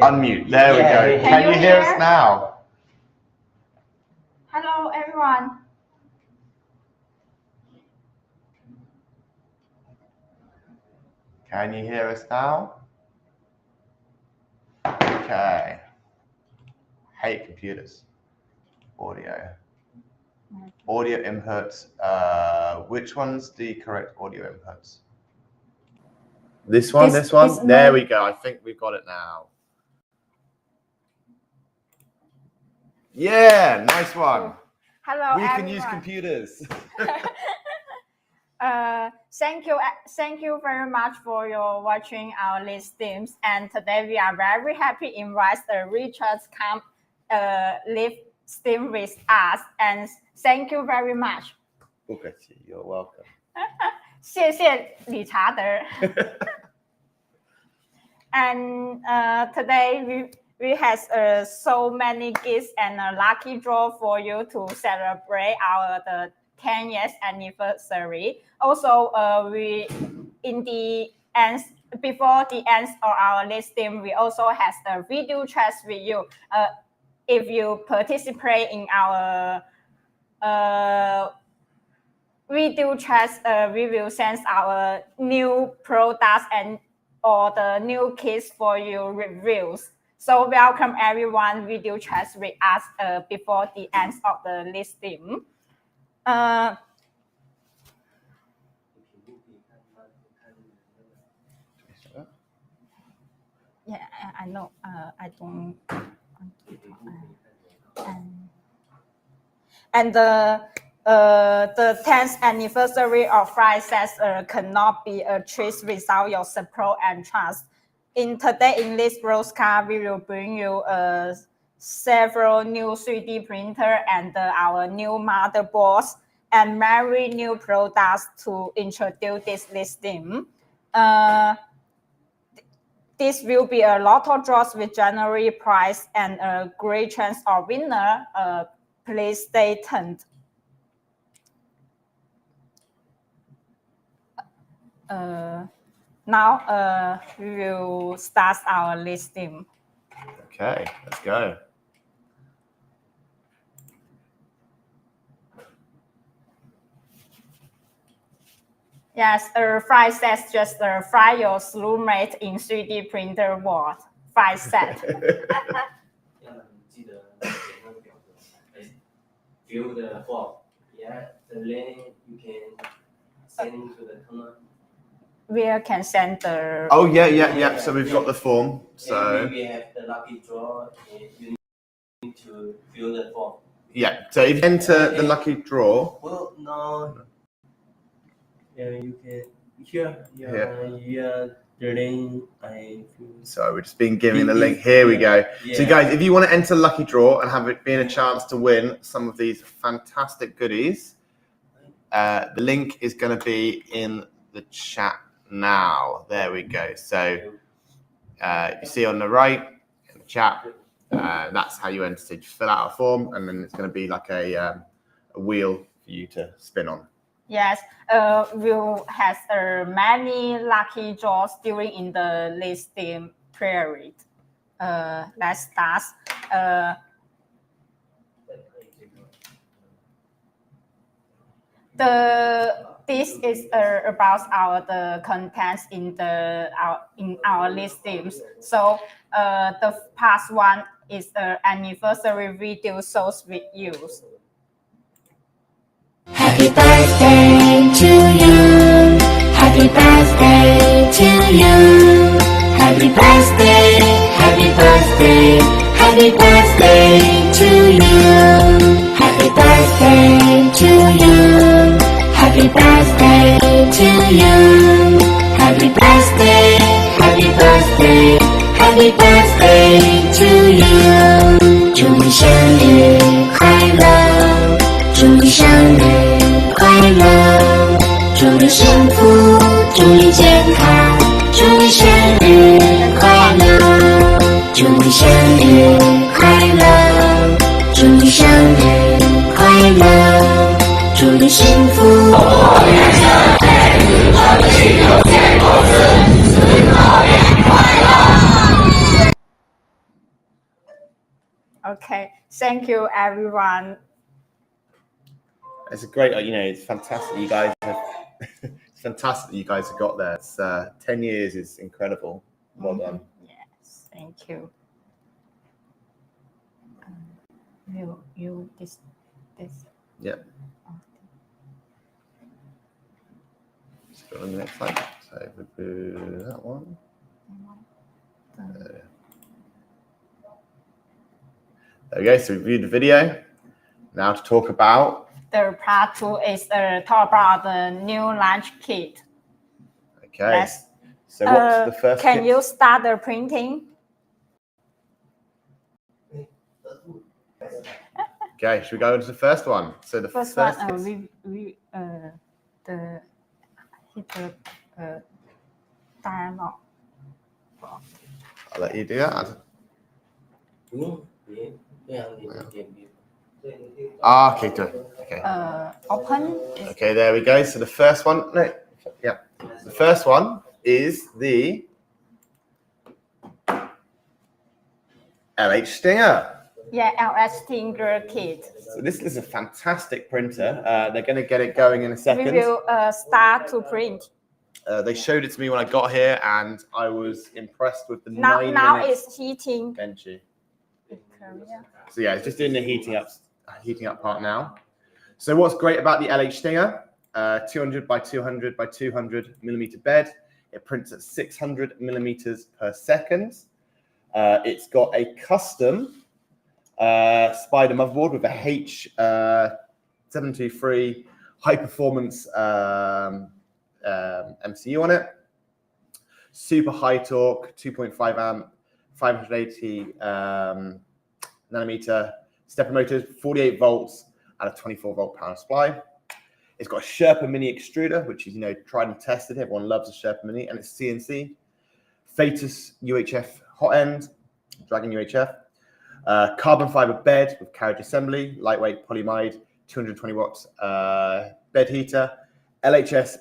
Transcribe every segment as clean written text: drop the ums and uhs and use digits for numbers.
Unmute. There we go. Can you hear us now? Hello, everyone. Can you hear us now? Okay. Hate computers. Audio. Audio inputs. Which one's the correct audio inputs? This one, this one. There we go. I think we've got it now. Yeah, nice one. Hello, we everyone. Can use computers. Thank you very much for your watching our live streams. And today we are very happy to invite Richard come live stream with us. And thank you very much. 不客气, You're welcome. 谢谢理查德. And today we have so many gifts and a lucky draw for you to celebrate the 10 years anniversary. Also, we in the end, before the end of our listing, we also have the video chat with you. If you participate in our video chat, we will send our new products and or the new kits for you reviews. So welcome everyone video chat with us before the end of the listing. Yeah, I know. I don't. And the 10th anniversary of FYSETC cannot be achieved without your support and trust. In today's English broadcast, we will bring you several new 3D printer and our new motherboards and many new products to introduce this listing. This will be a lot of draws with January prize and a great chance of winner. Please stay tuned. Now we will start our listing. Okay, let's go. Yes, FYSETC just fry your soulmate in 3D printer world. FYSETC. Fill the form. Yeah, the link you can send to the corner. Where can send the... Oh, yeah. So we've got the form. So we have the lucky draw. You need to fill the form. Yeah, so if you enter the lucky draw... Well, no. You can... Here, the link I feel... So we're just being given the link. Here we go. Yeah. So guys, if you want to enter lucky draw and have it being a chance to win some of these fantastic goodies, the link is going to be in the chat now. There we go. So you see on the right in the chat, that's how you enter. So you fill out a form and then it's going to be like a wheel for you to spin on. Yes, we'll have many lucky draws during in the listing period. Let's start. This is about the contents in our listings. So the past one is the anniversary video shows with you. Happy birthday to you. Happy birthday to you. Happy birthday, happy birthday, happy birthday to you. Happy birthday to you. Happy birthday to you. Happy birthday, happy birthday, happy birthday to you. 祝你生日快乐，祝你生日快乐，祝你幸福，祝你健康，祝你生日快乐，祝你生日快乐，祝你生日快乐，祝你幸福。我愿生日，我许有钱公司，4号年快乐。Okay, thank you, everyone. It's a great, it's fantastic. You guys have, it's fantastic that you guys have got there. It's 10 years is incredible. Well done. Yes, thank you. This. Yep. Let's go on the next slide. So we do that one. There we go. So we viewed the video. Now to talk about the part 2 is talk about the new launch kit. Okay. So what's the first Can kit? you start the printing? Okay, should we go into the first one? So the First first one, we hit the dialog. I'll let you do that. Ah, okay, good. Okay. Open. Okay, there we go. So the first one, the first one is the LH Stinger. Yeah, LH Stinger kit. So this is a fantastic printer. They're going to get it going in a second. We will start to print. They showed it to me when I got here, and I was impressed with the now 9 now minutes it's heating. Benchy. So yeah, it's just doing the heating up part now. So what's great about the LH Stinger? 200 by 200 by 200 millimeter bed. It prints at 600 millimeters per second. It's got a custom Spider motherboard with a H723 high performance MCU on it. Super high torque, 2.5 amp, 580 nanometer stepper motors, 48 volts, and a 24 volt power supply. It's got a Sherpa Mini extruder, which is tried and tested. Everyone loves a Sherpa Mini, and it's CNC. Phaetus UHF hot end, Dragon UHF. Carbon fiber bed with carriage assembly, lightweight polyamide, 220 watts bed heater. LHS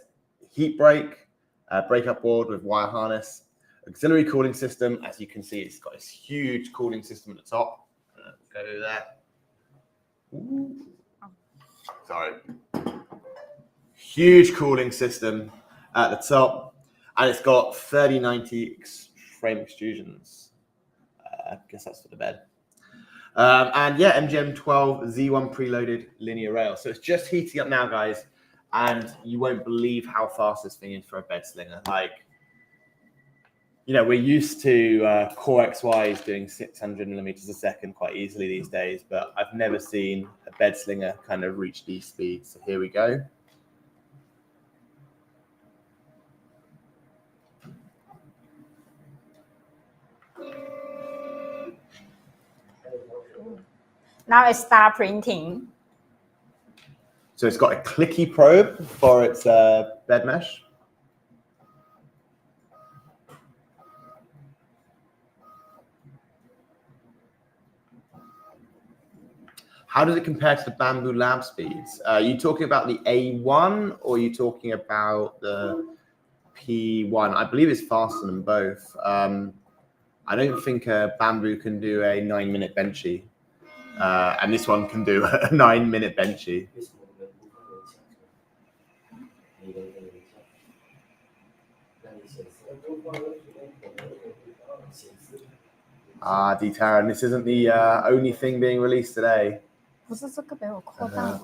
heat brake, breakup board with wire harness. Auxiliary cooling system. As you can see, it's got this huge cooling system at the top. Go there. Ooh. Sorry. Huge cooling system at the top, and it's got 3090 frame extrusions. I guess that's for the bed. And yeah, MGM12 Z1 preloaded linear rail. So it's just heating up now, guys, and you won't believe how fast this thing is for a bed slinger. Like, we're used to Core XYs doing 600 millimeters a second quite easily these days, but I've never seen a bed slinger kind of reach these speeds. So here we go. Now it start printing. So it's got a clicky probe for its bed mesh. How does it compare to the Bambu Lab speeds? Are you talking about the A1 or are you talking about the P1? I believe it's faster than both. I don't think Bambu can do a 9-minute benchy. And this one can do a 9-minute benchy. D-Taran, this isn't the only thing being released today. 不是这个被我扩大。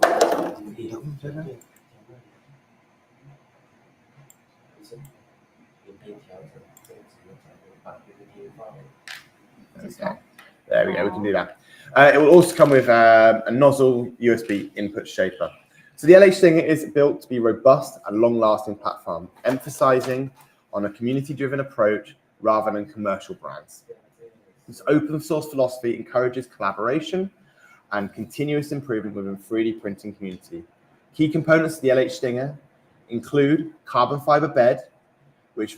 There we go, we can do that. It will also come with a nozzle USB input shaper. So the LH Stinger is built to be robust and long-lasting platform, emphasizing on a community-driven approach rather than commercial brands. This open source philosophy encourages collaboration and continuous improvement within 3D printing community. Key components of the LH Stinger include carbon fiber bed, which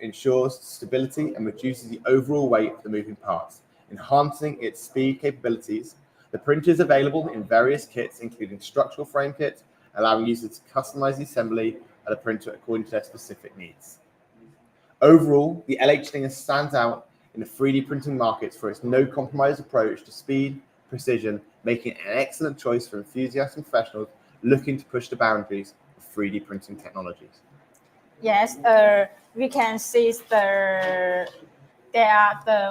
ensures stability and reduces the overall weight of the moving parts, enhancing its speed capabilities. The printer is available in various kits, including structural frame kit, allowing users to customize the assembly of the printer according to their specific needs. Overall, the LH Stinger stands out in the 3D printing markets for its no-compromise approach to speed, precision, making it an excellent choice for enthusiasts and professionals looking to push the boundaries of 3D printing technologies. Yes, we can see the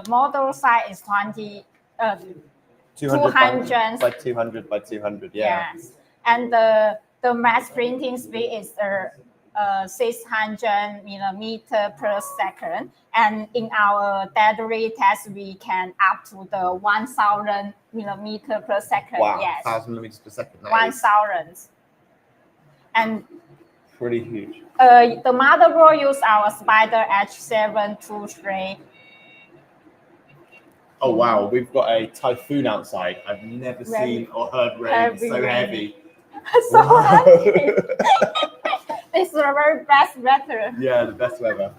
model size is 200 by 200 by 200, yeah. Yes, and the mass printing speed is 600 millimeter per second, and in our delivery test we can up to the 1000 millimeter per second. Wow, yes, 1000 millimeters per second. 1000, and pretty huge. The motherboard use our Spider H723. Oh wow, we've got a typhoon outside. I've never seen or heard rain so heavy. So heavy. It's the very best weather. Yeah, the best weather.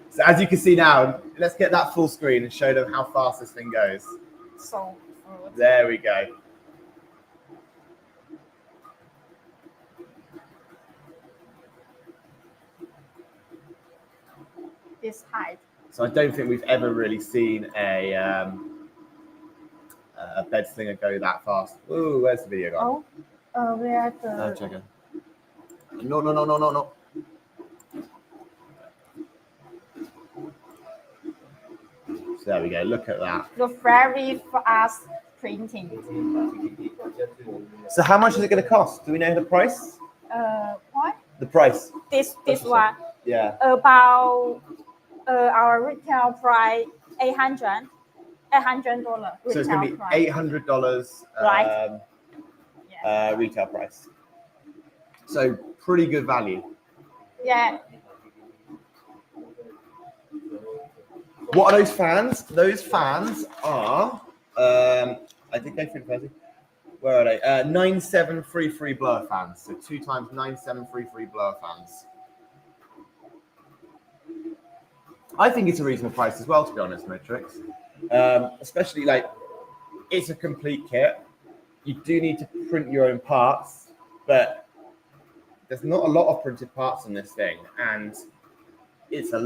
So as you can see now, let's get that full screen and show them how fast this thing goes. So good. There we go. This height. So I don't think we've ever really seen a bed slinger go that fast. Ooh, where's the video gone? Oh, where the... No, check it. No. So there we go. Look at that. The very fast printing. So how much is it going to cost? Do we know the price? What? The price. This one. Yeah. About our retail price $800. $800. So it's going to be $800 Right. retail price. So pretty good value. Yeah. What are those fans? Those fans are, I think I think where are they? 9733 blower fans. So 2 times 9733 blower fans. I think it's a reasonable price as well, to be honest, Matrix. Especially like it's a complete kit. You do need to print your own parts, but there's not a lot of printed parts on this thing, and it's a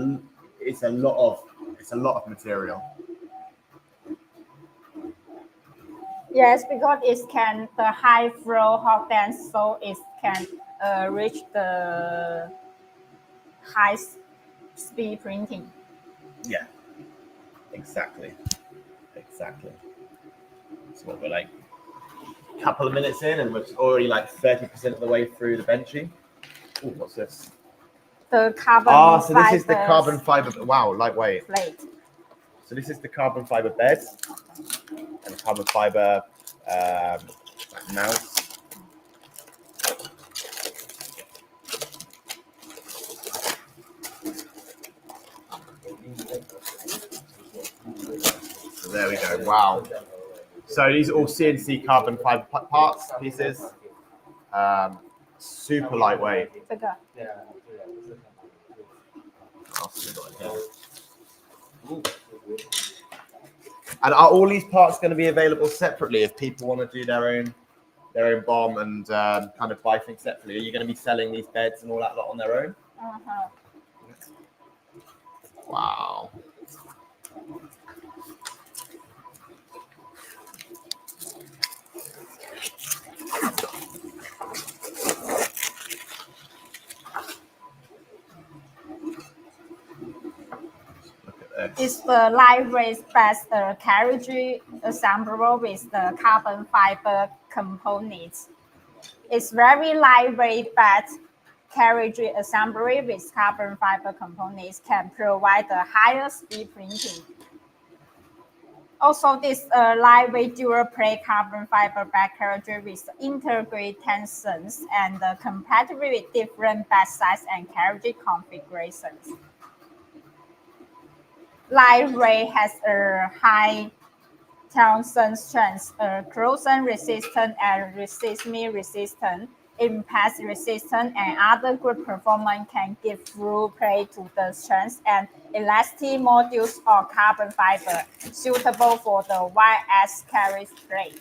lot of material. Yes, because it can the high flow hot dance, so it can reach the high speed printing. Yeah, exactly. So what we're like a couple of minutes in, and we're already like 30% of the way through the benching. Ooh, what's this? The carbon so this is the carbon fiber. Wow, lightweight. Plate. So this is the carbon fiber bed and the carbon fiber mounts. So there we go. Wow. So these are all CNC carbon fiber parts, pieces. Super lightweight. And are all these parts going to be available separately if people want to do their own bomb and kind of buy things separately? Are you going to be selling these beds and all that lot on their own? Wow. It's the lightweight best carriage assemblable with the carbon fiber components. It's very lightweight, but carriage assembly with carbon fiber components can provide the higher speed printing. Also, this lightweight dual plate carbon fiber back carriage with integrated tensions and compatible with different bed size and carriage configurations. Lightweight has a high tension strength, corrosion resistant and seismic resistant, impact resistant, and other good performance can give full play to the strength and elastic modules or carbon fiber suitable for the YS carriage plate.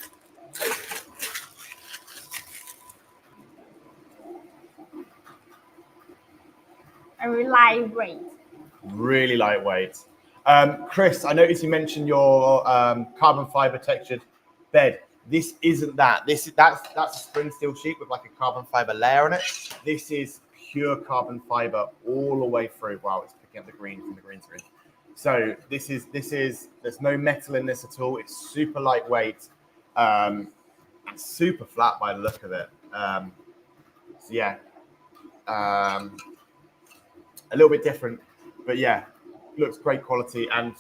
Very lightweight. Really lightweight. Chris, I noticed you mentioned your carbon fiber textured bed. This isn't that. That's a spring steel sheet with like a carbon fiber layer on it. This is pure carbon fiber all the way through. Wow, it's picking up the green from the green screen. So this is there's no metal in this at all. It's super lightweight, and super flat by the look of it. So yeah, a little bit different, but yeah, looks great quality. And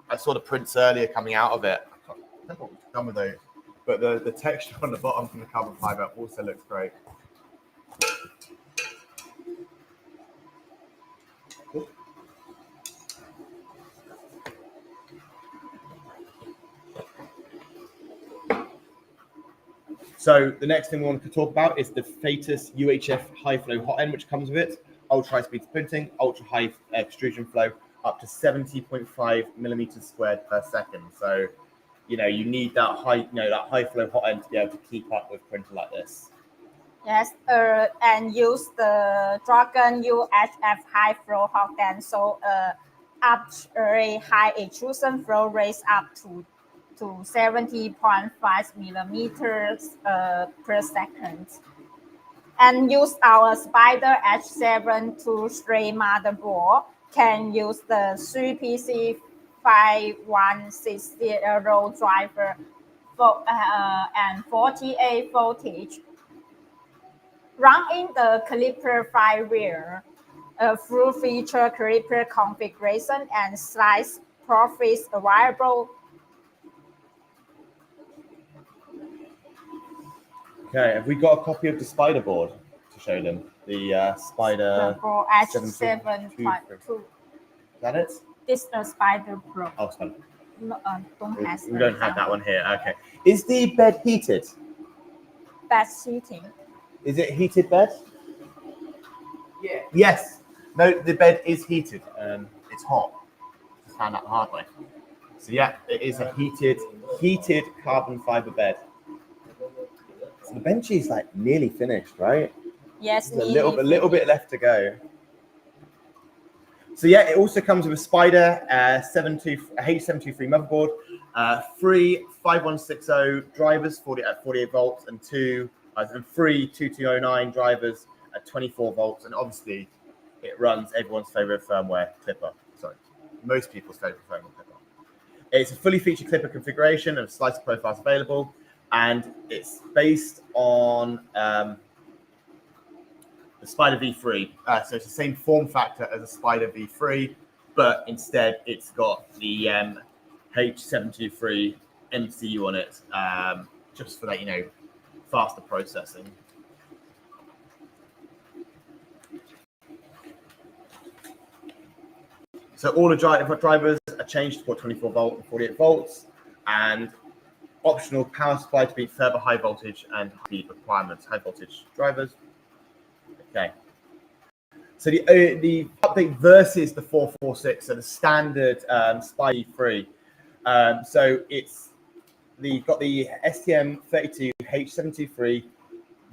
I saw the prints earlier coming out of it. I can't remember what we've done with those, but the texture on the bottom from the carbon fiber also looks great. Cool. So the next thing we want to talk about is the FYSETC UHF high flow hot end, which comes with it. Ultra high speed printing, ultra high extrusion flow, up to 70.5 millimeters squared per second. So, you know, you need that high flow hot end to be able to keep up with printer like this. Yes, and use the Dragon UHF high flow hot end, so up a high extrusion flow rates up to 70.5 millimeters per second. And use our Spider H723 motherboard. Can use the 3PC5160 driver and 48 voltage. Run in the Clipper fireware, a full feature Clipper configuration and slice profits available. Okay, have we got a copy of the Spider board to show them? The Spider H722. Is that it? This is the Spider Pro. Oh, Spider. No, We don't have that one here. Okay. Is the bed heated? Bed seating. Is it heated bed? Yeah. Yes. No, the bed is heated. It's hot. Just found out the hard way. So yeah, it is a heated carbon fiber bed. So the bench is like nearly finished, right? Yes, a little bit left to go. So yeah, it also comes with a Spider H723 motherboard, 3 5160 drivers, 48 volts, and 3 2209 drivers at 24 volts, and obviously it runs everyone's favorite firmware, Clipper. Sorry, most people's favorite firmware, Clipper. It's a fully featured Clipper configuration and slicer profiles available, and it's based on the Spider V3. So it's the same form factor as a Spider V3, but instead it's got the H723 MCU on it, just for that, you know, faster processing. So all the drivers are changed to 24 volt and 48 volts, and optional power supply to meet further high voltage and speed requirements. High voltage drivers. Okay. So the update versus the 446, so the standard Spider V3. So it's got the STM32H723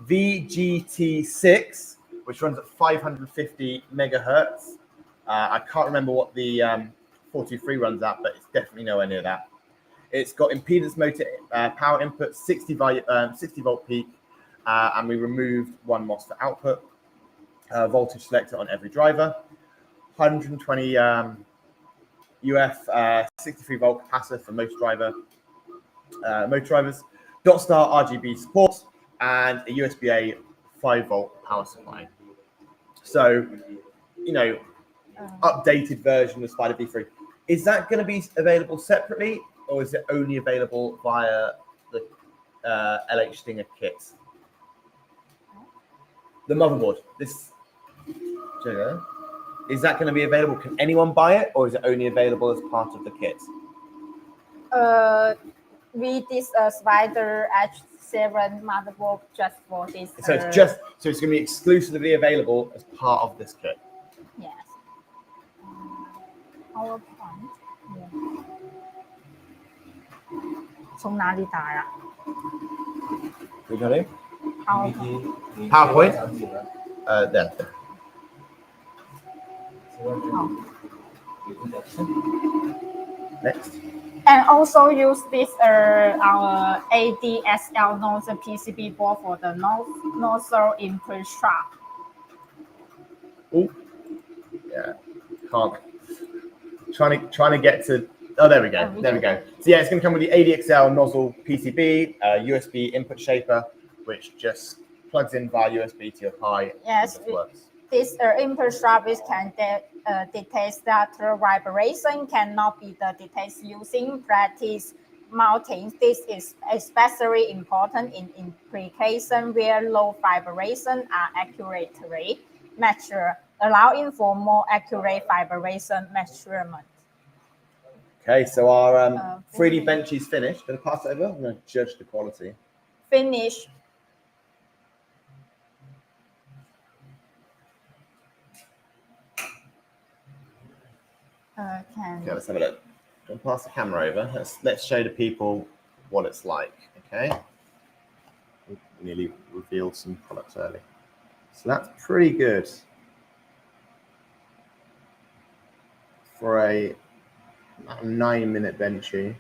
VGT6, which runs at 550 megahertz. I can't remember what the 423 runs at, but it's definitely nowhere near that. It's got impedance motor power input, 60 volt peak, and we removed one MOSFET output. Voltage selector on every driver, 120 UF 63 volt capacitor for most motor drivers, dot star RGB support, and a USB-A 5 volt power supply. So, you know, updated version of Spider V3. Is that going to be available separately, or is it only available via the LH Stinger kit? The motherboard. Is that going to be available? Can anyone buy it, or is it only available as part of the kit? We did a Spider H7 motherboard just for this. So it's going to be exclusively available as part of this kit. Yes. PowerPoint. Yeah. 从哪里打呀？ We got it. PowerPoint. There. Next. And also use this our ADSL nozzle PCB board for the nozzle input strap. Oh, yeah, can't. Trying to get to. Oh, there we go. There we go. So yeah, it's going to come with the ADXL nozzle PCB, USB input shaper, which just plugs in via USB to your Pi. Yes, this input strap can detect that vibration cannot be detected using practice mounting. This is especially important in applications where low vibrations are accurately measured, allowing for more accurate vibration measurement. Okay, so our 3D bench is finished. Going to pass it over. I'm going to judge the quality. Finish. Okay, let's have a look. I'll pass the camera over. Let's show the people what it's like. Okay. We nearly revealed some products early. So that's pretty good for a 9-minute benchy.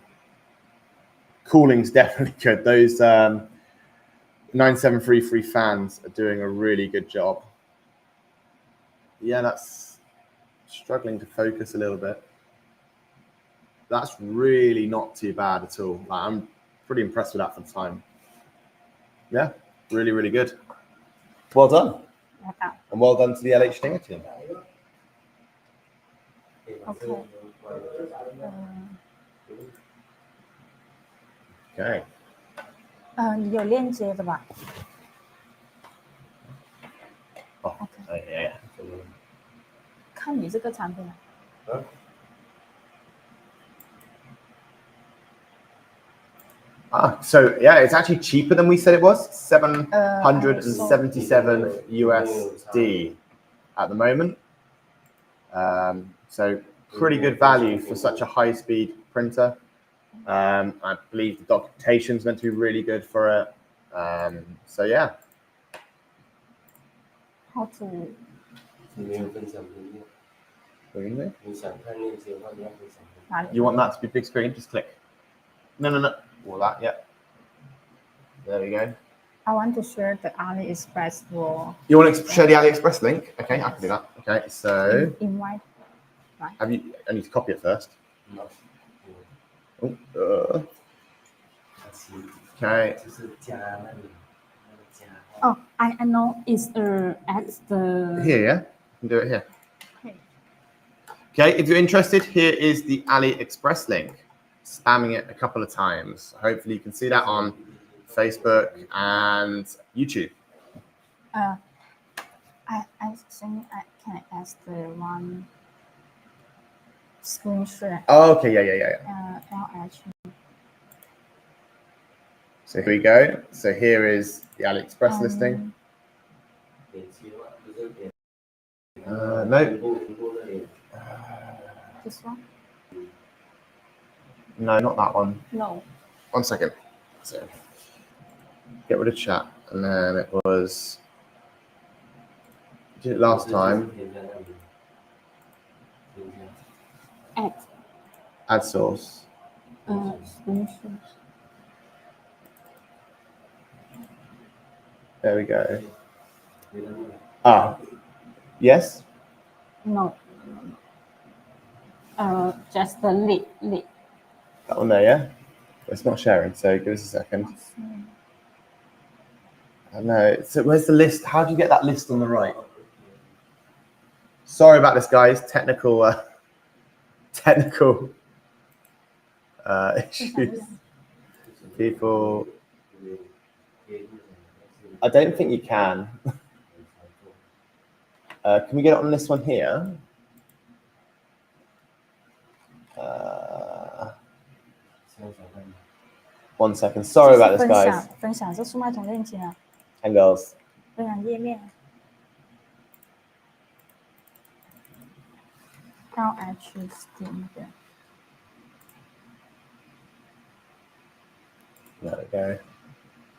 Cooling's definitely good. Those 9733 fans are doing a really good job. Yeah, that's struggling to focus a little bit. That's really not too bad at all. I'm pretty impressed with that for the time. Yeah, really, really good. Well done. And well done to the LH Stinger team. Okay. Okay. 你有链接的吧？ Oh, yeah. 看你这个产品。So yeah, it's actually cheaper than we said it was. 777 USD at the moment. So pretty good value for such a high-speed printer. I believe the documentation is meant to be really good for it. So yeah. How to? You want that to be big screen? Just click. No. All that, yeah. There we go. I want to share the AliExpress wall. You want to share the AliExpress link? Okay, I can do that. Okay, so Invite. Right. I need to copy it first. Okay. Oh, I know it's at the Here, yeah. You can do it here. Okay, if you're interested, here is the AliExpress link. Spamming it a couple of times. Hopefully you can see that on Facebook and YouTube. I think I can ask the one screenshot. Oh, okay, yeah. LH. So here we go. So here is the AliExpress listing. No. This one? No, not that one. No. 1 second. So get rid of chat. And then it was, did it last time. Add source. There we go. Yes? No. Just the lid. That one there, yeah? It's not sharing, so give us a second. I know. So where's the list? How do you get that list on the right? Sorry about this, guys. Technical issues. People. I don't think you can. Can we get it on this one here? 1 second. Sorry about this, guys. 分享这数码筒链接啊。 And girls. 分享页面。LH Steam 的。 There we go.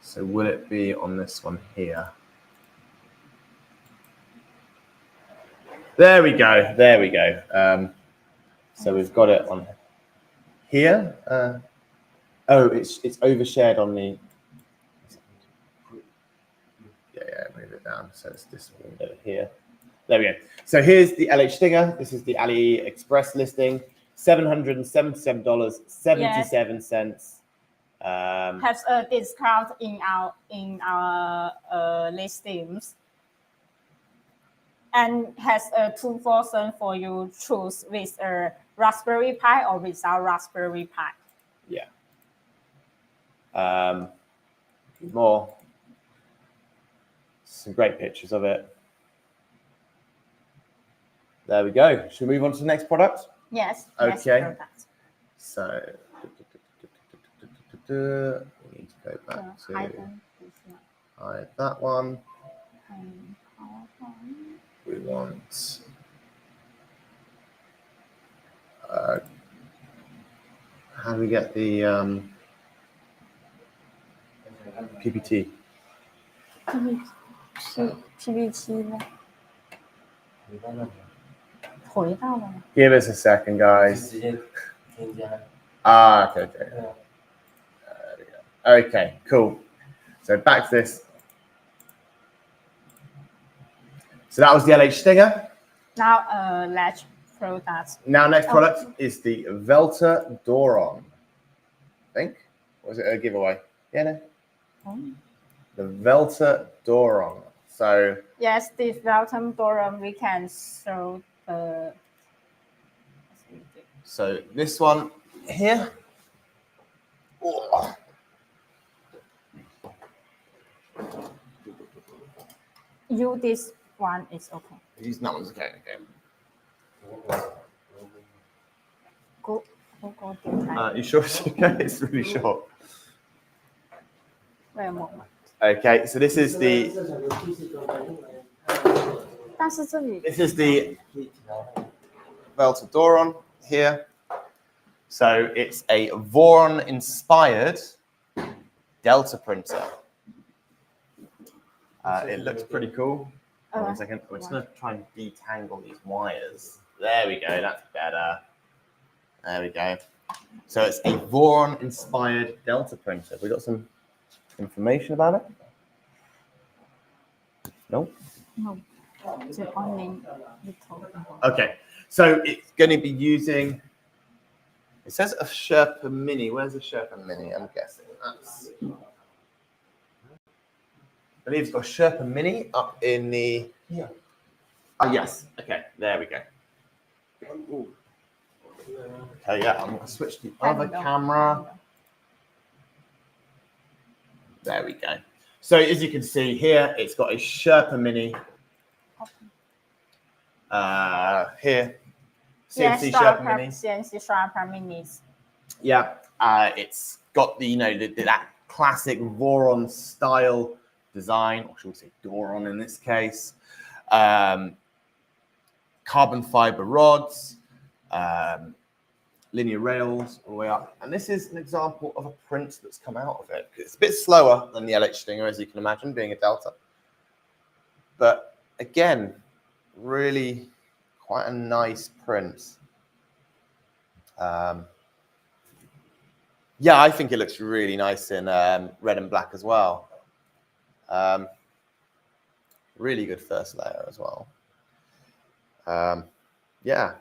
So will it be on this one here? There we go. So we've got it on here. Oh, it's overshared on the. Yeah, move it down. So it's this window here. There we go. So here's the LH Stinger. This is the AliExpress listing. $777.77. Has a discount in our listings, and has a 2 version for you choose with a Raspberry Pi or without Raspberry Pi. Yeah. More. Some great pictures of it. There we go. Should we move on to the next product? Yes. Okay. Next product. So we need to go back to hide that one. We want how do we get the PPT? PPT 呢？回到了。 Give us a second, guys. 直接添加。 Okay. There we go. Okay, cool. So back to this. So that was the LH Stinger. Now, let's product. Now, next product is the Velta Doron. I think. Or was it a giveaway? Yeah, no. The Velta Doron. So yes, this Velta Doron we can show the. So this one here. Oh. This one is okay. That one's okay. Go. You sure it's okay? It's really short. Wait a moment. Okay, so this is the. This is the Velta Doron here. So it's a Voron inspired Delta printer. It looks pretty cool. Hold on a second. I'm just going to try and detangle these wires. There we go. That's better. There we go. So it's a Voron inspired Delta printer. We got some information about it? No? No. Only little. Okay. So it's going to be using. It says a Sherpa Mini. Where's the Sherpa Mini? I'm guessing that's. I believe it's got a Sherpa Mini up in the. Yeah. Oh yes. Okay. There we go. Ooh. Okay. Yeah. I'm going to switch the other camera. There we go. So as you can see here, it's got a Sherpa Mini. Here. CNC Sherpa Mini. CNC Sherpa Minis. Yeah. It's got the that classic Voron style design, or should we say Doron in this case. Carbon fiber rods. Linear rails all the way up. And this is an example of a print that's come out of it. It's a bit slower than the LH Stinger, as you can imagine, being a Delta. But again, really quite a nice print. Yeah, I think it looks really nice in red and black as well. Really good first layer as well. Yeah.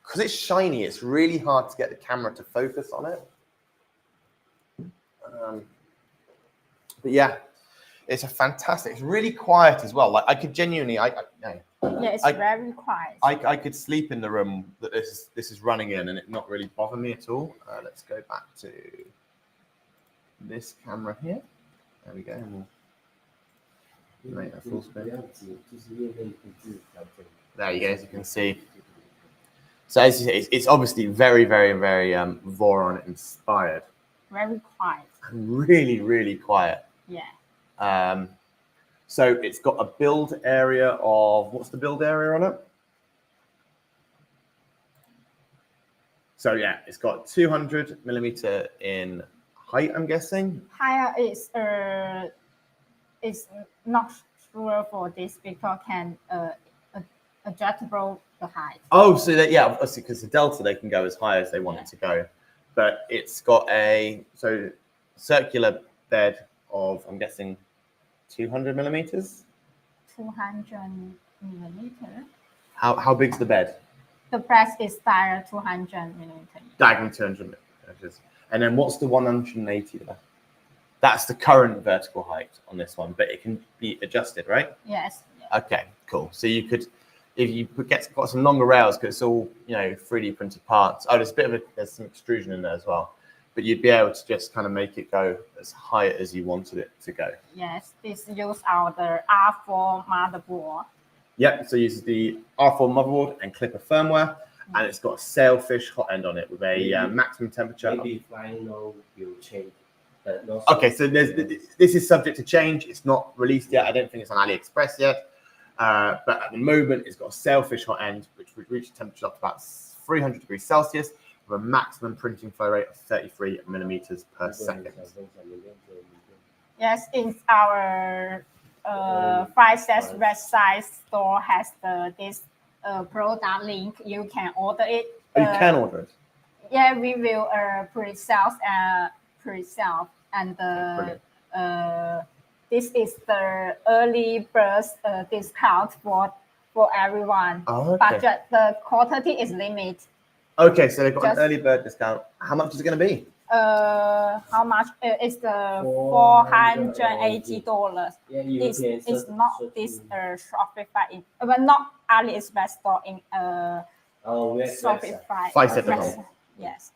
Because it's shiny, it's really hard to get the camera to focus on it. But yeah, it's a fantastic. It's really quiet as well. Like I could genuinely, yeah, it's very quiet. I could sleep in the room that this is running in, and it not really bother me at all. Let's go back to this camera here. There we go. And we'll make that full screen. There you go. As you can see. So as you say, it's obviously very, very, very Voron inspired. Very quiet. Really, really quiet. Yeah. So it's got a build area of, what's the build area on it? So yeah, it's got 200 millimeter in height, I'm guessing. Higher is not sure for this because can adjustable the height. Oh, so that, yeah, obviously, because the Delta, they can go as high as they want it to go. But it's got a circular bed of, I'm guessing, 200 millimeters. 200 millimeter. How big's the bed? The press is diagonal 200 millimeter. Diagonal 200 millimeters. And then what's the 180 there? That's the current vertical height on this one, but it can be adjusted, right? Yes. Okay, cool. So you could, if you got some longer rails, because it's all 3D printed parts. Oh, there's some extrusion in there as well. But you'd be able to just kind of make it go as high as you wanted it to go. Yes, this uses the R4 motherboard. Yep, so it uses the R4 motherboard and Clipper firmware, and it's got a sailfish hot end on it with a maximum temperature. Maybe final will change. Okay, so this is subject to change. It's not released yet. I don't think it's on AliExpress yet. But at the moment, it's got a sailfish hot end, which would reach a temperature up to about 300 degrees Celsius with a maximum printing flow rate of 33 millimeters per second. Yes, in our FYSETC website store has this product link. You can order it. You can order it? Yeah, we will pre-sell and this is the early bird discount for everyone. Oh, okay. But the quantity is limited. Okay, so they've got an early bird discount. How much is it going to be? How much? It's the $480. It's not this Shopify, but not AliExpress store in Shopify. FYSETC. Yes.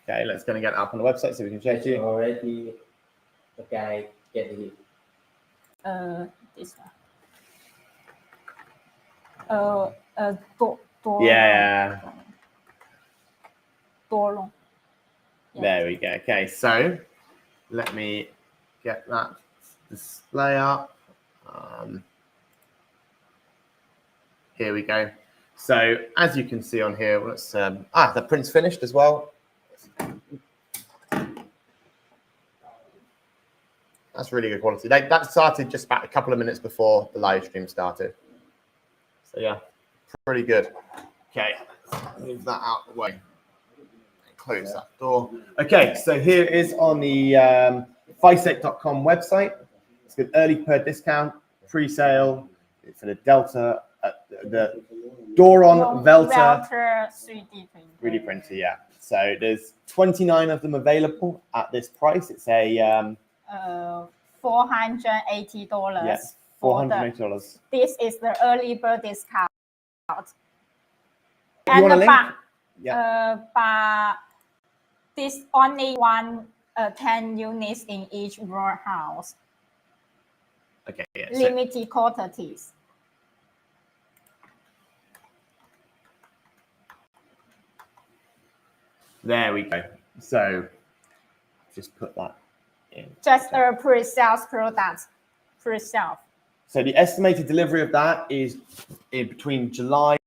Okay, let's go and get it up on the website so we can check you. Already, the guy get it. This one. Yeah. Doron. Yeah. There we go. Okay, so let me get that display up. Here we go. So as you can see on here, let's the print's finished as well. That's really good quality. That started just about a couple of minutes before the live stream started. So yeah, pretty good. Okay, move that out of the way. Close that door. Okay, so here it is on the FYSETC.com website. It's got early bird discount, pre-sale for the Delta, the Doron Velta 3D printer. Yeah. So there's 29 of them available at this price. It's a $480. Yes, $480. This is the early bird discount. You want a link? But this only 10 units in each warehouse. Okay. Yeah, limited quantities. There we go. So just put that in. Just a pre-sales product. Pre-sale. So the estimated delivery of that is in between July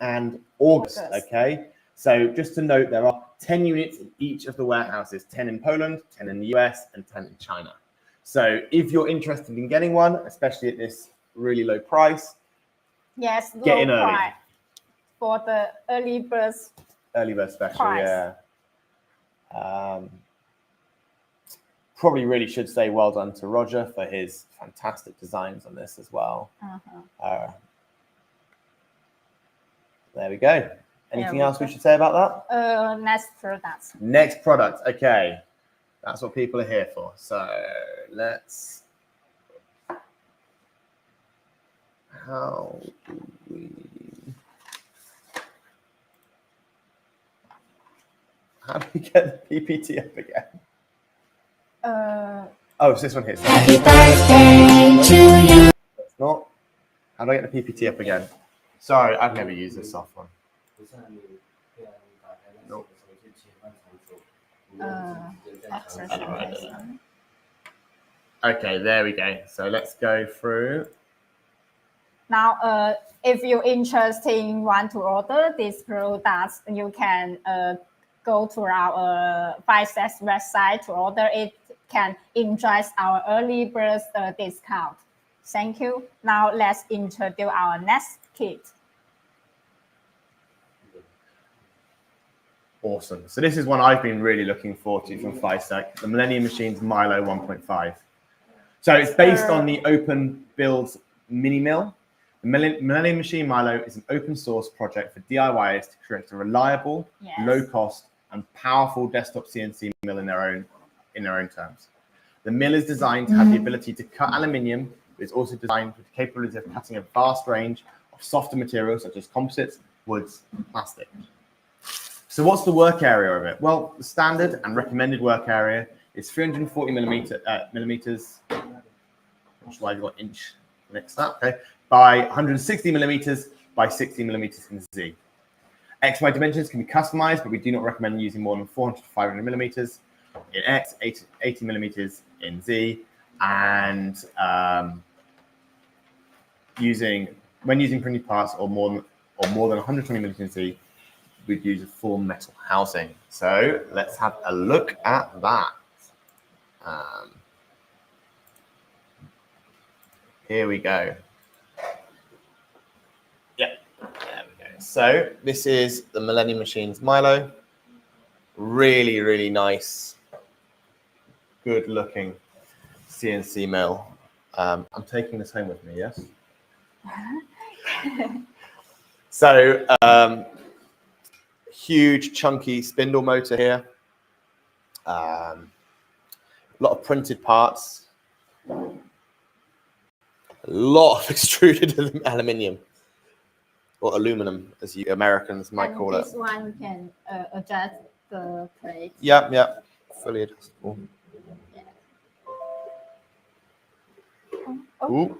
and August. Okay. So just to note, there are 10 units in each of the warehouses, 10 in Poland, 10 in the US, and 10 in China. So if you're interested in getting one, especially at this really low price, yes, get in early. Price for the early bird special, price. Yeah. Probably really should say well done to Roger for his fantastic designs on this as well. There we go. Anything else we should say about that? Next product. Next product. Okay. That's what people are here for. So let's. How do we get the PPT up again? Oh, it's this one here. Happy birthday to you. It's not. How do I get the PPT up again? Sorry, I've never used this software. Nope. Okay, there we go. So let's go through. Now, if you're interested in want to order these products, you can go to our FYSETC website to order it. Can enjoy our early bird discount. Thank you. Now let's introduce our next kit. Awesome. So this is one I've been really looking forward to from FYSETC, the Millennium Machines Milo 1.5. So it's based on the Open Builds mini mill. The Millennium Machine Milo is an open source project for DIYers to create a reliable, low cost, and powerful desktop CNC mill in their own terms. The mill is designed to have the ability to cut aluminium, but it's also designed with the capability of cutting a vast range of softer materials such as composites, woods, and plastic. So what's the work area of it? Well, the standard and recommended work area is 340 millimeters. That's why I've got inch next up, okay, by 160 millimeters by 60 millimeters in Z. XY dimensions can be customized, but we do not recommend using more than 400 to 500 millimeters in X, 80 millimeters in Z, and when using printed parts or more than 120 millimeters in Z, we'd use a full metal housing. So let's have a look at that. Here we go. Yep, there we go. So this is the Millennium Machines Milo. Really, really nice, good looking CNC mill. I'm taking this home with me, yes? So, huge chunky spindle motor here, a lot of printed parts, a lot of extruded aluminium or aluminum, as you Americans might call it. This one can adjust the plate. Yeah, fully adjustable. Ooh.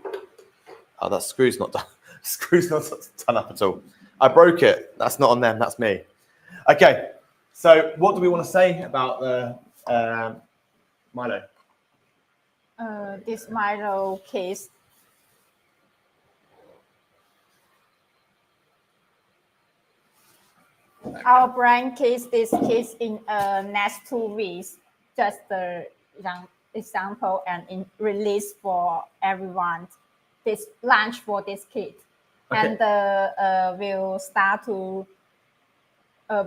Oh, that screw's not done. Screw's not done up at all. I broke it. That's not on them. That's me. Okay, so what do we want to say about the Milo? This Milo case. Our brand case this case in next 2 weeks. Just the example and release for everyone. This launch for this kit, okay. And we'll start to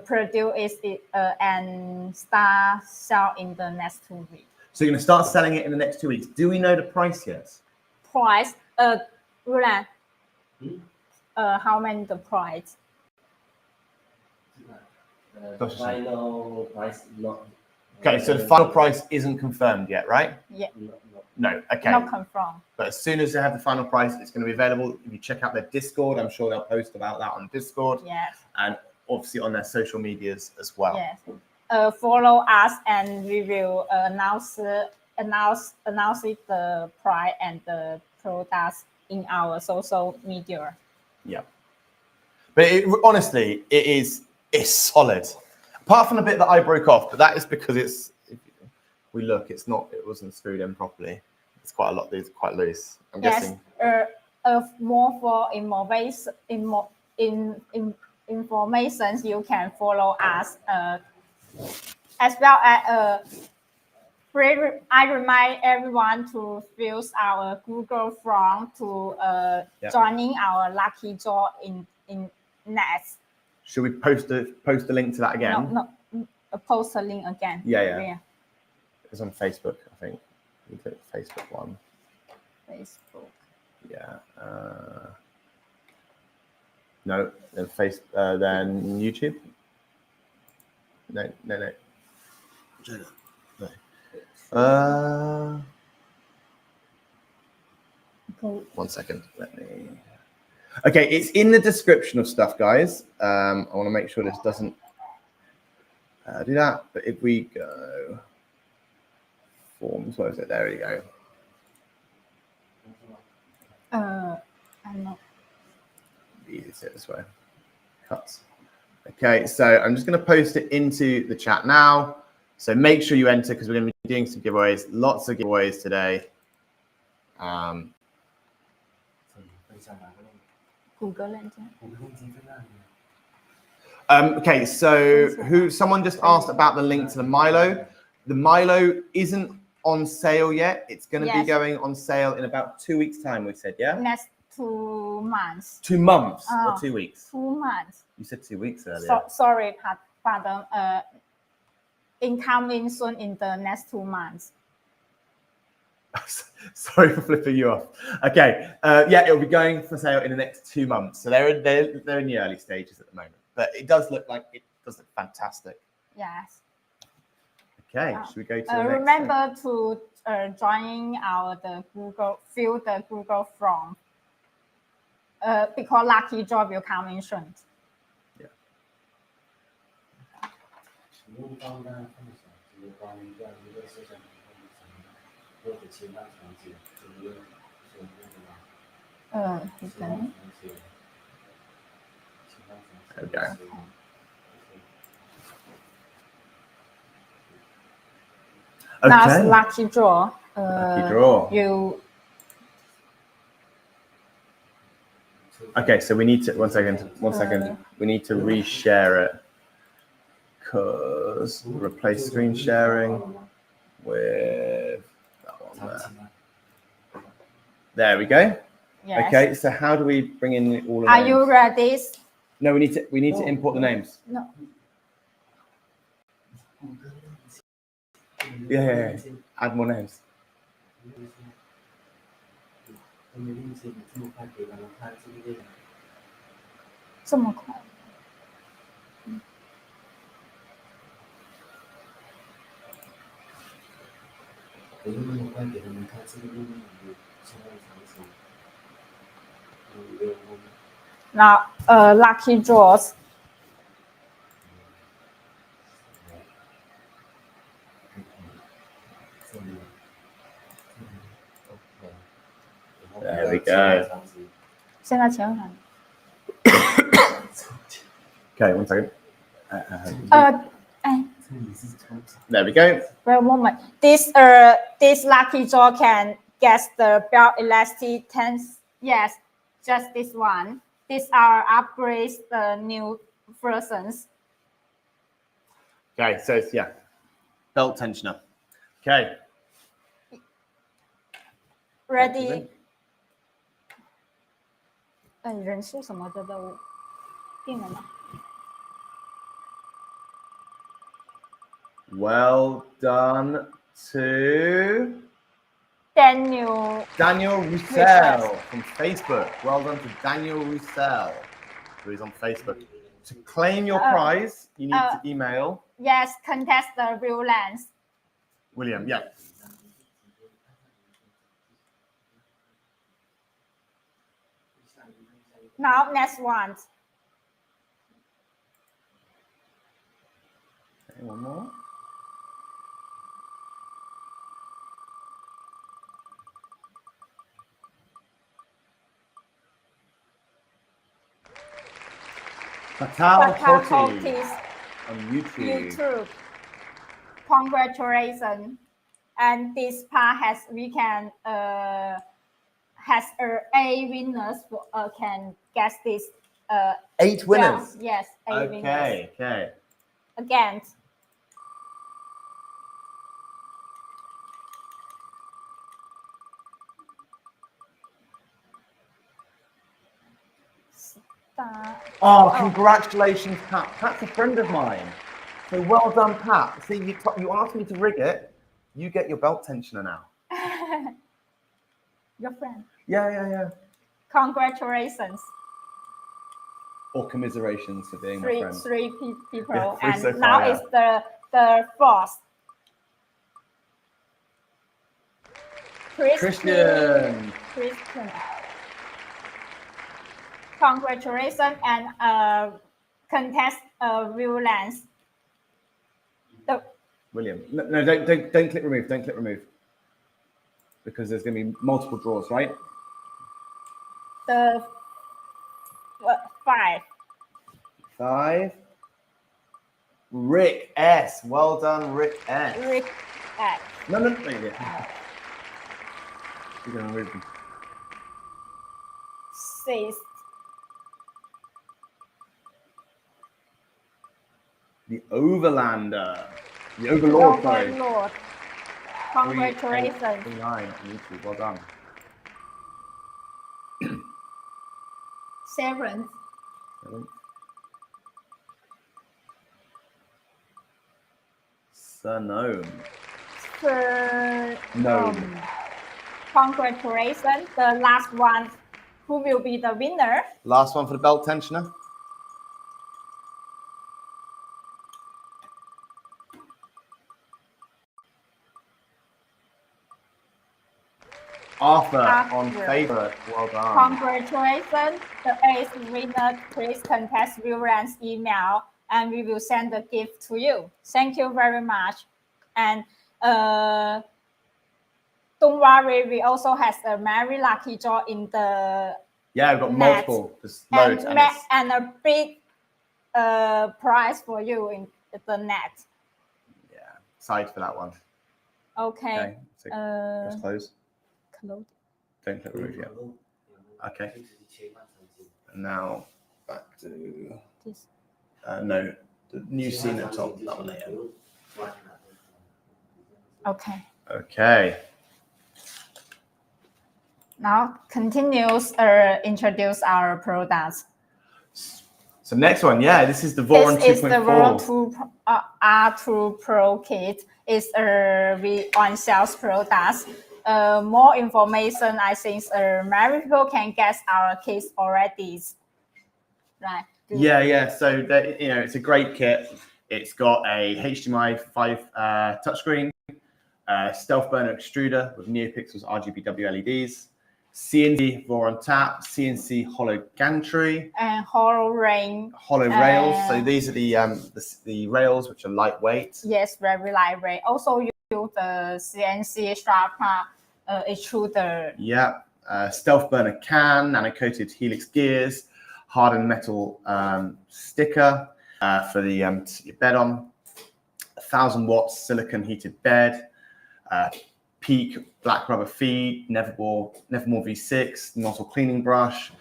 produce it and start sell in the next 2 weeks. So you're going to start selling it in the next 2 weeks. Do we know the price yet? Price, Roland, how many the price? Final price not. Okay, so the final price isn't confirmed yet, right? Yeah. No, okay. Not confirmed. But as soon as they have the final price, it's going to be available. If you check out their Discord, I'm sure they'll post about that on Discord. Yes. And obviously on their social medias as well. Yes. Follow us and we will announce the price and the products in our social media. Yeah. But honestly, it's solid. Apart from the bit that I broke off, but that is because it wasn't screwed in properly. It's quite a lot. These are quite loose. I'm guessing. More for information, you can follow us. As well as I remind everyone to fill our Google form to joining our lucky draw in next. Should we post a link to that again? No, post a link again. Yeah. It's on Facebook, I think. You click the Facebook one. Facebook. Yeah. No, then then YouTube. No. One second. Let me. Okay, it's in the description of stuff, guys. I want to make sure this doesn't do that. But if we go forms, where is it? There we go. I'm not. Easy to this way. Cuts. Okay, so I'm just going to post it into the chat now. So make sure you enter because we're going to be doing some giveaways. Lots of giveaways today. Okay, so someone just asked about the link to the Milo. The Milo isn't on sale yet. It's going to be Yes. going on sale in about 2 weeks' time, we said, yeah? Next 2 months. 2 months or Oh. 2 weeks? 2 months. You said 2 weeks earlier. Sorry, pardon. Incoming soon in the next 2 months. Sorry for flipping you off. Okay, yeah, it'll be going for sale in the next 2 months. So they're in the early stages at the moment, but it does look fantastic. Yes. Okay, should we go to the next? Remember to join the Google form. Because lucky draw will come in soon. Yeah. 请用高压放小直光让一个摄像头或者其他场景直接使用的吗？其他场景，其他场景。Okay. Now lucky draw. Lucky draw. You. Okay, so we need to, one second. We need to reshare it because replace screen sharing with that one there. There we go. Yes. Okay, so how do we bring in all of the Are names? you ready? No, we need to import the names. No. Yeah. Add more names. 这么快？我用那么快给他们看这个页面有相关场景，Now, lucky draws. There we go. 现在请问。Okay, one second. There we go. Wait a moment. This lucky draw can get the belt elastic 10th. Yes, just this one. These are upgrades, the new versions. Okay, so it's, yeah, belt tensioner. Okay. Ready? 人数什么的都定了吗？ Well done to Daniel Roussel from Facebook. Well done to Daniel Roussel, who is on Facebook. To claim your prize, you need to email. Yes, contest the real lens. William, yeah. Now, next one. Okay, one more. Fatal Totis on YouTube. Congratulations. And this part has A winners can guess this 8 winners. Yes, 8 winners. Okay. Again. Oh, congratulations, Pat. Pat's a friend of mine. So well done, Pat. See, you asked me to rig it. You get your belt tensioner now. Your friend. Yeah. Congratulations. Or commiserations for being my friend. Three people. Yeah, three and so far, now yeah. it's the fourth. Christian. Congratulations and contest real lens. William, no, don't click remove. Don't click remove. Because there's going to be multiple draws, right? The 5. 5. Rick S. Well done, Rick S. Rick S. No. You're going to remove them. 6. The Overlander. The Overlord, sorry. Overlord. Congratulations. 3839 on YouTube. Well done. 7th. Sonome. No. Congratulations. The last one. Who will be the winner? Last one for the belt tensioner. Arthur on favorite. Well done. Congratulations. The 8th winner. Please contact Viren's email and we will send the gift to you. Thank you very much. And don't worry, we also have a very lucky draw in the Yeah, we've got net. multiple. There's loads. And a big prize for you in the net. Yeah, excited for that one. Okay. So let's close. Close. Don't click remove yet. Okay. And now back to This. no, the new scene at the top. That one there. Okay. Okay. Now continues introduce our products. So next one, yeah, this is the Voron 2.4. This is the Voron R2 Pro kit. It's we on sales products. More information, I think many people can get our kits already. Right. Yeah. So that, it's a great kit. It's got a HDMI 5 touchscreen, stealth burner extruder with NeoPixels RGBW LEDs, CNC Voron tap, CNC hollow gantry, and hollow rails. So these are the rails, which are lightweight. Yes, very lightweight. Also use the CNC sharper extruder. Yeah, stealth burner can, nano-coated helix gears, hardened metal sticker for the your bed on, 1,000 watts silicon heated bed, Peak black rubber feed, Nevermore V6 nozzle cleaning brush,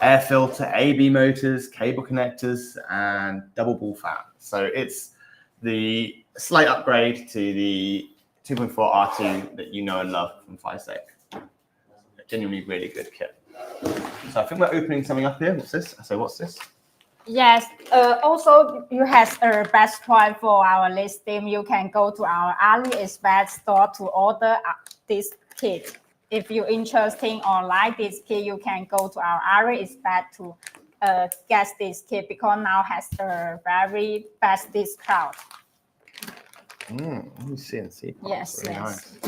air filter, AB motors, cable connectors, and double ball fan. So it's the slight upgrade to the 2.4 R2 that you know and love from FYSETC. Genuinely really good kit. So I think we're opening something up here. What's this? So what's this? Yes. Also, you have a best price for our listing. You can go to our AliExpress store to order this kit. If you're interested or like this kit, you can go to our AliExpress to get this kit because now has a very best discount. CNC parts. Yes. Really yes.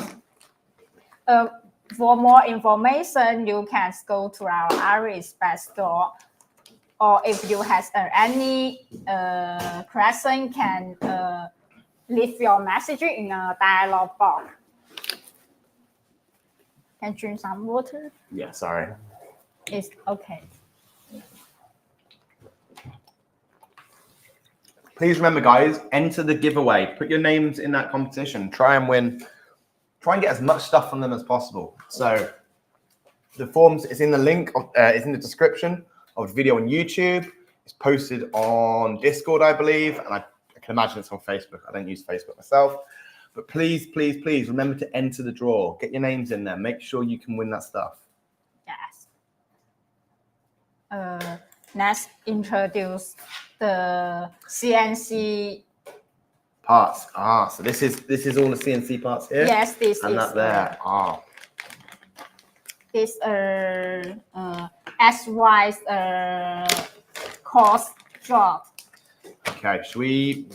Nice. For more information, you can go to our AliExpress store. Or if you have any question, can leave your message in a dialog box. Can you drink some water? Yeah, sorry. It's okay. Please remember, guys, enter the giveaway. Put your names in that competition. Try and win. Try and get as much stuff from them as possible. So the forms is in the link. It's in the description of the video on YouTube. It's posted on Discord, I believe, and I can imagine it's on Facebook. I don't use Facebook myself, but please, please, please remember to enter the draw. Get your names in there. Make sure you can win that stuff. Yes. Let's introduce the CNC parts. So this is all the CNC parts here. Yes, this and is that there. This S-wise cost drop. Okay, should we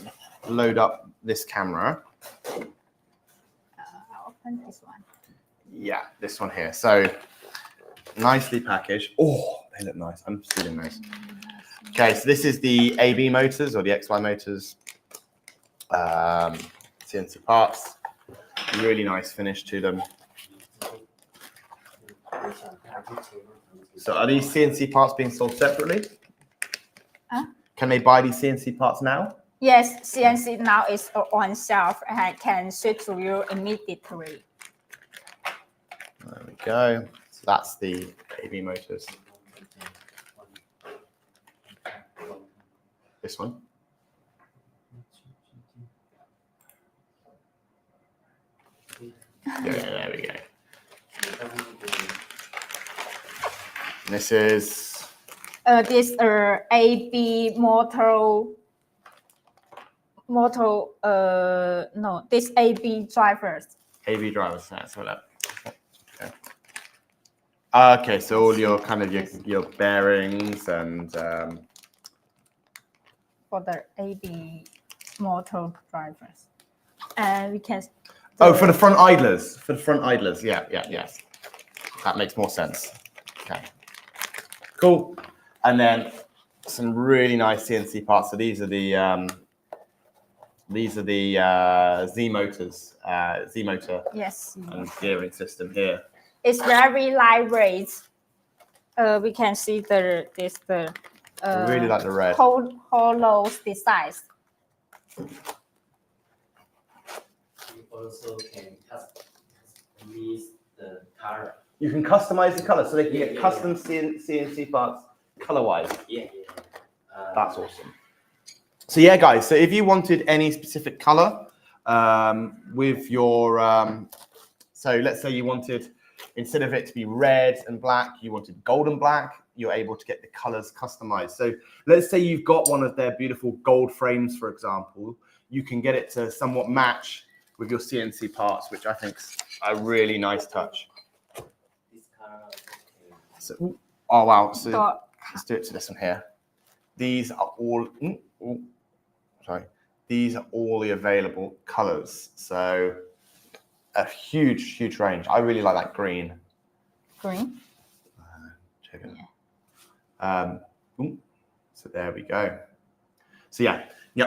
load up this camera? I'll open this one. Yeah, this one here. So nicely packaged. Oh, they look nice. I'm feeling nice. Okay, so this is the AB motors or the XY motors. CNC parts. Really nice finish to them. So are these CNC parts being sold separately? Can they buy these CNC parts now? Yes, CNC now is on shelf and can ship to you immediately. There we go. So that's the AB motors. This one. Yeah, there we go. This is this AB motor. No, this AB drivers. AV drivers. That's what that. Okay. Okay, so all your kind of your bearings and For the AB motor drivers, and we can. Oh, for the front idlers. For the front idlers. Yeah, yes. That makes more sense. Okay. Cool. And then some really nice CNC parts. So these are the Z motors, Z motor. Yes. And gearing system here. It's very lightweight. We can see the I really like the red. hollow design. You also can customize the color. You can customize the color, so they can get custom CNC parts color-wise. Yeah. That's awesome. So yeah, guys. So if you wanted any specific color with your, so let's say you wanted, instead of it to be red and black, you wanted gold and black, you're able to get the colors customized. So let's say you've got one of their beautiful gold frames, for example, you can get it to somewhat match with your CNC parts, which I think is a really nice touch. This color. So, oh wow, so let's do it to this one here. These are all, these are all the available colors. So a huge range. I really like that green. Green? Check it out. So there we go. So yeah,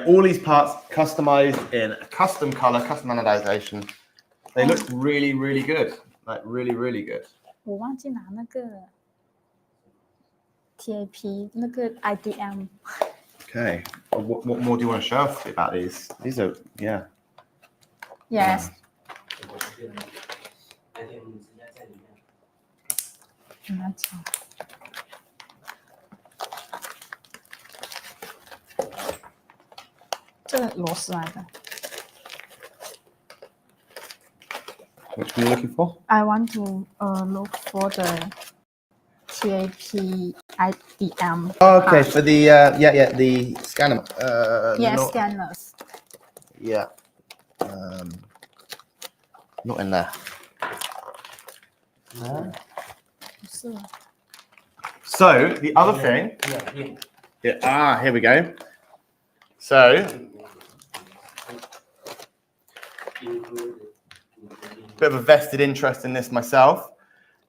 all these parts customized in a custom color, custom anodization. They look really good. Like really good. 我忘记拿那个 TAP 那个 IDM。 Okay. What more do you want to show us about these? These are, yeah. Yes. 拿起来。这个螺丝来的。 Which one are you looking for? I want to look for the TAP IDM. Oh, okay, for the the scanner. Yes, not, scanners. Yeah. Not in there. No. So the other thing. Yeah. Here we go. So. Bit of a vested interest in this myself.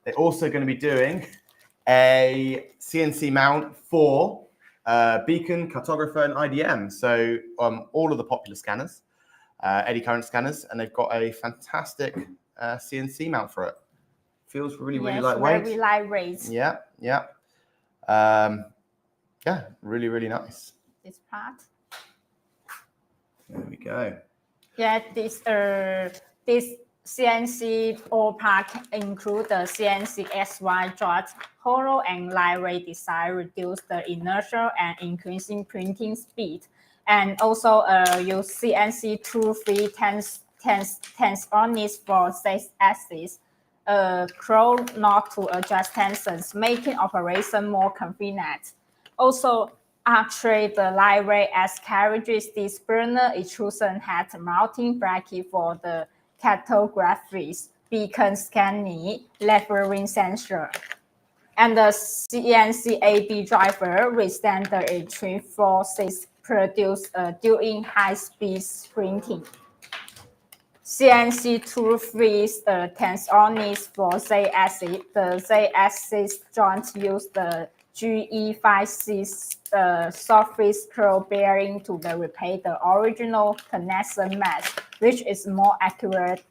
They're also going to be doing a CNC mount for Beacon, Cartographer, and IDM. So all of the popular scanners, eddy current scanners, and they've got a fantastic CNC mount for it. Feels really lightweight. Very lightweight. Yeah. Yeah, really nice. This part. There we go. Yeah, this CNC all part include the CNC SY joint, hollow and lightweight design, reduce the inertia and increasing printing speed. And also use CNC 2-3 tensiometers for 6 axes, crow knot to adjust tensions, making operation more convenient. Also, actually, the lightweight as carriages, this burner extrusion has a mounting bracket for the cartographies, beacon scanning, leveling sensor. And the CNC AB driver with standard extreme forces produced during high-speed sprinting. CNC 2-3 tensiometers for Z-axis. The Z-axis joint use the GE56 surface curl bearing to replace the original connection mesh, which is more accurate,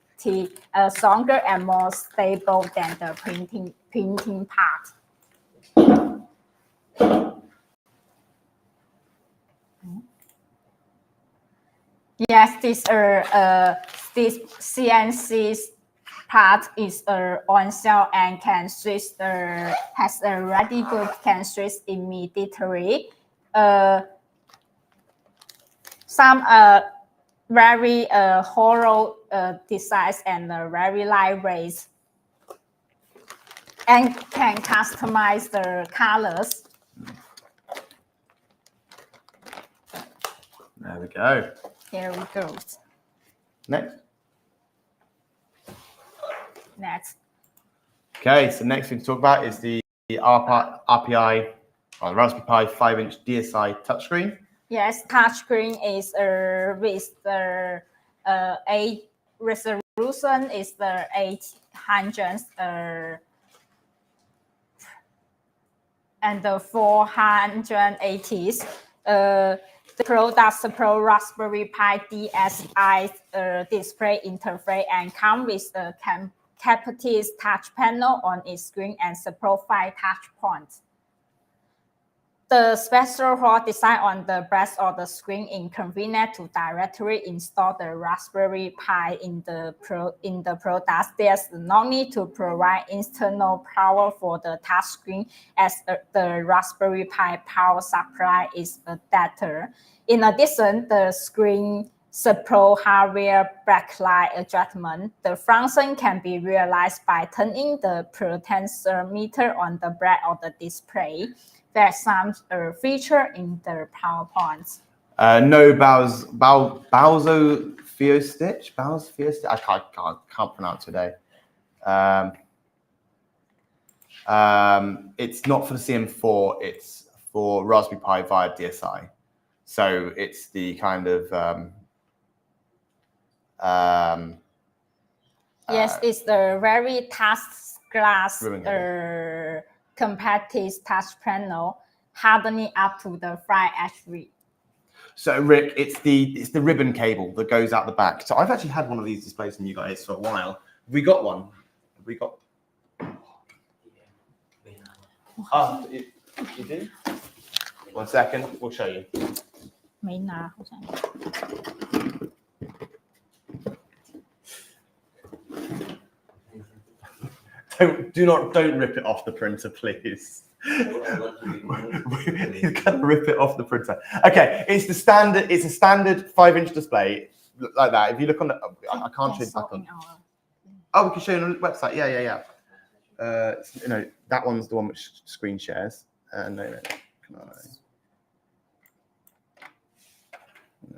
stronger, and more stable than the printing part. Yes, this CNC part is on sale and can switch has a ready good can switch immediately. Some very hollow designs and very lightweight, and can customize the colors. There we go. Here we go. Next. Next. Okay, so next thing to talk about is the RPI, or Raspberry Pi 5-inch DSI touchscreen. Yes, touchscreen is with the 8 resolution is the 800 and the 480s. The product support Raspberry Pi DSI display interface and come with a capacitive touch panel on its screen and support 5 touch points. The special hole design on the breast of the screen is convenient to directly install the Raspberry Pi in the product. There's no need to provide external power for the touchscreen, as the Raspberry Pi power supply is adapter. In addition, the screen support hardware backlight adjustment. The function can be realized by turning the tensiometer on the back of the display. There's some feature in the PowerPoints. No Bambu stitch. I can't pronounce today. It's not for the CM4. It's for Raspberry Pi via DSI. So it's the kind of yes, it's the very touch glass compactive touch panel, hardening up to the 5 HV. So Rick, it's the ribbon cable that goes out the back. So I've actually had one of these displays from you guys for a while. We got one. We got. Oh, you do? 1 second, we'll show you. Don't rip it off the printer, please. He's gonna rip it off the printer. Okay, it's a standard 5-inch display like that. If you look on the, I can't show you back on. Oh, we can show you on the website. Yeah. That one's the one which screen shares. No. Come on.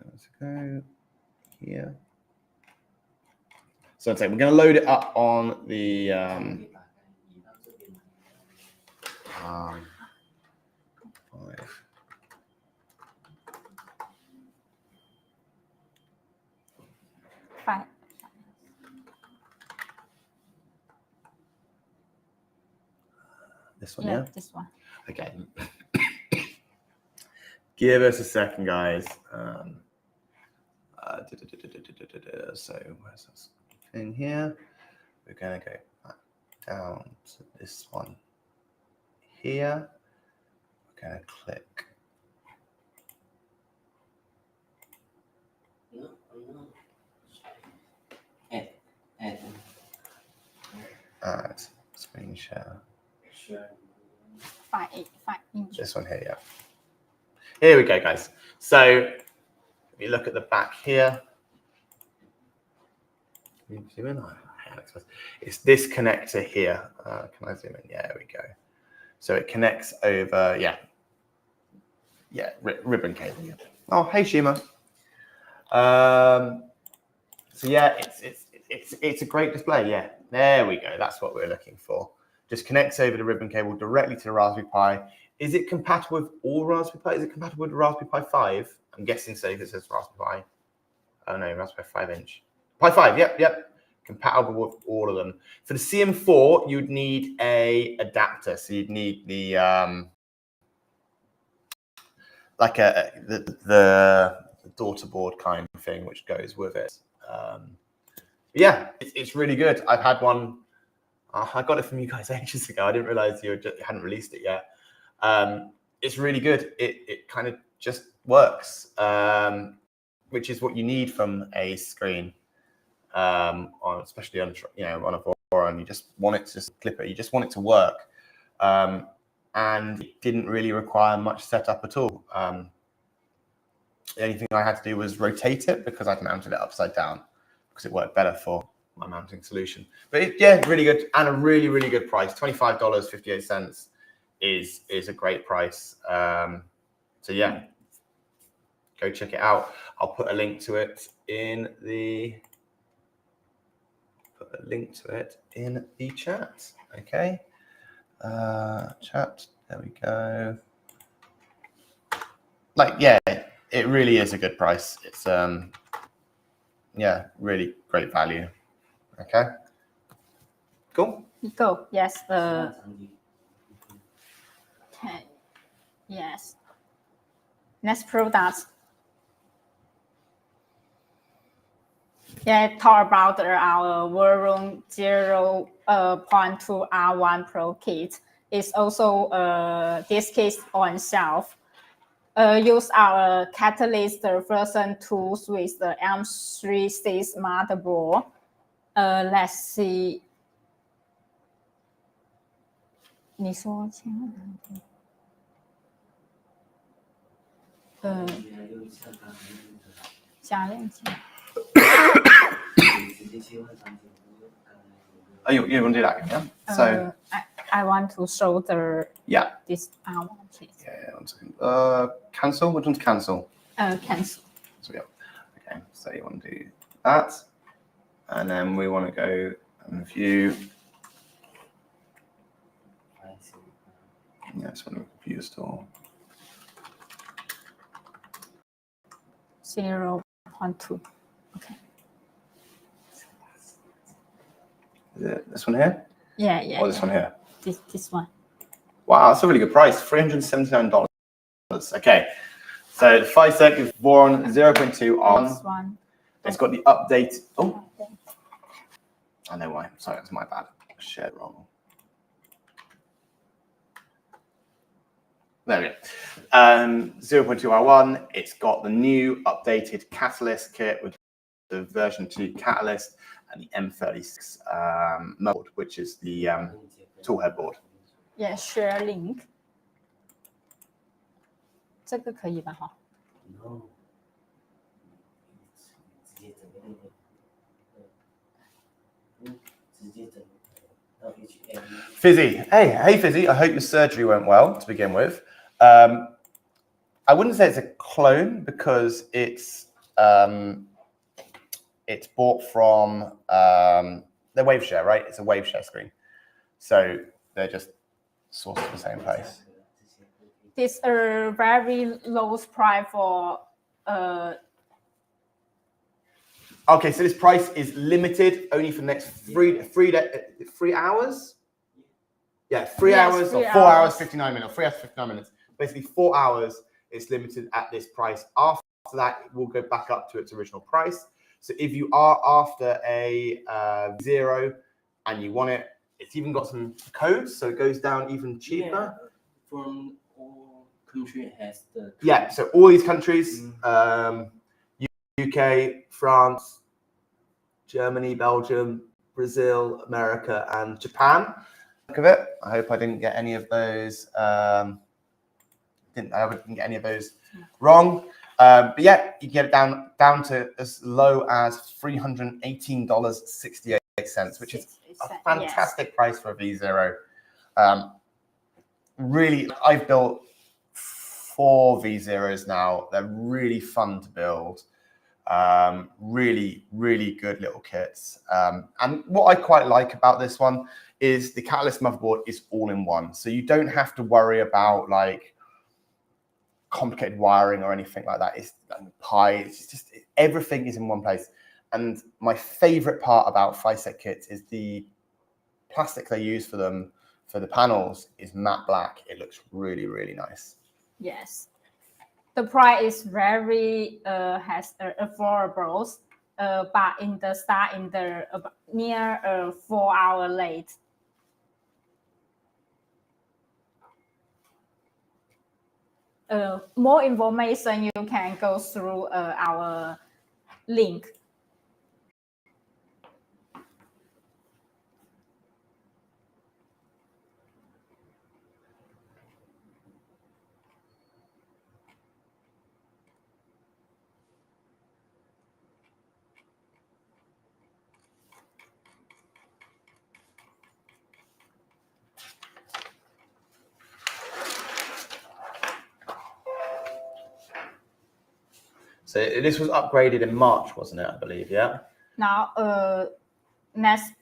Let's go here. So we're going to load it up on the 5. This one, yeah? This one. Okay. Give us a second, guys. So where's this thing here? We're going to go back down to this one here. We're going to click. Add screen share. 5 inches. This one here, yeah. Here we go, guys. So if you look at the back here, it's this connector here. Can I zoom in? Yeah, there we go. So it connects over, ribbon cable. Yeah. Oh, hey Shima. So yeah, it's a great display. Yeah, there we go. That's what we're looking for. Just connects over the ribbon cable directly to the Raspberry Pi. Is it compatible with all Raspberry Pi? Is it compatible with the Raspberry Pi 5? I'm guessing so because it says Raspberry Pi. Oh no, Raspberry 5-inch. Pi 5, yep. Compatible with all of them. For the CM4, you'd need a adapter. So you'd need the the daughter board kind of thing which goes with it. Yeah, it's really good. I've had one. I got it from you guys ages ago. I didn't realize you hadn't released it yet. It's really good. It kind of just works, which is what you need from a screen, especially on a Voron. You just want it to clip it. You just want it to work, and it didn't really require much setup at all. The only thing I had to do was rotate it because I'd mounted it upside down. because it worked better for my mounting solution. But yeah, really good and a really, really good price. $25.58 is a great price. So yeah, go check it out. I'll put a link to it in the chat. Okay, chat. There we go. Like, yeah, it really is a good price. It's yeah, really great value. Okay, cool. Go. Yes. Okay. Yes. Next product. Yeah, talk about our Voron 0.2 R1 Pro kit. It's also this kit on shelf. Use our Catalyst version 2 with the M36 motherboard. Let's see. 你说千万难题。加链接。Oh, you want to do that? Yeah. So I want to show the this R1 kit. Yeah, 1 second. Cancel. Which one's cancel? Cancel. So yeah. Okay. So you want to do that, and then we want to go and view. Yes, when we computer store. 0.2. Okay. Is it this one here? Yeah. Or this one here? This one. Wow, that's a really good price. $379. Okay. So the FYSETC Voron 0.2 on. It's got the update. Oh, I know why. Sorry, it's my bad. I shared wrong. There we go. 0.2 R1. It's got the new updated catalyst kit with the version 2 catalyst and the M36 motherboard, which is the tool headboard. Yeah, share link. 这个可以吧？哈。Fizzy, hey Fizzy, I hope your surgery went well to begin with. I wouldn't say it's a clone because it's bought from the WaveShare, right? It's a WaveShare screen. So they're just sourced from the same place. This a very low price for Okay, so this price is limited only for the next 3 hours. Yeah, 3 hours or 4 hours, 59 minutes, 3 hours, 59 minutes. Basically 4 hours, it's limited at this price. After that, it will go back up to its original price. So if you are after a 0 and you want it, it's even got some codes, so it goes down even cheaper. Yeah, from all countries has the. Yeah, so all these countries, UK, France, Germany, Belgium, Brazil, America, and Japan. Look at it. I hope I didn't get any of those. I didn't get any of those wrong. But yeah, you can get it down to as low as $318.68, which is a fantastic price for a V0. Really, I've built 4 V0s now. They're really fun to build. Really, really good little kits. And what I quite like about this one is the Catalyst motherboard is all in one. So you don't have to worry about like complicated wiring or anything like that. It's Pi, it's just everything is in one place. And my favorite part about FYSETC kits is the plastic they use for them, for the panels, is matte black. It looks really, really nice. Yes. The price is very has affordable, but in the start in the near 4 hour late. More information you can go through our link. So this was upgraded in March, wasn't it? I believe, yeah. Now, next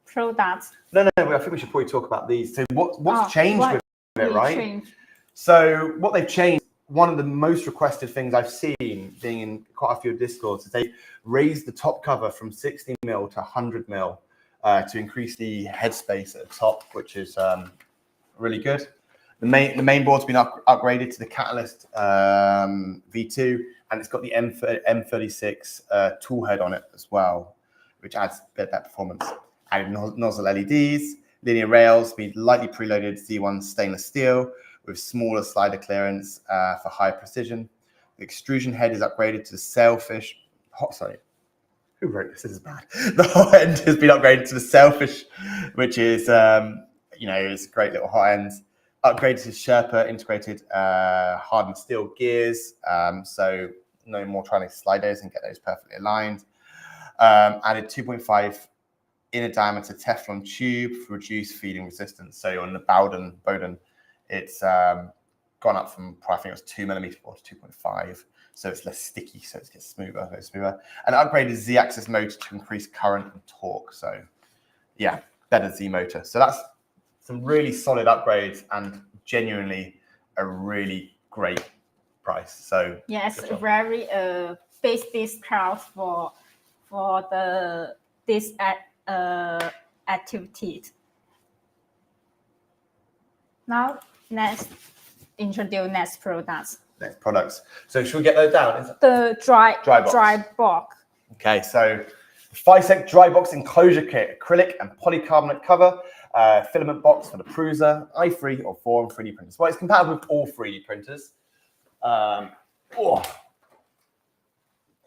products. No. I think we should probably talk about these. So what's changed with it, right? So what they've changed. One of the most requested things I've seen, being in quite a few Discords, is they raised the top cover from 60 mil to 100 mil to increase the headspace at the top, which is really good. The mainboard's been upgraded to the Catalyst V2, and it's got the M36 tool head on it as well, which adds a bit of that performance. Added nozzle LEDs, linear rails, been lightly preloaded Z1 stainless steel with smaller slider clearance for high precision. The extrusion head is upgraded to the sailfish. Who wrote this? This is bad. The hot end has been upgraded to the sailfish, which is, it's a great little hot end. Upgraded to Sherpa integrated hardened steel gears, so no more trying to slide those and get those perfectly aligned. Added 2.5 inner diameter Teflon tube for reduced feeding resistance. So on the Bowden, it's gone up from, I think it was 2 millimeters to 2.5. So it's less sticky, so it gets smoother, And upgraded Z-axis motor to increase current and torque. So yeah, better Z motor. So that's some really solid upgrades and genuinely a really great price. So yes, very big discount for this activity. Now let's introduce next products. So should we get those down? The dry box. Okay, so FYSETC dry box enclosure kit, acrylic and polycarbonate cover, filament box for the Prusa, i3 or Voron 3D printers. Well, it's compatible with all 3D printers.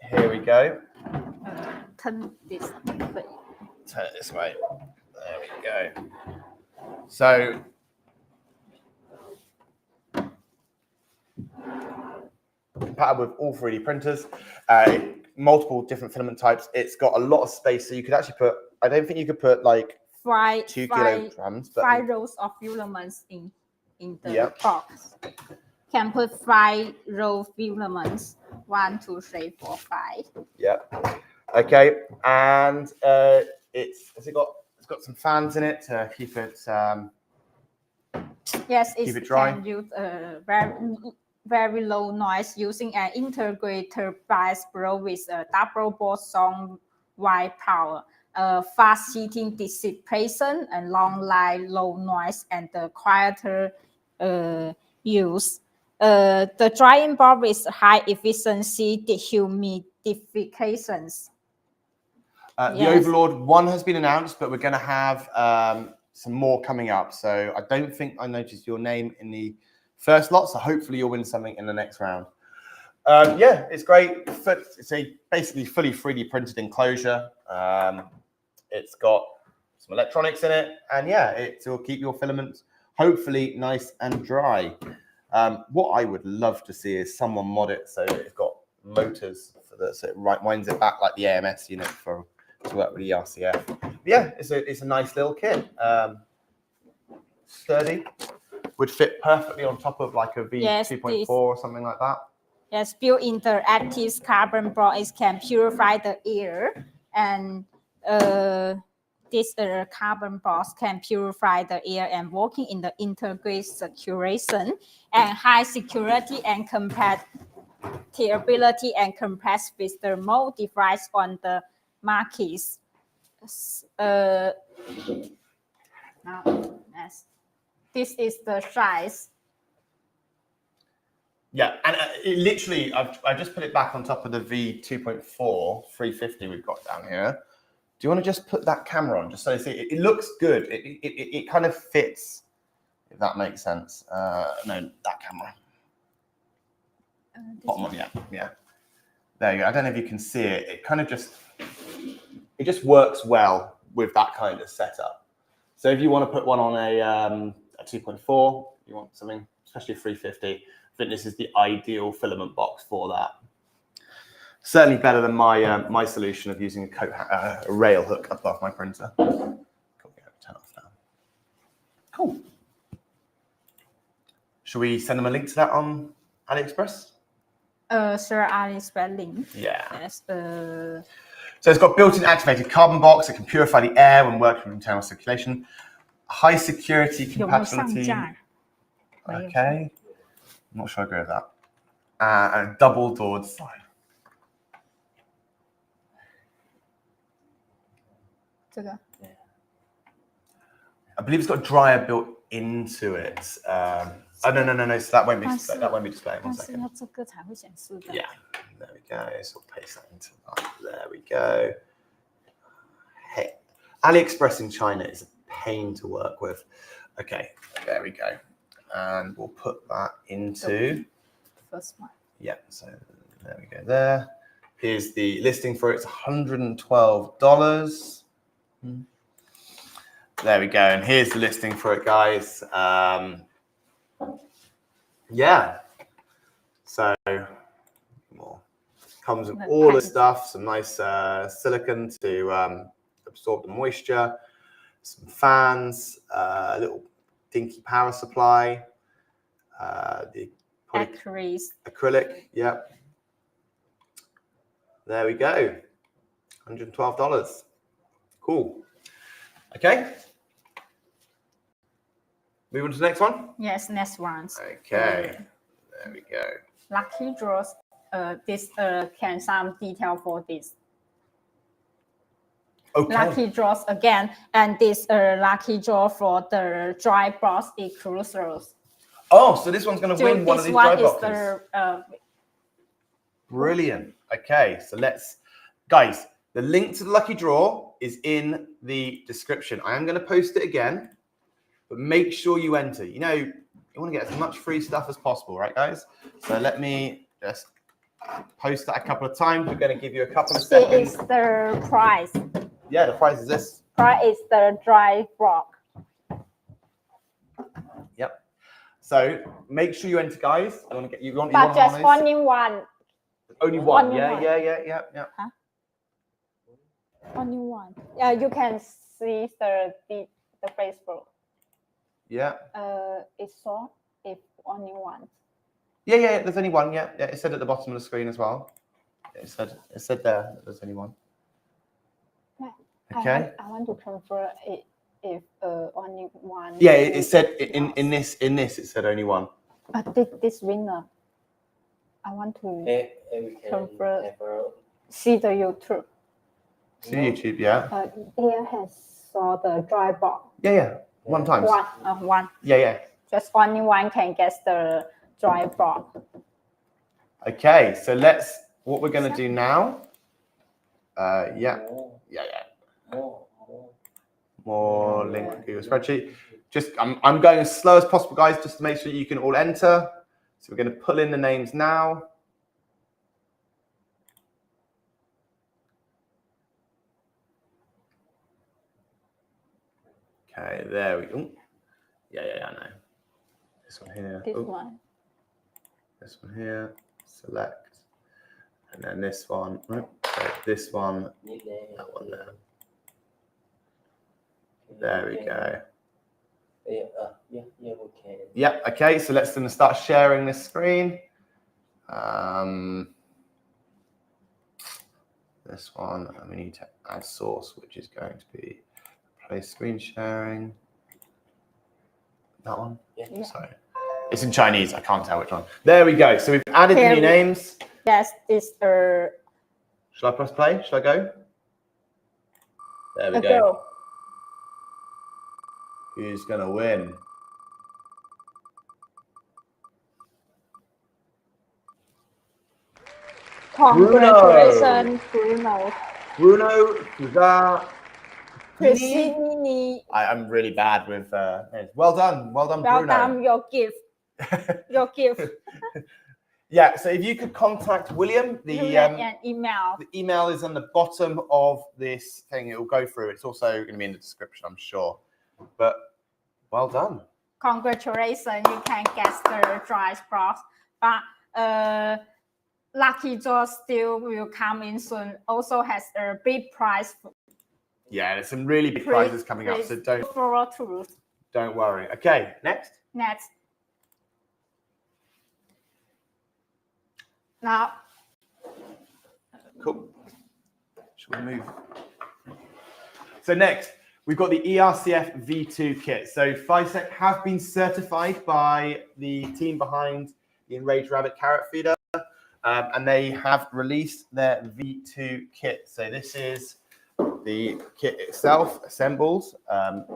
Here we go. Turn this way. Turn it this way. There we go. So compatible with all 3D printers, multiple different filament types. It's got a lot of space, so you could actually put, I don't think you could put like 2 kilograms, but 5 rows of filaments in the box. Can put 5 row filaments, 1, 2, 3, 4, 5. Yep. Okay, and it's got some fans in it to keep it keep it dry. Can use very low noise using an integrated bias probe with a double boson wide power, fast heating dissipation, and long line low noise, and the quieter use. The drying board with high efficiency dehumidifications. The Overlord 1 has been announced, but we're going to have some more coming up. So I don't think I noticed your name in the first lot, so hopefully you'll win something in the next round. Yeah, it's great. It's a basically fully 3D printed enclosure. It's got some electronics in it, and yeah, it will keep your filaments hopefully nice and dry. What I would love to see is someone mod it so it's got motors for so it winds it back like the AMS unit to work with the ERCF. But yeah, it's a nice little kit. Sturdy. Would fit perfectly on top of like a V2.4 or something like that. Yes, built interactive carbon box can purify the air, and this carbon box can purify the air and working in the integrated circulation and high security and compatibility and compressed with the mold device on the markets. Now, yes. This is the size. Yeah, and it literally, I just put it back on top of the V2.4 350 we've got down here. Do you want to just put that camera on, just so you see? It looks good. It kind of fits, if that makes sense. No, that camera. Bottom one, yeah. There you go. I don't know if you can see it. It kind of just works well with that kind of setup. So if you want to put one on a 2.4, you want something, especially 350, I think this is the ideal filament box for that. Certainly better than my solution of using a rail hook above my printer. Cool, yeah, turn off now. Cool. Should we send them a link to that on AliExpress? Sir Ali spelling. Yeah. Yes. So it's got built-in activated carbon box that can purify the air when working with internal circulation. High security compatibility. Okay. I'm not sure I agree with that. And a double-door design. I believe it's got a dryer built into it. Oh no. So that won't be displayed. That won't be displayed. 1 second. Yeah. There we go. So we'll paste that into that. There we go. Hey, AliExpress in China is a pain to work with. Okay. There we go. And we'll put that into First one. Yeah, so there we go there. Here's the listing for it. It's $112. There we go. And here's the listing for it, guys. Yeah. So comes with all the stuff, some nice silicone to absorb the moisture, some fans, a little dinky power supply, the acrylic, yeah. There we go. $112. Cool. Okay. Move on to the next one? Yes, next one. Okay. There we go. Lucky draws. This can some detail for this. Okay. Lucky draws again, and this lucky draw for the dry box enclosures. Oh, so this one's going to win one of these dry boxes. Brilliant. Okay, so guys, the link to the lucky draw is in the description. I am going to post it again, but make sure you enter. You know, you want to get as much free stuff as possible, right, guys? So let me just post that a couple of times. We're going to give you a couple of seconds. This is the price. Yeah, the price is this. Price is the dry block. Yep. So make sure you enter, guys. I want to get you. But just only one. Only one. Only Yeah, one. yeah. Huh? Only one. Yeah, you can see the Facebook. Yeah. It's short if only one. Yeah. There's only one. Yeah. It said at the bottom of the screen as well. It said there that there's only one. Okay. I want to confirm it if only one. Yeah, it said in this it said only one. But this winner, I want to confirm. See the YouTube. See YouTube, yeah. Here has saw the dry box. Yeah. One time. One. Yeah. Just only one can get the dry box. Okay, so what we're going to do now. Yeah. More link to Google spreadsheet. Just I'm going as slow as possible, guys, just to make sure you can all enter. So we're going to pull in the names now. Okay, there we go. Yeah, I know. This one here. This one. This one here. Select. And then this one. So this one. That one there. There we go. Yeah, we can. Yeah, okay, so let's then start sharing this screen. This one, and we need to add source, which is going to be play screen sharing. That one? Yeah. Sorry. It's in Chinese, I can't tell which one. There we go. So we've added the new names. Yes, it's Shall I press play? Shall I go? There we go. Who's going to win? Congratulations, Bruno. Bruno, I'm really bad with names. Well done, Bruno. Well done, your gift. Your gift. Yeah, so if you could contact William, the email. The email is on the bottom of this thing. It will go through. It's also going to be in the description, I'm sure. But well done. Congratulations, you can get the dry box. But lucky draw still will come in soon. Also has a big prize. Yeah, there's some really big prizes coming up. So don't worry. Okay, next. Now, Cool. Shall we move? So next, we've got the ERCF V2 kit. So FYSETC have been certified by the team behind the Enraged Rabbit Carrot Feeder, and they have released their V2 kit. So this is the kit itself, assembled.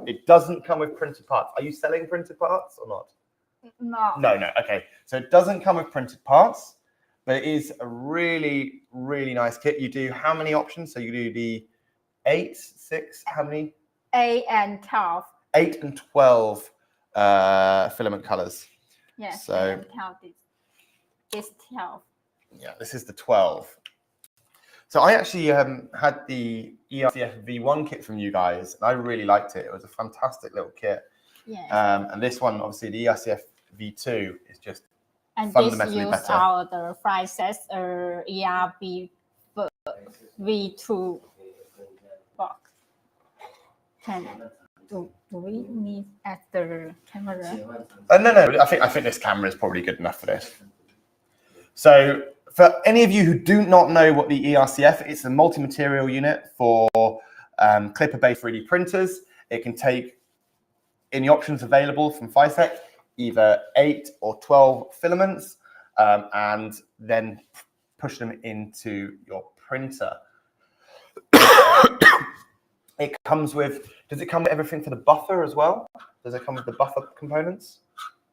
It doesn't come with printed parts. Are you selling printed parts or not? no. No. Okay. So it doesn't come with printed parts, but it is a really, really nice kit. You do how many options? So you do the 8, 6, how many? 8 and 12. 8 and 12 filament colors. Yes. So 8 and 12 is 12. yeah, this is the 12. So I actually had the ERCF V1 kit from you guys, and I really liked it. It was a fantastic little kit. Yeah. And this one, obviously, the ERCF V2 is just And this fundamentally use better. our the FYSETC ERB V2 box. Do we need at the camera? No. I think this camera is probably good enough for this. So for any of you who do not know what the ERCF, it's a multi-material unit for clipper-based 3D printers. It can take, in the options available from FYSETC, either 8 or 12 filaments, and then push them into your printer. It comes with, does it come with everything for the buffer as well? Does it come with the buffer components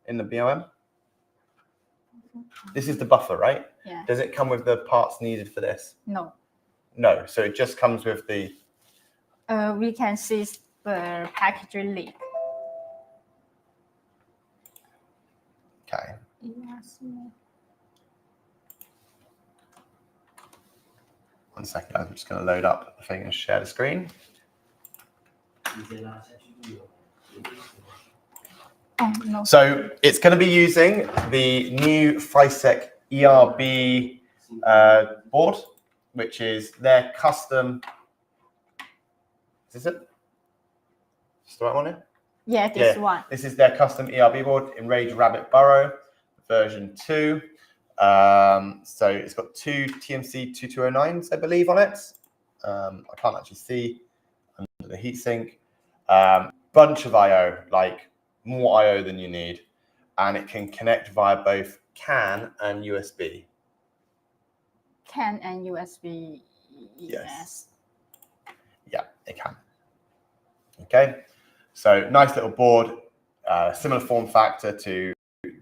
in the BOM? This is the buffer, right? Yeah. Does it come with the parts needed for this? No. No, so it just comes with the... We can see the packaging link. Okay. Yes. One second, I'm just going to load up the thing and share the screen. No. So it's going to be using the new FYSETC ERB board, which is their custom. Is this it? Is the right one here? Yeah, this one. This is their custom ERB board, Enraged Rabbit Burrow, version 2. So it's got 2 TMC 2209s, I believe, on it. I can't actually see under the heatsink. Bunch of I/O, like more I/O than you need, and it can connect via both CAN and USB. CAN and USB. Yes. Yeah, it can. Okay, so nice little board, similar form factor to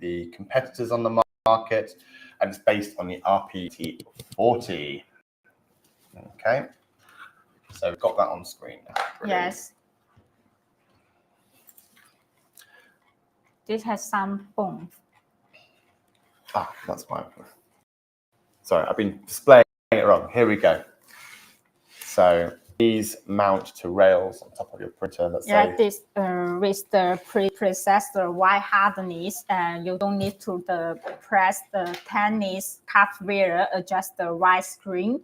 the competitors on the market, and it's based on the RPT40. Okay, so we've got that on screen now. Brilliant. Yes. This has some boom. Ah, that's fine. Sorry, I've been displaying it wrong. Here we go. So these mount to rails on top of your printer. Let's say. This with the pre-processor wide hardness, and you don't need to press the tennis hardware, adjust the widescreen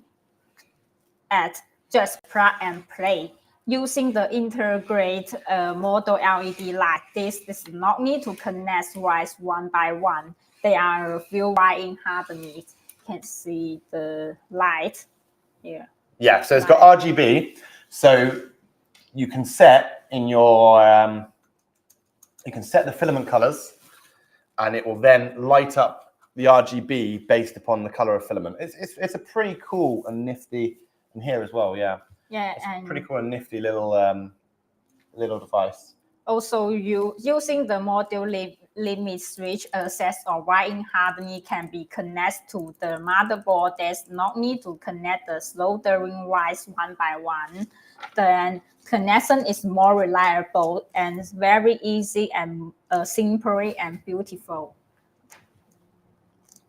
at just plug and play. Using the integrate model LED light, this does not need to connect wires one by one. They are few wiring hardness. You can see the light here. Yeah, so it's got RGB, so you can set in your you can set the filament colors, and it will then light up the RGB based upon the color of filament. It's a pretty cool and nifty, and here as well, yeah. Yeah, it's and pretty cool and nifty little little device. Also, using the module limit switch, access or wiring hardness can be connected to the motherboard. There's no need to connect the soldering wires one by one. The connection is more reliable and very easy and simple and beautiful.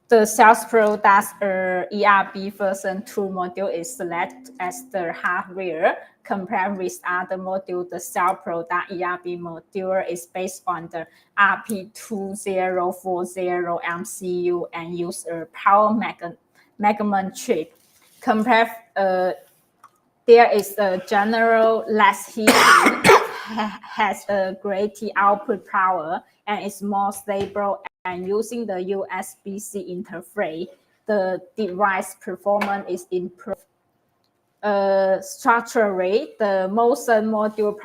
The sales product ERB version 2 module is selected as the hardware. Compared with other modules, the sales product ERB module is based on the RP2040 MCU and use a power measurement chip. Compared, there is a general less heat, has a greater output power, and is more stable and using the USB-C interface. the device performance is improved. Structurally, the motion module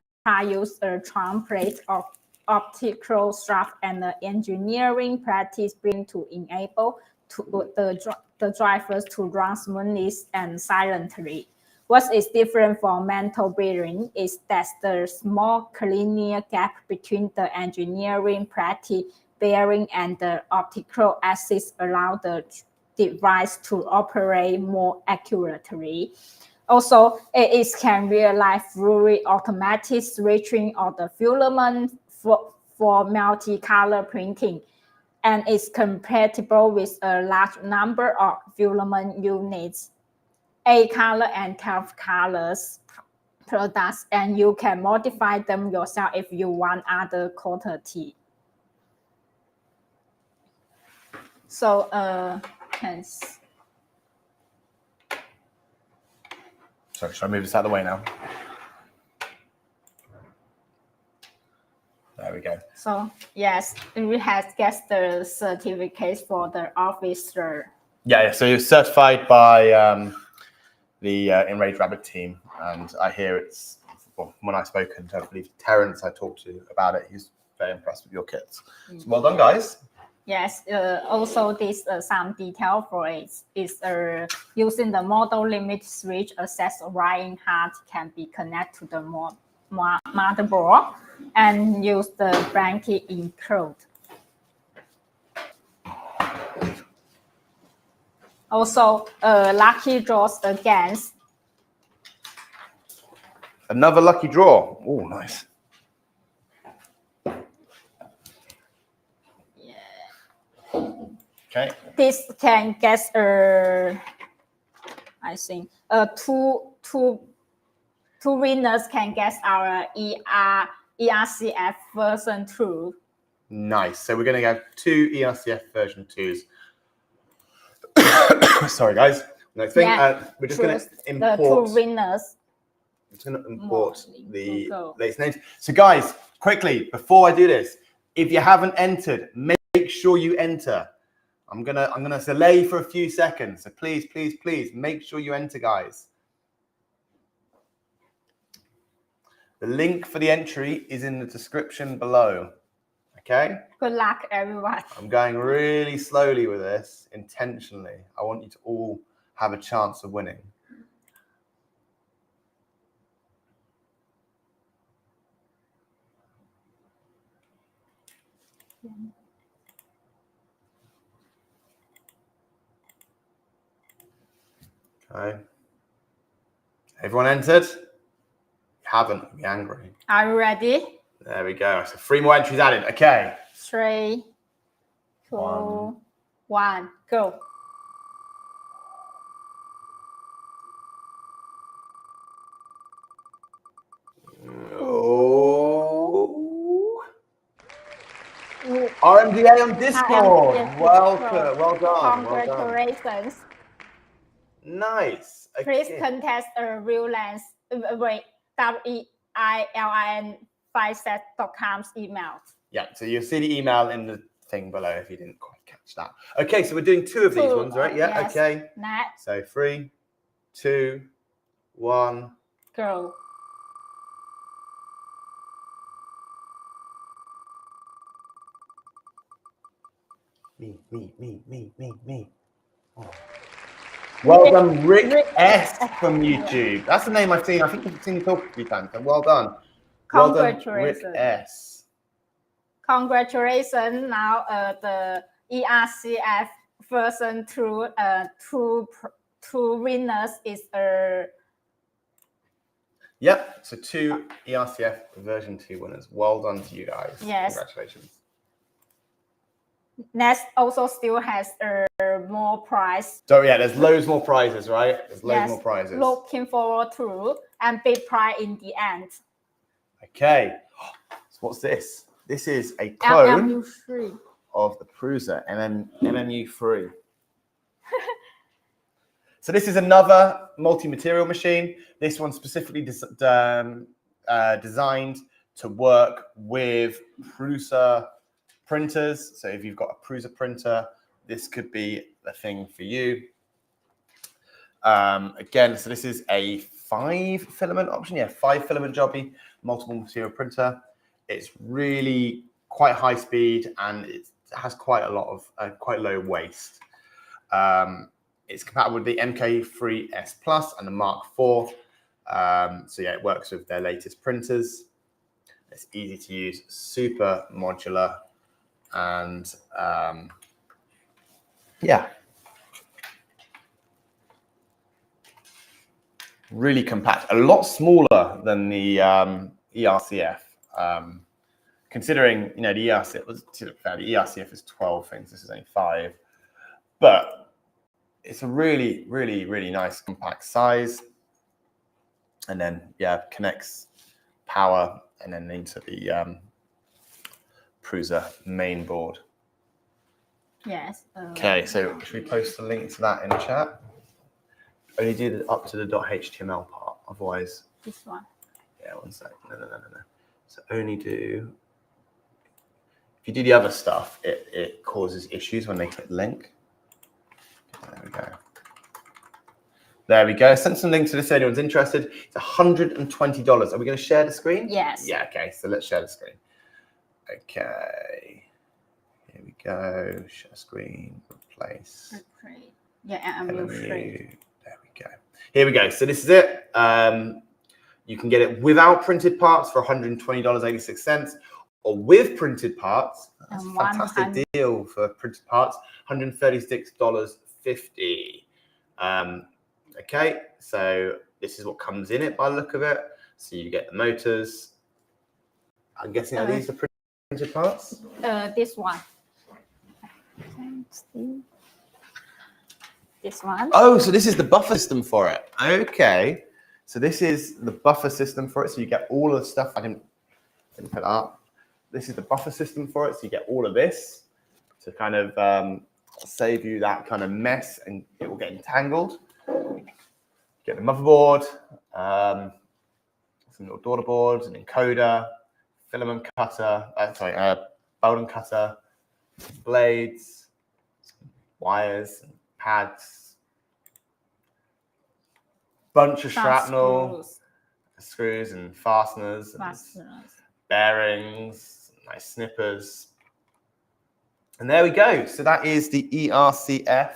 use a trunk plate of optical strap and the engineering practice bring to enable the drivers to run smoothly and silently. What is different from metal bearing is that the small linear gap between the engineering practice bearing and the optical axis allow the device to operate more accurately. Also, it can realize fully automatic switching of the filament for multicolor printing, and is compatible with a large number of filament units, 8 color and 12 colors products, and you can modify them yourself if you want other quality. So, Sorry, should I move this out of the way now? There we go. So yes, we have get the certificate for the officer. Yeah, so you're certified by the Enraged Rabbit team, and I hear it's, well, when I spoken to, I believe, Terence I talked to about it, he's very impressed with your kits. So well done, guys. Yes, also this some detail for it is using the model limit switch access wiring hard can be connected to the motherboard and use the blanket include. Also, lucky draws against. Another lucky draw. Oh, nice. Okay. This can get I think two winners can get our ERCF version 2. Nice. So we're going to have 2 ERCF version 2s. Sorry, guys. Next thing, we're just going to import the 2 winners. I'm just going to import the latest names. So, guys, quickly before I do this, if you haven't entered, make sure you enter. I'm gonna delay for a few seconds. So please, please, please make sure you enter, guys. The link for the entry is in the description below. Okay? Good luck, everyone. I'm going really slowly with this, intentionally. I want you to all have a chance of winning. Okay. Everyone entered? If you haven't, be angry. Are you ready? There we go. So 3 more entries added. Okay. 3, 2, 1, go. Oh. RMDA on Discord. Welcome. Well done. Congratulations. Well done. Nice. Okay. Please contest a real lens. Wait, WEILIN FYSETC.com's email. Yeah, so you'll see the email in the thing below if you didn't quite catch that. Okay, so we're doing 2 of these ones, right? Yeah, yes. Okay. Next. So 3, 2, 1. Go. Me. Oh. Well done, Rick S from YouTube. That's the name I've seen. I think I've seen you talk a few times. So well done. Congratulations. Well done, Rick S. Congratulations. Now the ERCF version 2, two winners is Yep. So 2 ERCF version 2 winners. Well done to you guys. Yes. Congratulations. Next also still has more prize. So yeah, there's loads more prizes, right? There's loads more prizes. Looking forward to and big prize in the end. Okay. So what's this? This is a clone MMU3 of the Prusa MMU3. So this is another multi-material machine. This one's specifically designed to work with Prusa printers. So if you've got a Prusa printer, this could be a thing for you. Again, so this is a 5 filament option. Yeah, 5 filament jobby, multiple material printer. It's really quite high speed and it has quite a lot of quite low waste. It's compatible with the MK3S Plus and the Mark IV. So yeah, it works with their latest printers. It's easy to use, super modular, and yeah, really compact. A lot smaller than the ERCF. Considering, you know, the ERCF was the ERCF is 12 things. This is only 5, but it's a really, really, really nice compact size. And then yeah, connects power and then into the Prusa main board. Yes. Okay, so should we post a link to that in the chat? Only do up to the .html part, otherwise. This one. Yeah, one sec. No. So only do. If you do the other stuff, it causes issues when they click link. There we go. There we go. Send some links to this if anyone's interested. It's $120. Are we going to share the screen? Yes. Yeah, okay. So let's share the screen. Okay. Here we go. Share screen. Replace. Yeah, MMU3. There we go. Here we go. So this is it. You can get it without printed parts for $120.86, or with printed parts. That's a fantastic deal for printed parts. $136.50. Okay, so this is what comes in it by the look of it. So you get the motors. I'm guessing are these the printed parts? This one. This one. Oh, so this is the buffer system for it. Okay, so this is the buffer system for it. So you get all of the stuff. I didn't put it up. This is the buffer system for it. So you get all of this to kind of save you that kind of mess, and it will get entangled. Get the motherboard, some little daughter boards, an encoder, filament cutter, Bolden cutter, blades, wires, pads, bunch of shrapnel, screws and fasteners, and bearings, nice snippers. And there we go. So that is the ERCF,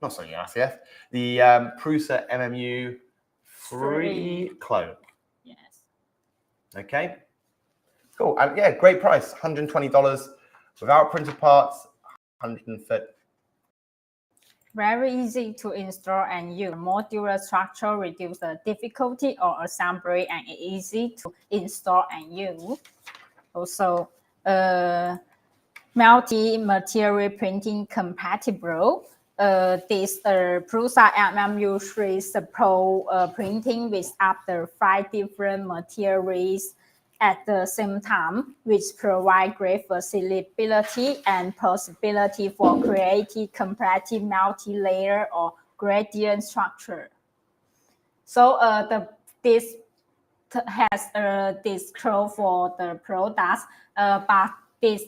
not sorry, ERCF, the Prusa MMU3 clone. Yes. Okay. Cool. Yeah, great price. $120 without printed parts. $130. Very easy to install and use. Modular structure reduce the difficulty of assembly and easy to install and use. Also, multi-material printing compatible. This Prusa MMU3 support printing with up to 5 different materials at the same time, which provide great flexibility and possibility for creating complex multi-layer or gradient structure. So this has this code for the products, but this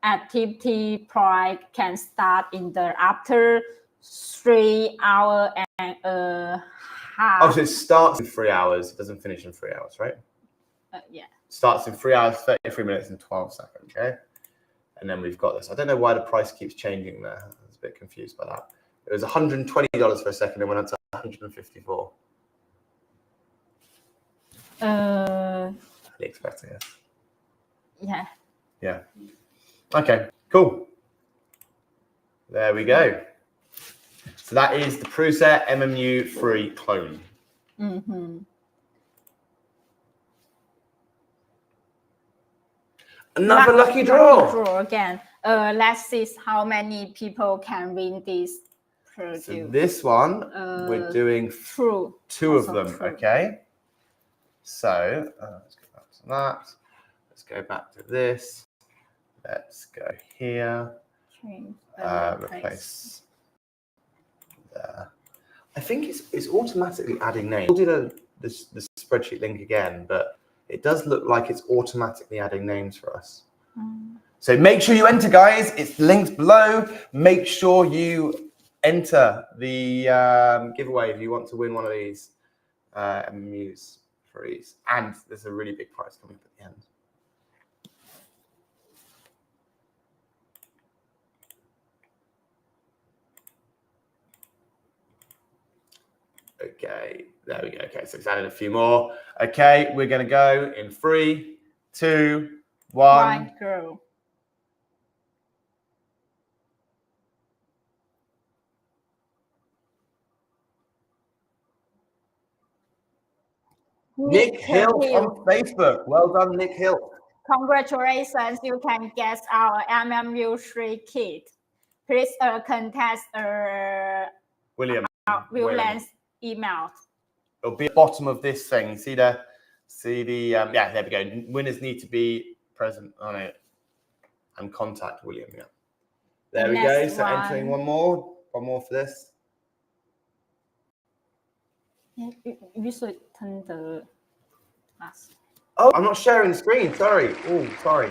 activity price can start in the after 3 hours and a half. Oh, so it starts in 3 hours. It doesn't finish in 3 hours, right? Yeah. Starts in 3 hours, 33 minutes and 12 seconds, okay? And then we've got this. I don't know why the price keeps changing there. I was a bit confused by that. It was $120 for a second and went up to $154. AliExpress, I guess. Yeah. Yeah. Okay, cool. There we go. So that is the Prusa MMU3 clone. Mm-hmm. Another lucky draw. Again. Let's see how many people can win this produce. So this one, we're doing two of them, okay? So let's go back to that. Let's go back to this. Let's go here. Replace there. I think it's automatically adding names. We'll do the spreadsheet link again, but it does look like it's automatically adding names for us. So make sure you enter, guys. It's linked below. Make sure you enter the giveaway if you want to win one of these MMU3s. And there's a really big prize coming up at the end. Okay, there we go. Okay, so it's added a few more. Okay, we're going to go in 3, 2, 1. Go. Nick Hill on Facebook. Well done, Nick Hill. Congratulations, you can get our MMU3 kit. Please contact William. William's email. It'll be at the bottom of this thing. See the yeah, there we go. Winners need to be present on it and contact William. Yeah. There we go. So entering one more for this. We should turn the mask. Oh, I'm not sharing the screen. Sorry. Oh, sorry.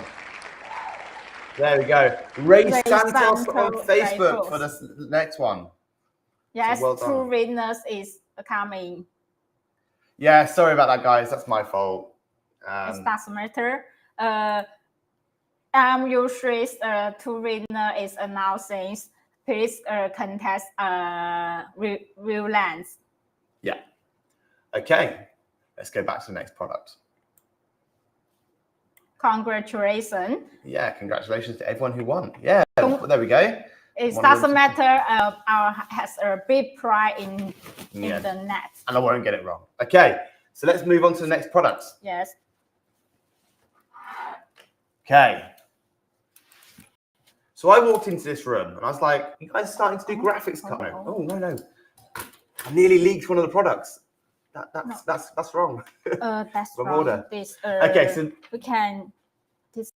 There we go. Ray Santos on Facebook for the next one. Yes, so well 2 winners is coming. Yeah, sorry about that, guys. That's my fault. It doesn't matter. MU3's 2 winner is announcing. Please contact Williams. Yeah. Okay. Let's go back to the next product. Congratulations. Yeah, congratulations to everyone who won. Yeah, there we go. It doesn't matter. Our has a big prize in the net. And I won't get it wrong. Okay, so let's move on to the next product. Yes. Okay. So I walked into this room and I was like, you guys are starting to do graphics card. Oh, no. I nearly leaked one of the products. That's wrong. That's wrong wrong. order. This, okay, so we can. This.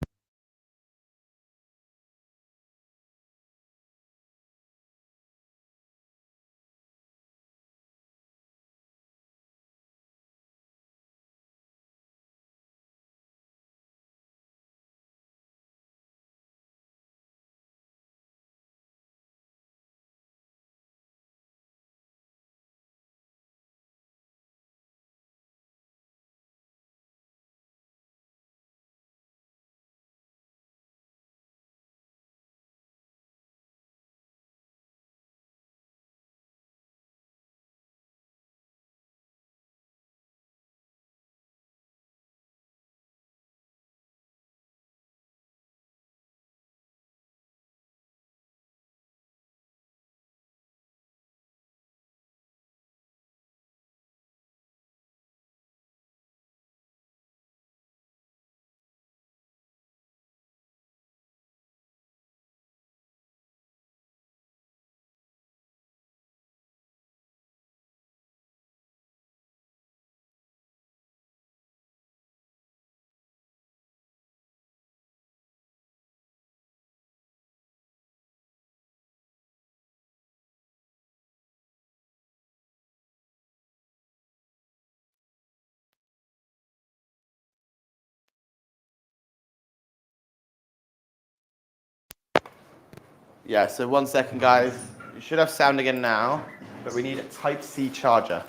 yeah, so 1 second, guys. You should have sound again now, but we need a Type-C charger.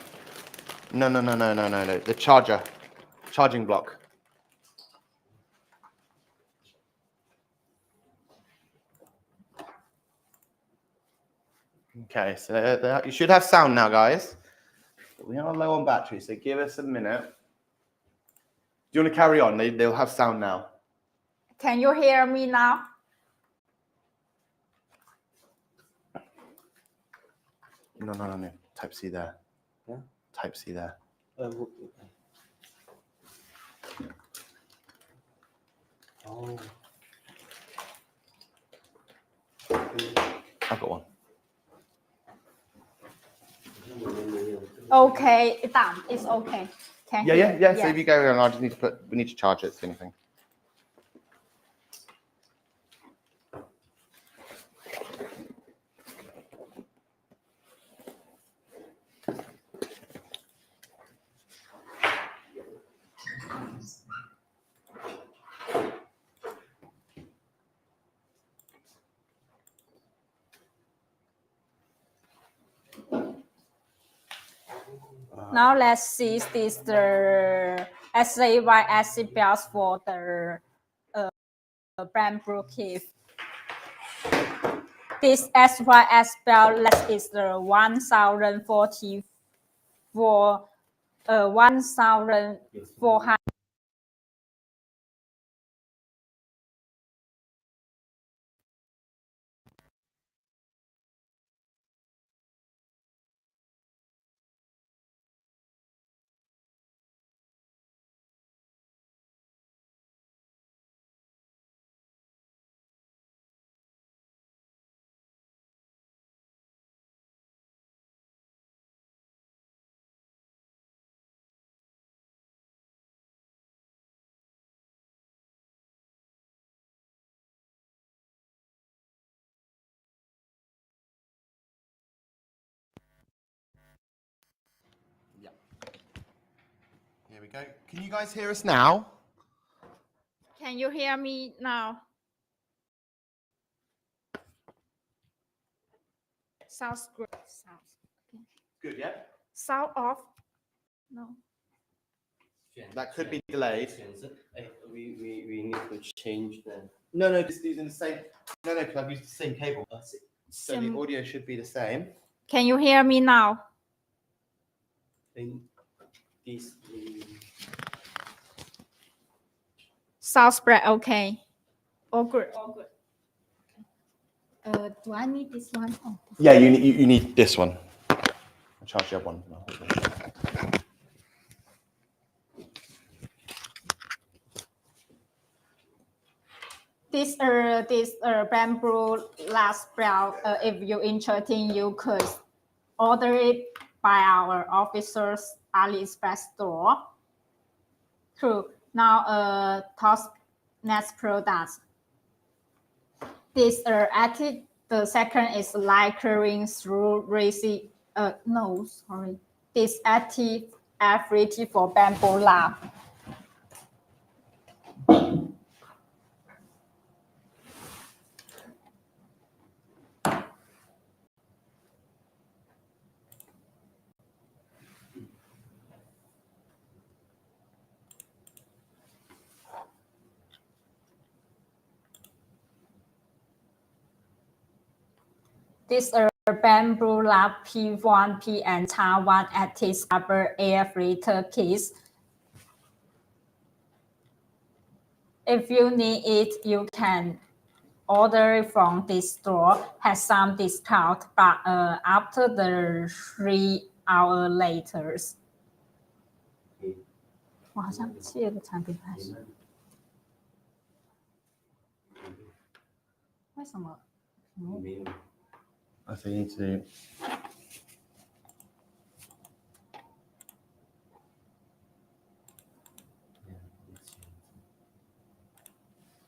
No. The charger. Charging block. Okay, so you should have sound now, guys. But we are low on battery, so give us a minute. Do you want to carry on? They'll have sound now. Can you hear me now? No. Type-C there. Yeah? Type-C there. Oh. I've got one. Okay, done. It's okay. Can Yeah. So if you go on, I just need to we need to charge it. It's the only thing. Now let's see this the SAYSC belts for the Bambu Cave. This SYS belt is the 1,400. Yeah. Here we go. Can you guys hear us now? Can you hear me now? Sounds good. Sounds okay. Good, yeah? Sound off? No. That could be delayed. We need to change the. No, just using the same. No, because I've used the same cable. So the audio should be the same. Can you hear me now? This. Sounds great. Okay. All good. All good. Do I need this one? Oh, this Yeah, you need this one. I'll charge the other one. This Bambu Lab belt. If you're interested, you could order it by our officers AliExpress store. True. Now, next product. This active. The second is light clearing through racing. No, sorry. This active F3 for Bambu Lab. This Bambu Lab P1P and Taiwan active rubber air filter kits. If you need it, you can order it from this store. Has some discount, but after the 3 hours later. 我好像借个产品还是？为什么？ I think you need to.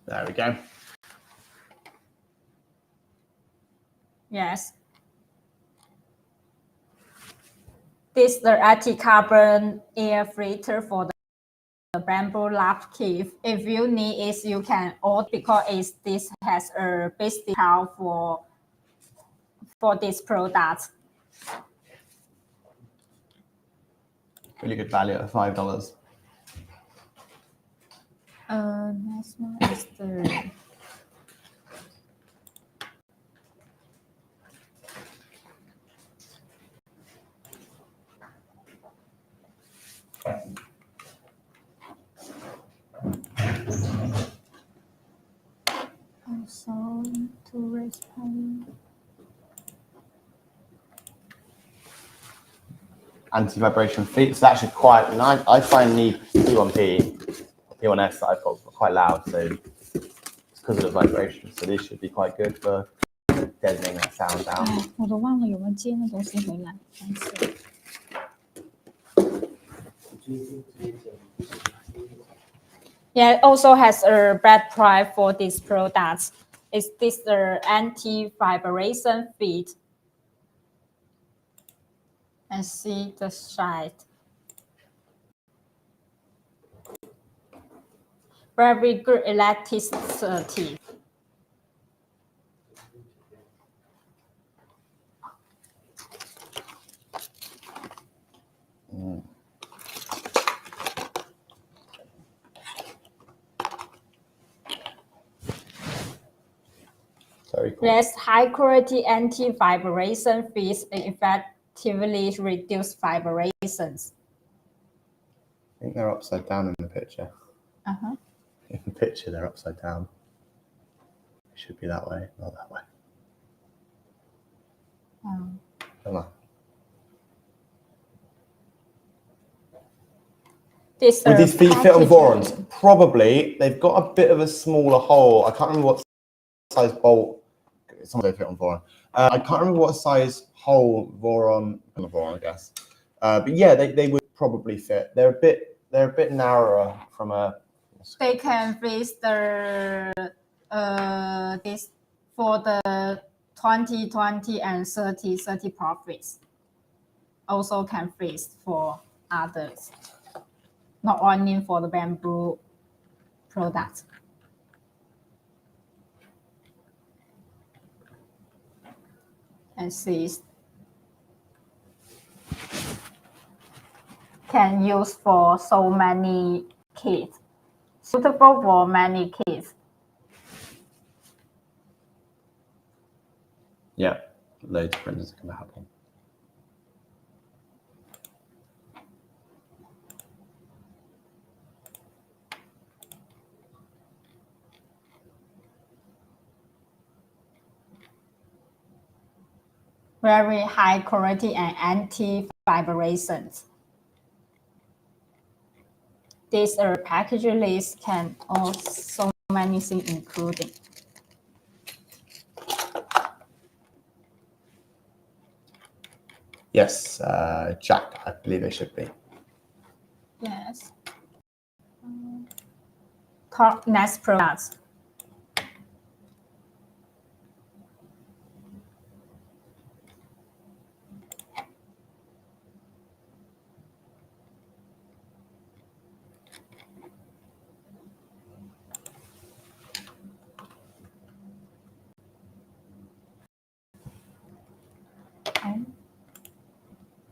There we go. Yes. This is the anti-carbon air filter for the Bambu Lab kit. If you need it, you can order because this has a big discount for this product. Really good value at $5. Next one is the also to respond. Anti-vibration feet. It's actually quite nice. I find the P1P, P1S that I've got quite loud, so it's because of the vibration. So this should be quite good for deadening that sound down. 我都忘了有没有接那东西回来。Yeah, it also has a bad price for this product. Is this the anti-vibration feet? And see the side. Very good elasticity. Very cool. There's high quality anti-vibration feeds effectively reduce vibrations. I think they're upside down in the picture. Uh-huh. In the picture, they're upside down. It should be that way, not that way. Come on. Would these feet fit on Vorons? Probably. They've got a bit of a smaller hole. I can't remember what size bolt. Some of they fit on Voron. I can't remember what size hole Voron, on Voron, I guess. But yeah, they would probably fit. They're a bit narrower from a. They can face the this for the 2020 and 30 profits. Also can face for others, not only for the Bambu products. And see, can use for so many kids, suitable for many kids. Yeah, loads of printers can happen. Very high quality and anti-vibrations. This package list can also many things including. Yes, Jack, I believe they should be. Yes. Top next products.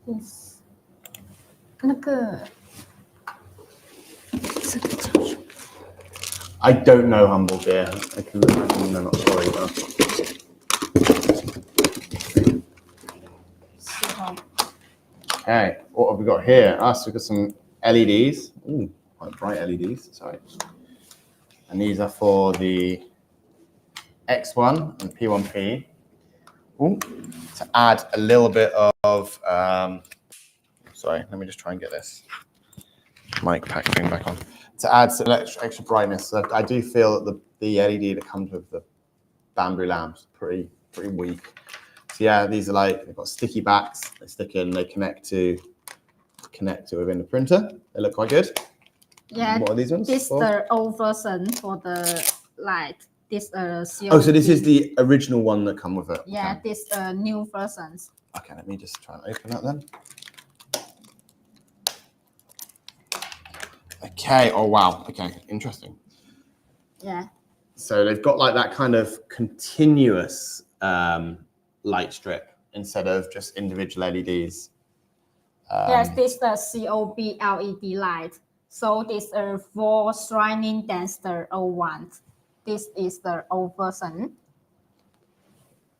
This 那个 I don't know humble beer. I can imagine they're not sure either. Okay, what have we got here? So we've got some LEDs. Ooh, quite bright LEDs, sorry. And these are for the X1 and P1P. Ooh, to add a little bit of, sorry, let me just try and get this mic pack thing back on. To add some extra brightness. So I do feel that the LED that comes with the Bambu lamps pretty weak. So yeah, these are like, they've got sticky backs. They stick in, they connect to within the printer. They look quite good. Yeah, what are these ones? This is the old version for the light. This COD. Oh, so this is the original one that come with it. Yeah, okay. This new versions. Okay, let me just try and open that then. Okay, oh wow, okay, interesting. Yeah. So they've got like that kind of continuous light strip instead of just individual LEDs. Yes, this is the COB LED light. So this is for shining than the old one. This is the old version.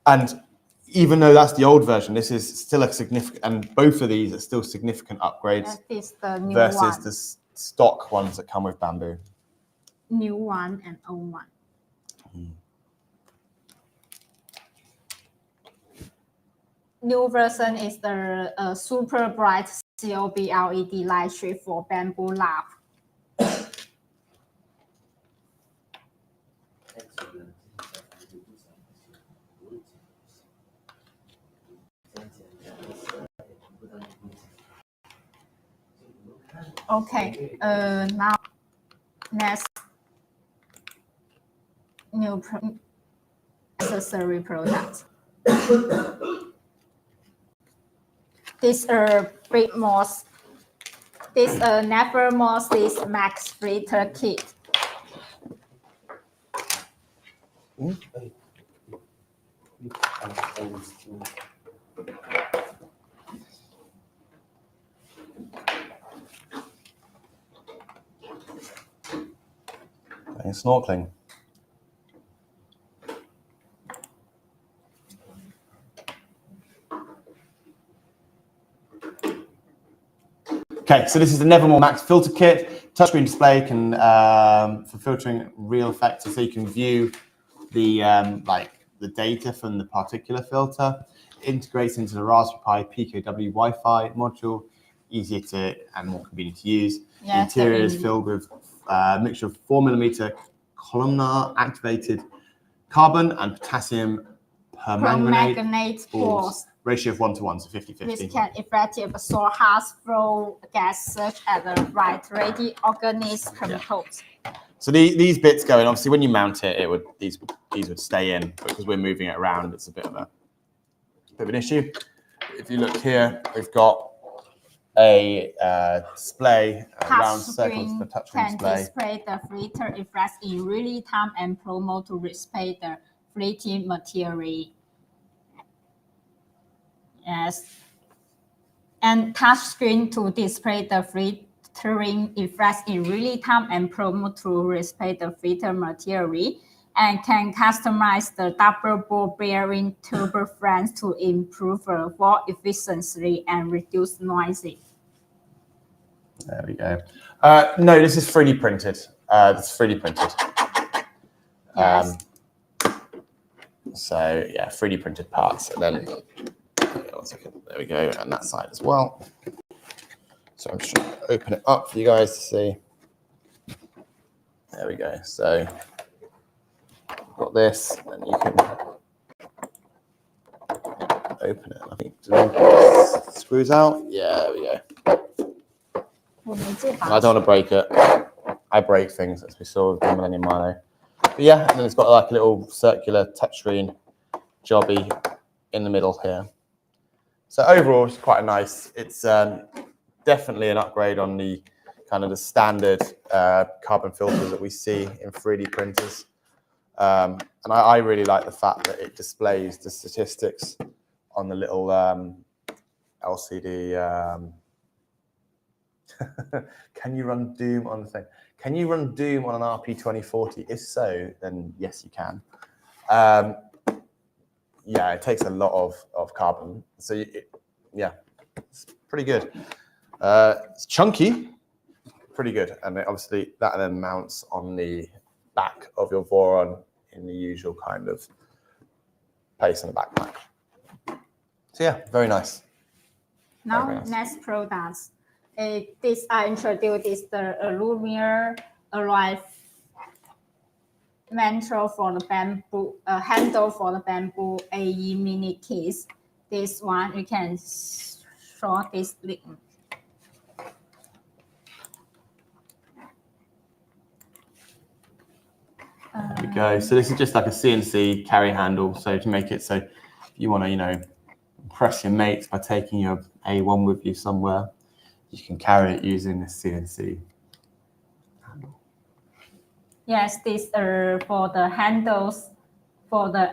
And even though that's the old version, this is still a significant, and both of these are still significant upgrades. Yes, this is the new versus one. the stock ones that come with Bambu. New one and old one. New version is the super bright COB LED light strip for Bambu Lab. Okay, now next new accessory product. This big moss. This Nevermore Max filter kit. Snorkeling. Okay, so this is the Nevermore Max filter kit. Touchscreen display can for filtering real effects, so you can view the the data from the particular filter. Integrates into the Raspberry Pi PKW Wi-Fi module, easier to and more convenient to use. The interior is filled with a mixture of 4mm columnar activated carbon and potassium permanganate balls. Ratio of 1:1, so 50/50. Which can effectively absorb harsh flow gas such as the right-ready organic chemicals. So these bits go in. Obviously, when you mount it, these would stay in, but because we're moving it around, it's a bit of an issue. If you look here, we've got a display, round circles for touchscreen display. Display the filter effects in real time and promote to respect the fleeting material. Yes, and touchscreen to display the filtering effects in real time and promote to respect the filter material, and can customize the double ball bearing turbo flange to improve ball efficiency and reduce noise. There we go. No, this is 3D printed. It's 3D printed. Yes. So yeah, 3D printed parts, and then. One second. There we go, and that side as well. So I'm just trying to open it up for you guys to see. There we go. So I've got this, and you can open it. I think it screws out. Yeah, there we go. I don't want to break it. I break things, as we saw with the Millennium Milo. But yeah, and then it's got like a little circular touchscreen jobby in the middle here. So overall, it's quite nice. It's definitely an upgrade on the kind of the standard carbon filters that we see in 3D printers. And I really like the fact that it displays the statistics on the little LCD. Can you run Doom on the thing? Can you run Doom on an RP2040? If so, then yes, you can. Yeah, it takes a lot of carbon. So yeah, it's pretty good. It's chunky, pretty good. And obviously that then mounts on the back of your Voron in the usual kind of place in the backpack. So yeah, very nice. Now, very nice. Next products. This I introduced is the aluminum alloy mantle for the bamboo handle for the Bambu AE mini case. This one you can show this link. There we go. So this is just like a CNC carry handle. So to make it so if you want to, impress your mates by taking your A1 with you somewhere, you can carry it using this CNC handle. Yes, these are for the handles for the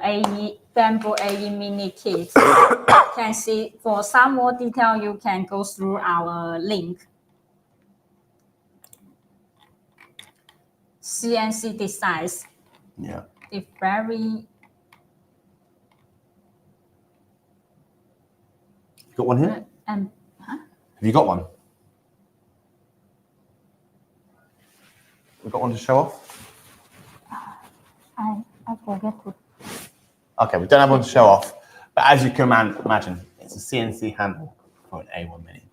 Bambu AE mini kit. You can see for some more detail, you can go through our link. CNC designs. Yeah. It's very. Got one here? Huh? Have you got one? We've got one to show off? I forget to. Okay, we don't have one to show off, but as you can imagine, it's a CNC handle for an A1 Mini.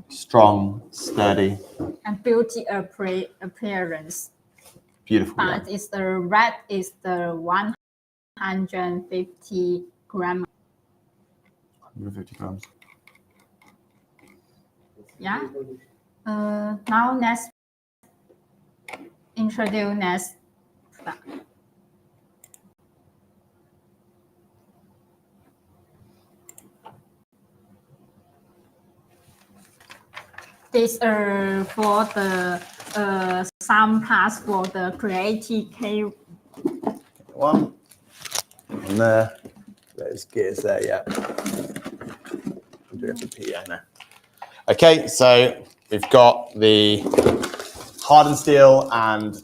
Strong, sturdy. And beauty appearance. Beautiful. But yeah. It's the red is the 150 grams. 150 grams. Yeah. Now let's introduce next product. These are for the some parts for the Creative K. One. And there. Those gears there, yeah. Do have to P, I know. Okay, so we've got the hardened steel and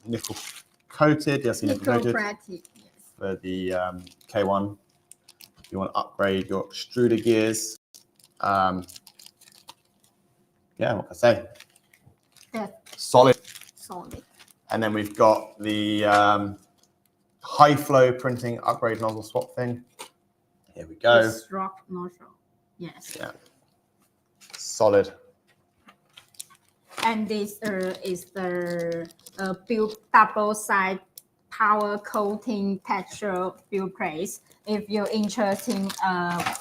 nickel coated. Yes, nickel coated for the K1. If you want to upgrade your extruder gears, Yeah, what can I say? Yeah. Solid. Solid. And then we've got the high flow printing upgrade nozzle swap thing. Here we go. This rock nozzle. Yes. Yeah. Solid. And this is the build double side power coating texture build plate. If you're interested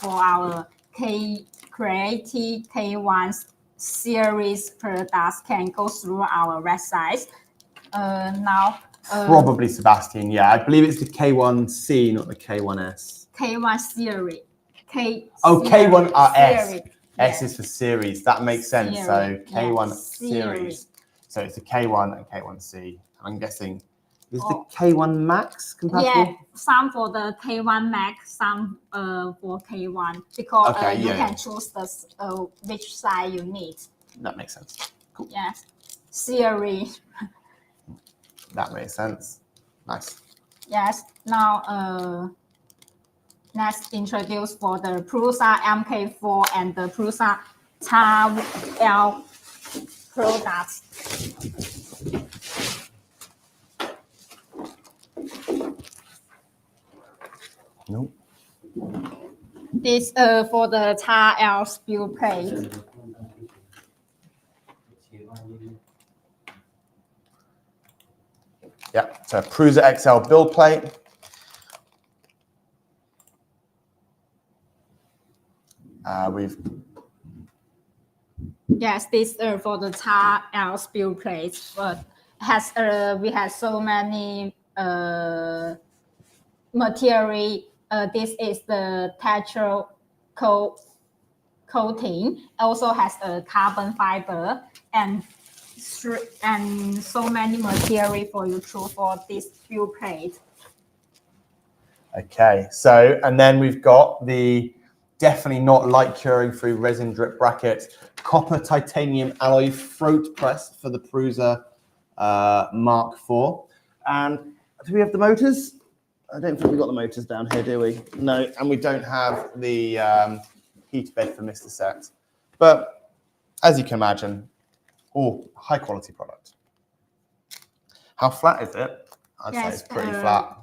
for our Creative K1 series products, can go through our website. Now. Probably Sebastian. Yeah, I believe it's the K1C, not the K1S. K1 series. K1 S. Series. S is for series. That makes sense. Series. So K1 Yes. series. So it's a K1 and K1C. I'm guessing is the K1 Max compatible? Yeah, some for the K1 Max, some for K1 because you can choose the which size you need. That makes sense. Cool. Yes, series. That makes sense. Nice. Yes. Now, let's introduce for the Prusa MK4 and the Prusa XL products. Nope. This for the XL spill plate. Yeah, so Prusa XL build plate. Yes, this for the XL spill plate, but has we have so many material. This is the texture coating. Also has a carbon fiber and so many material for you to for this build plate. Okay, so and then we've got the definitely not light curing through resin drip bracket copper titanium alloy throat press for the Prusa Mark IV. And do we have the motors? I don't think we've got the motors down here, do we? No, and we don't have the heat bed for Mr. Set. But as you can imagine, high quality product. How flat is it? I'd say it's pretty flat.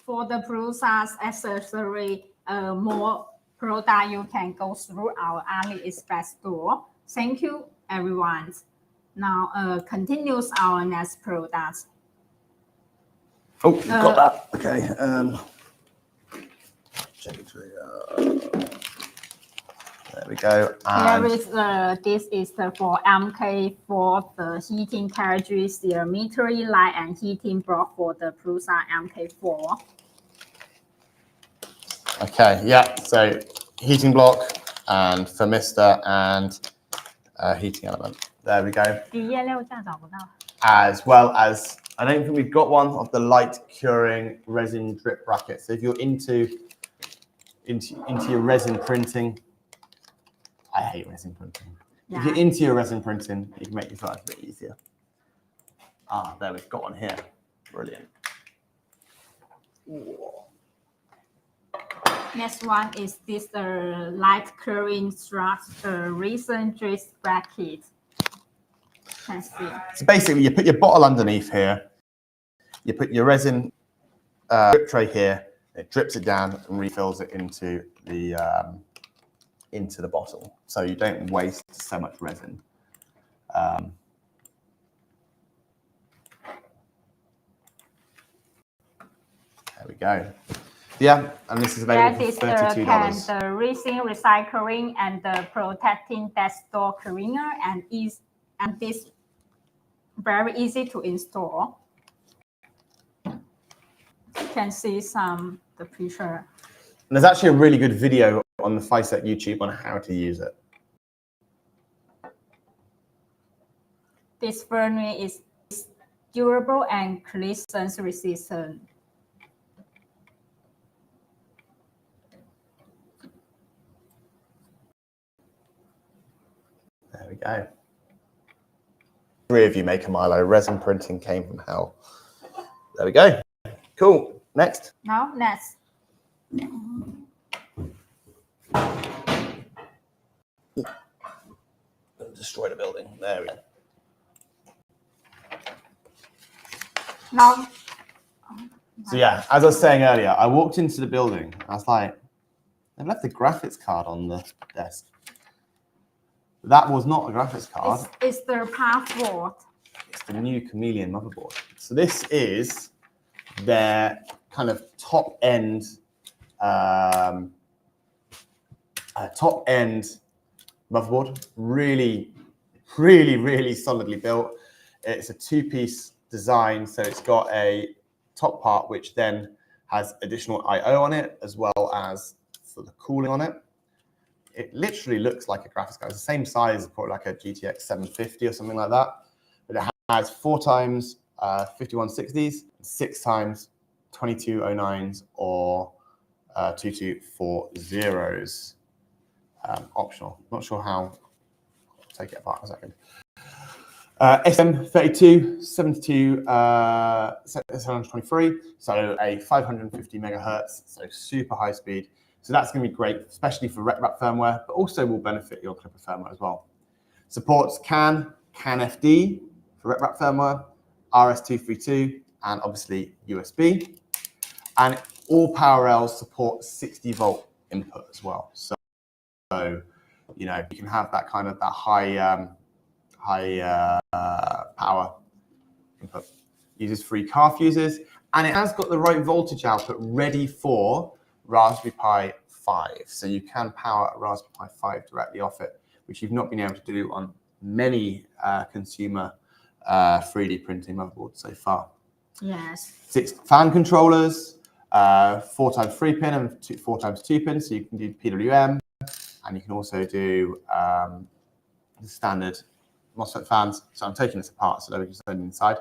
For the Prusa's accessory, more product you can go through our AliExpress store. Thank you, everyone. Now, continues our next product. Oh, you've got that. Okay. Check it through. There we go. And here is this is the for MK4 the heating carriage telemetry light and heating block for the Prusa MK4. okay, yeah. So heating block and thermistor and heating element. There we go. As well as I don't think we've got one of the light curing resin drip brackets. So if you're into your resin printing, I hate resin printing. Yeah. If you're into your resin printing, you can make your life a bit easier. There we've got one here. Brilliant. Next one is this light curing resin drip bracket. So basically, you put your bottle underneath here. You put your resin drip tray here. It drips it down and refills it into the bottle, so you don't waste so much resin. There we go. Yeah, and this is available for $32. The resin recycling and the protecting desktop cleaner and this very easy to install. You can see the picture. And there's actually a really good video on the FYSETC YouTube on how to use it. This furnace is durable and collision resistant. There we go. 3 of you make a Milo. Resin printing came from hell. There we go. Cool. Next. Now, next. Destroy the building. There we go. Now, So yeah, as I was saying earlier, I walked into the building. I was like, they left the graphics card on the desk. That was not a graphics card. It's the password. It's the new Chameleon motherboard. So this is their kind of top end motherboard. Really, really, really solidly built. It's a two-piece design, so it's got a top part which then has additional I/O on it, as well as for the cooling on it. It literally looks like a graphics card. It's the same size as probably like a GTX 750 or something like that, but it has 4 times 5160s, 6 times 2209s or 2240s. Optional. Not sure how. I'll take it apart in a second. SM32, 72, 723, so a 550 megahertz, so super high speed. So that's going to be great, especially for RepRap firmware, but also will benefit your Clipper firmware as well. Supports CAN FD for RepRap firmware, RS232, and obviously USB. And all power rails support 60 volt input as well. So you know, you can have that kind of that high power input. Uses 3 car fuses, and it has got the right voltage output ready for Raspberry Pi 5. So you can power a Raspberry Pi 5 directly off it, which you've not been able to do on many consumer 3D printing motherboards so far. Yes. 6 fan controllers, 4 times 3 pin and 4 times 2 pin, so you can do PWM, and you can also do the standard MOSFET fans. So I'm taking this apart so that we can see inside.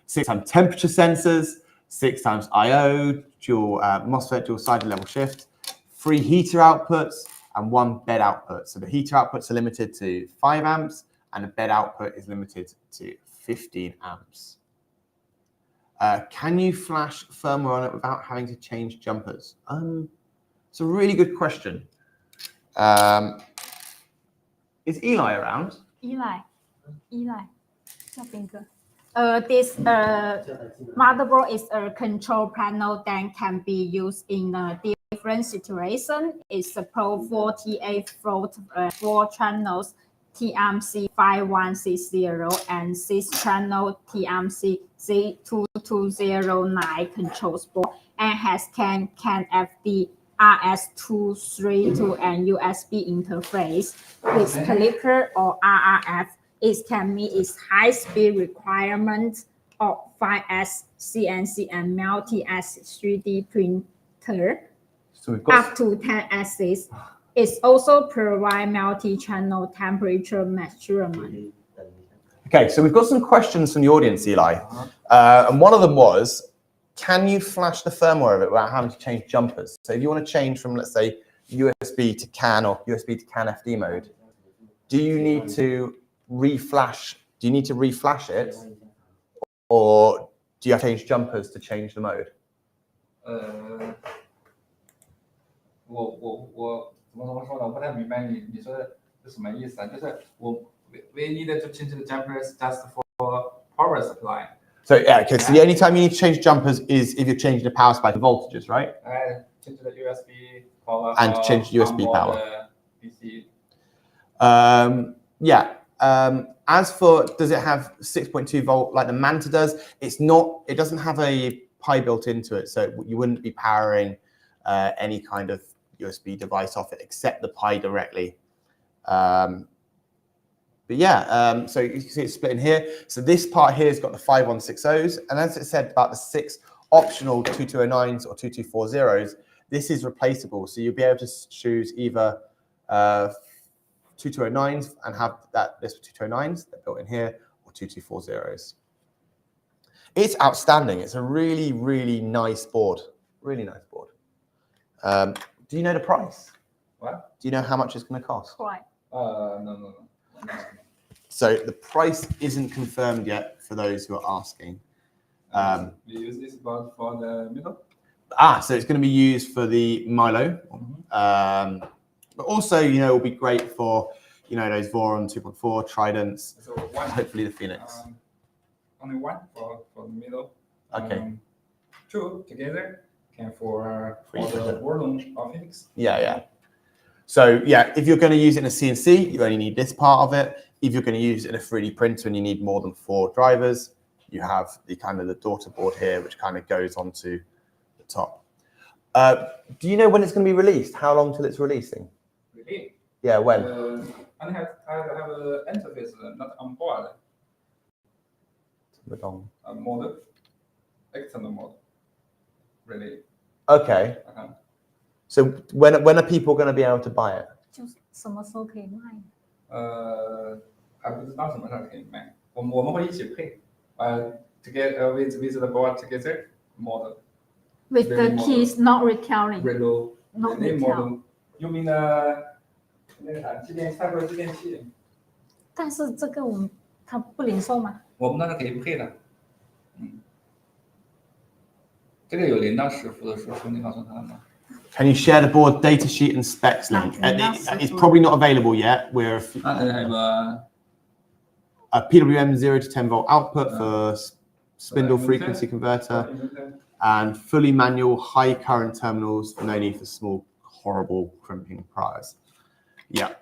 6 times temperature sensors, 6 times I/O, dual MOSFET, dual sided level shift, 3 heater outputs, and 1 bed output. So the heater outputs are limited to 5 amps, and the bed output is limited to 15 amps. Can you flash firmware on it without having to change jumpers? It's a really good question. Is Eli around? Eli. This motherboard is a control panel that can be used in a different situation. It supports 48 volt 4 channels TMC 5160 and 6 channel TMC Z2209 controls board, and has CAN FD RS232 and USB interface with Clipper or RRF. It can meet its high-speed requirements of 5S CNC and multi-axis 3D printer, So we've got up to 10 axes. It also provides multi-channel temperature measurement. Okay, so we've got some questions from the audience, Eli. And one of them was, can you flash the firmware of it without having to change jumpers? So if you want to change from, let's say, USB to CAN or USB to CAN FD mode, do you need to reflash? Do you need to reflash it, or do you have to change jumpers to change the mode? 我怎么说呢？我不太明白你说的是什么意思啊？就是we needed to change the jumpers just for power supply. So yeah, okay. So the only time you need to change jumpers is if you're changing the power supply to voltages, right? Change the USB power and change USB power. PC. Yeah. As for, does it have 6.2 volt like the Manta does? It's not. It doesn't have a Pi built into it, so you wouldn't be powering any kind of USB device off it except the Pi directly. But yeah, so you can see it's split in here. So this part here has got the 5160s, and as it said about the 6 optional 2209s or 2240s, this is replaceable. So you'll be able to choose either 2209s and have this 2209s that built in here, or 2240s. It's outstanding. It's a really, really nice board. Really nice board. Do you know the price? What? Do you know how much it's going to cost? Right. No. So the price isn't confirmed yet for those who are asking. We use this board for the middle. So it's going to be used for the Milo. But also, you know, it'll be great for you know, those Voron 2.4 Tridents, So one, hopefully the Phoenix. only one for the middle. Okay. Two together can for Three the together. Voron or Phoenix. Yeah. So yeah, if you're going to use it in a CNC, you only need this part of it. If you're going to use it in a 3D printer and you need more than 4 drivers, you have the kind of the daughter board here, which kind of goes onto the top. Do you know when it's going to be released? How long till it's releasing? Really? Yeah, when? I have an interface not on board. A model, external model. Really? Okay. So when are people going to be able to buy it? 就是什么时候可以卖？还不知道什么时候可以卖。我们会一起配，together with the board together model. With the keys not retailing. Reload. Not Relay retail. model 用明的那个啥继电差不多继电器。但是这个它不零售吗？我们那是可以配的。这个有0到10伏的输出，你告诉他们吗？ Can you share the board data sheet and specs link? It's probably not available yet. We're a PWM 0 to 10 volt output for spindle frequency converter and fully manual high current terminals. No need for small, horrible crimping priors. Yeah.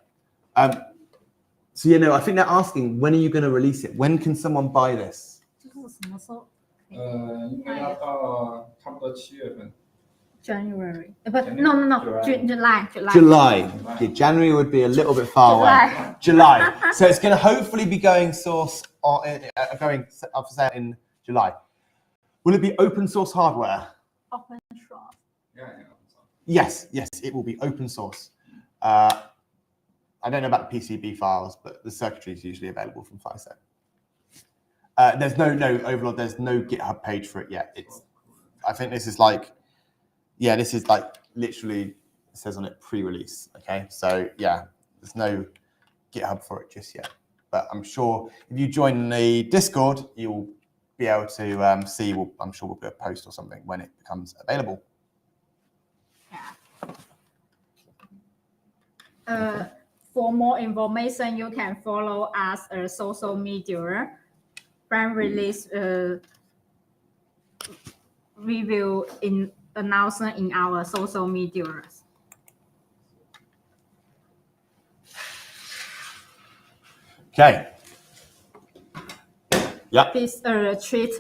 So, you know, I think they're asking, when are you going to release it? When can someone buy this? 就是什么时候？应该要到差不多7月份。 January. But no. July. Yeah, January would be a little bit far away. July. So it's going to hopefully be going source or going up for sale in July. Will it be open source hardware? Open source. Yes, it will be open source. I don't know about the PCB files, but the circuitry is usually available from FYSETC. There's no overlord. There's no GitHub page for it yet. I think this is like. Yeah, this is like literally, it says on it pre-release, okay? So yeah, there's no GitHub for it just yet. But I'm sure if you join the Discord, you'll be able to see, I'm sure we'll do a post or something when it becomes available. Yeah. For more information, you can follow us on social media. Brand release, we will announce in our social media. Okay. Yeah. This treat.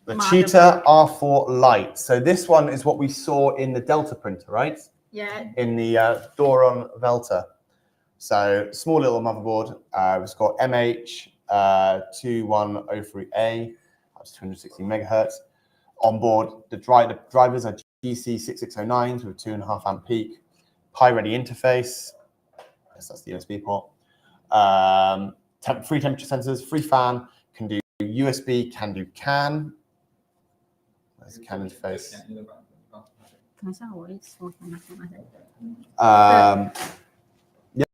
The Cheetah R4 Lite. So this one is what we saw in the Delta printer, right? Yeah. In the Doron Velta. So small little motherboard. It's got MH2103A. That's 260 megahertz. On board, the drivers are GC6609s with 2.5 amp peak, Pi ready interface. Yes, that's the USB port. 3 temperature sensors, 3 fan, can do USB, can do CAN. There's the CAN interface.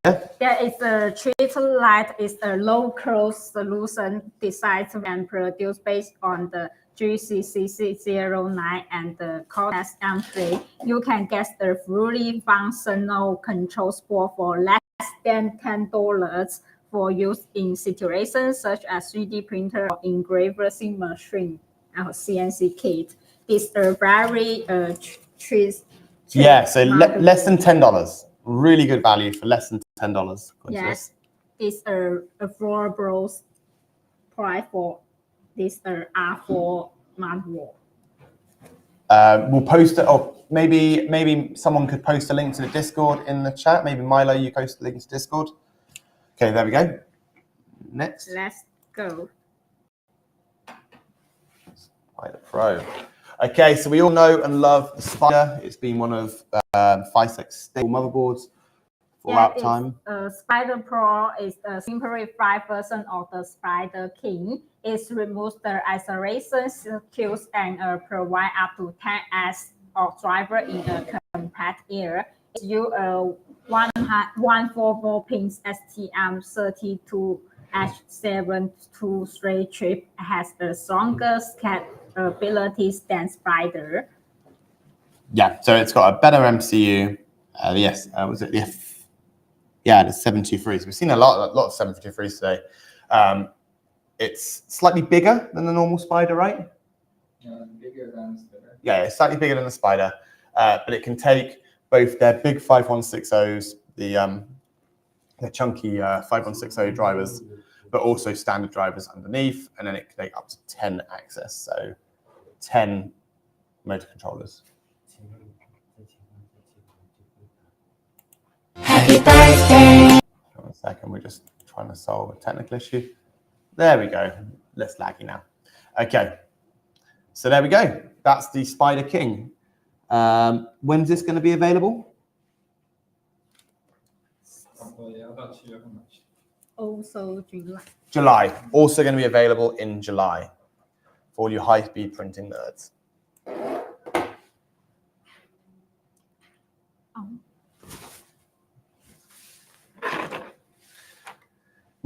Yeah. There is a treat light is a low close solution designed and produced based on the GC6609 and the Cortex M3. You can get the fully functional control board for less than $10 for use in situations such as 3D printer or engraving machine or CNC kit. This is a very yeah, so less than $10. Really good value for less than $10. Yes, it's a affordable price for this R4 motherboard. We'll post it. Oh, maybe someone could post a link to the Discord in the chat. Maybe Milo, you post the link to Discord. Okay, there we go. Next. Let's go. Spider Pro. Okay, so we all know and love the Spider. It's been one of FYSETC's stable motherboards throughout time. Spider Pro is a simplified version of the Spider King. It removes the isolation circuits and provide up to 10x of driver in a compact area. It uses a 144 pins STM32H723 chip. Has the strongest capabilities than Spider. Yeah, so it's got a better MCU. Yes, was it the Yeah, the 723s. We've seen a lot of 723s today. It's slightly bigger than the normal Spider, right? Bigger than Spider. Yeah, it's slightly bigger than the Spider, but it can take both their big 5160s, the chunky 5160 drivers, but also standard drivers underneath, and then it can take up to 10 access, so 10 motor controllers. Happy birthday. Hold on a second, we're just trying to solve a technical issue. There we go. Less laggy now. Okay, so there we go. That's the Spider King. When's this going to be available? Also July. July. Also going to be available in July for all you high-speed printing nerds.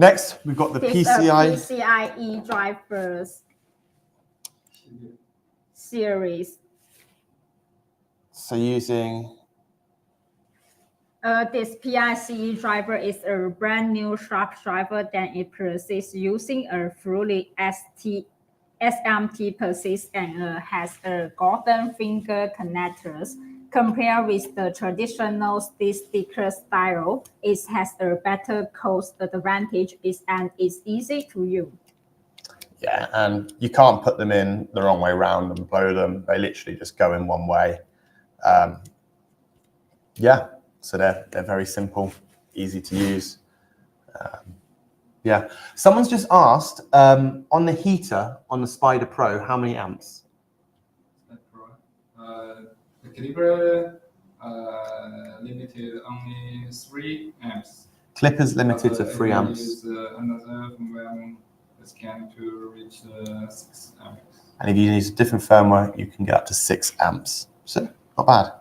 Next, we've got the PCIe drivers series. So using... This PICE driver is a brand new sharp driver that it persists using a fully SMT persist and has a golden finger connectors. Compared with the traditional sticker style, it has a better cost advantage and is easy to use. Yeah, and you can't put them in the wrong way around and blow them. They literally just go in one way. Yeah, so they're very simple, easy to use. Yeah, someone's just asked on the heater on the Spider Pro, how many amps? The caliber limited only 3 amps. Clippers limited to 3 amps. Use another firmware scan to reach 6 amps. And if you use a different firmware, you can get up to 6 amps. So not bad.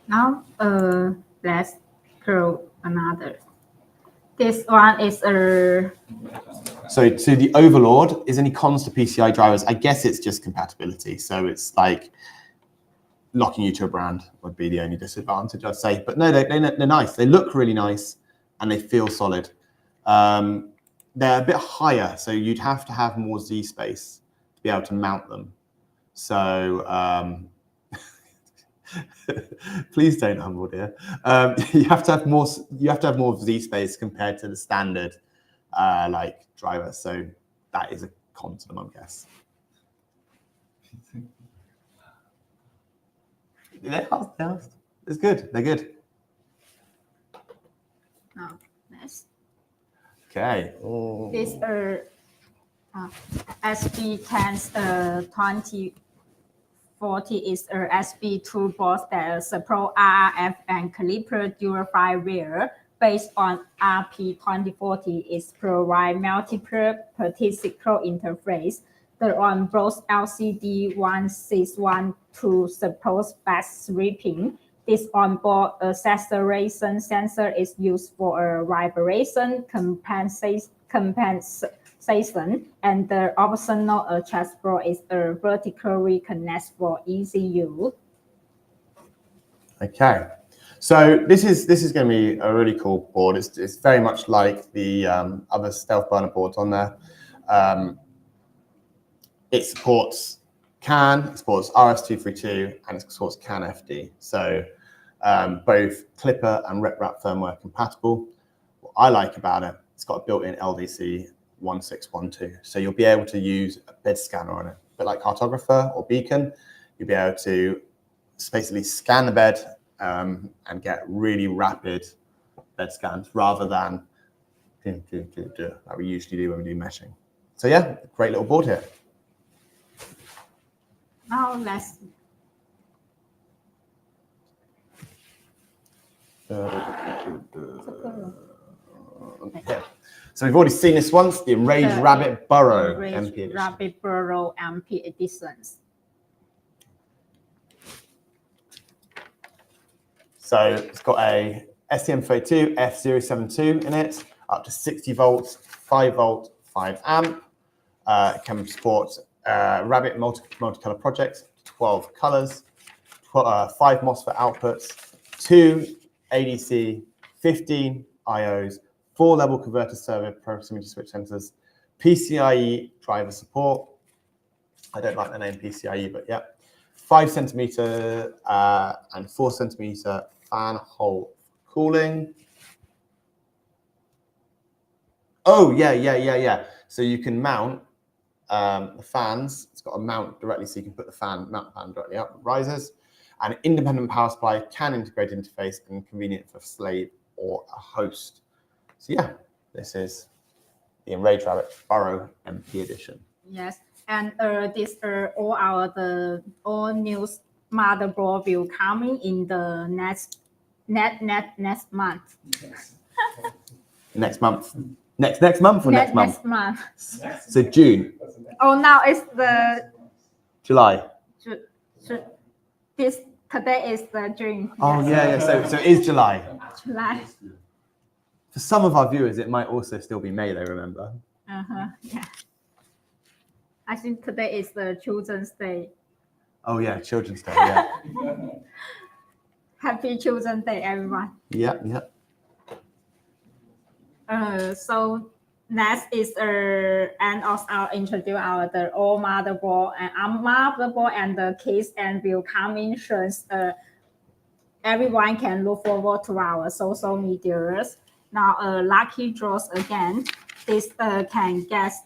Now, let's go another. This one is a... So the Overlord, is any cons to PCI drivers? I guess it's just compatibility. So it's like locking you to a brand would be the only disadvantage, I'd say. But no, they're nice. They look really nice and they feel solid. They're a bit higher, so you'd have to have more Z space to be able to mount them. So please don't humble, dear. You have to have more. You have to have more Z space compared to the standard like driver. So that is a con to them, I guess. They are. It's good. They're good. Oh, nice. Okay. These are SB10's 2040 is a SB2 board that support RRF and caliper dual fireware. Based on RP2040, it provides multiple particle interface. The on-board LCD 1612 supports fast sweeping. This onboard acceleration sensor is used for a vibration compensation, and the optional adjustable is a vertically connect for easy use. Okay, so this is going to be a really cool board. It's very much like the other stealth burner boards on there. It supports CAN, it supports RS-232, and it supports CAN FD. So both Clipper and RepRap firmware compatible. What I like about it, it's got a built-in LDC 1612. So you'll be able to use a bed scanner on it. A bit like Cartographer or Beacon, you'll be able to basically scan the bed and get really rapid bed scans rather than like we usually do when we do meshing. So yeah, great little board here. Now let's Okay. So we've already seen this once, the Enraged Rabbit Burrow MP edition. Rabbit Burrow MP editions. So it's got a STM32 F072 in it, up to 60 volts, 5 volt, 5 amp. It can support Rabbit multicolor projects, 12 colors, 5 MOSFET outputs, 2 ADC 15 IOs, 4-level converter server proximity switch sensors, PCIe driver support. I don't like the name PCIe, but yeah. 5 centimeter and 4 centimeter fan hole cooling. Oh, yeah. So you can mount the fans. It's got a mount directly, so you can put the mount the fan directly up, risers. An independent power supply, can integrate interface, and convenient for slave or a host. So yeah, this is the Enraged Rabbit Voron MP edition. Yes, and this all new motherboard will coming in the next month. Next month. Next month or next month? Next month. So June. Oh, now it's the July. Today is the June. Oh yes. yeah. So it is July. July. For some of our viewers, it might also still be May. They remember. Yeah. I think today is the Children's Day. Oh yeah, Children's Day. Yeah. Happy Children's Day, everyone. Yeah. So next is and also I'll introduce the all motherboard and the case, and will come in soon. Everyone can look forward to our social medias. Now lucky draws again. This can guess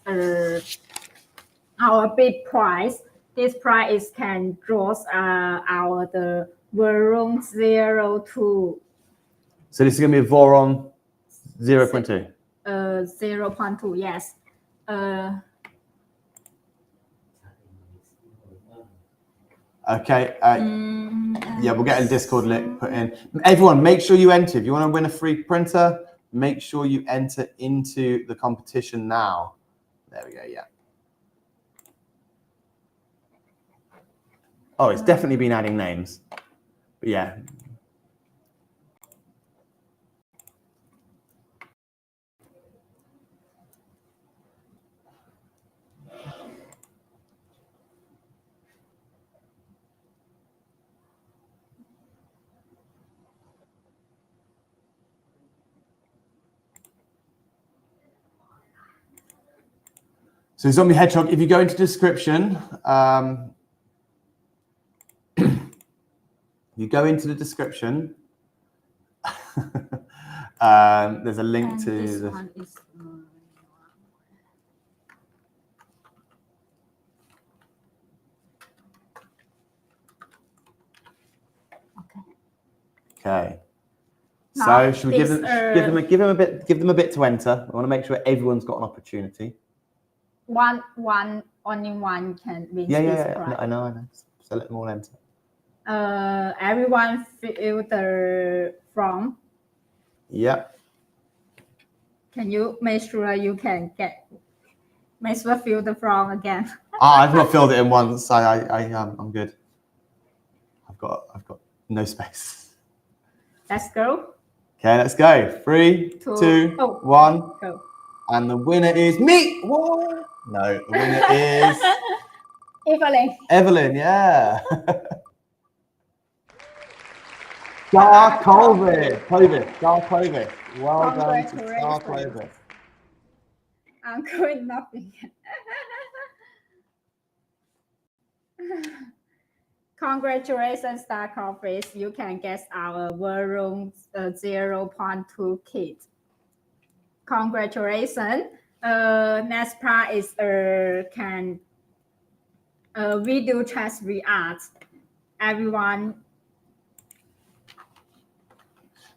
our big prize. This prize can draw the Voron 02. So this is going to be a Voron 0.2. 0.2, yes. Okay. Yeah, we'll get a Discord link put in. Everyone, make sure you enter. If you want to win a free printer, make sure you enter into the competition now. There we go. Yeah. Oh, it's definitely been adding names. But yeah. So Zombie Hedgehog, if you go into the description, you go into the description, there's a link and to this the... one is, Okay. Now, So should we give this, them a bit to enter? I want to make sure everyone's got an opportunity. only one can win this prize. I know. So let them all enter. Everyone fill the form. Yep. Can you make sure you can fill the form again? I've not filled it in once. I'm good. I've got no space. Let's go. Okay, let's go. 3, 2, 1. Go. And the winner is me. What? No, the winner is Evelyn. Evelyn. Yeah. Star Clovis. Well done to Star Clovis. I'm going nothing. Congratulations, Star Clovis. You can guess our Voron 0.2 kit. Congratulations. Next part is can video chat react. Everyone.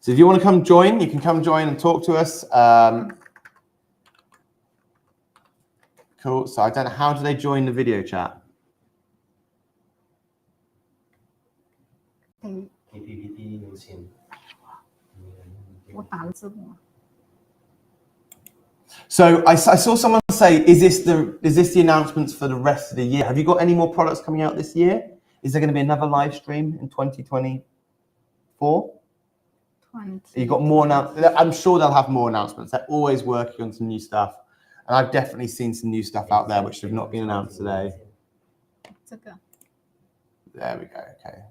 So if you want to come join, you can come join and talk to us. Cool. So I don't know, how do they join the video chat? So I saw someone say, is this the announcements for the rest of the year? Have you got any more products coming out this year? Is there going to be another live stream in 2024? You got more now. I'm sure they'll have more announcements. They're always working on some new stuff, and I've definitely seen some new stuff out there which have not been announced today. There we go. Okay.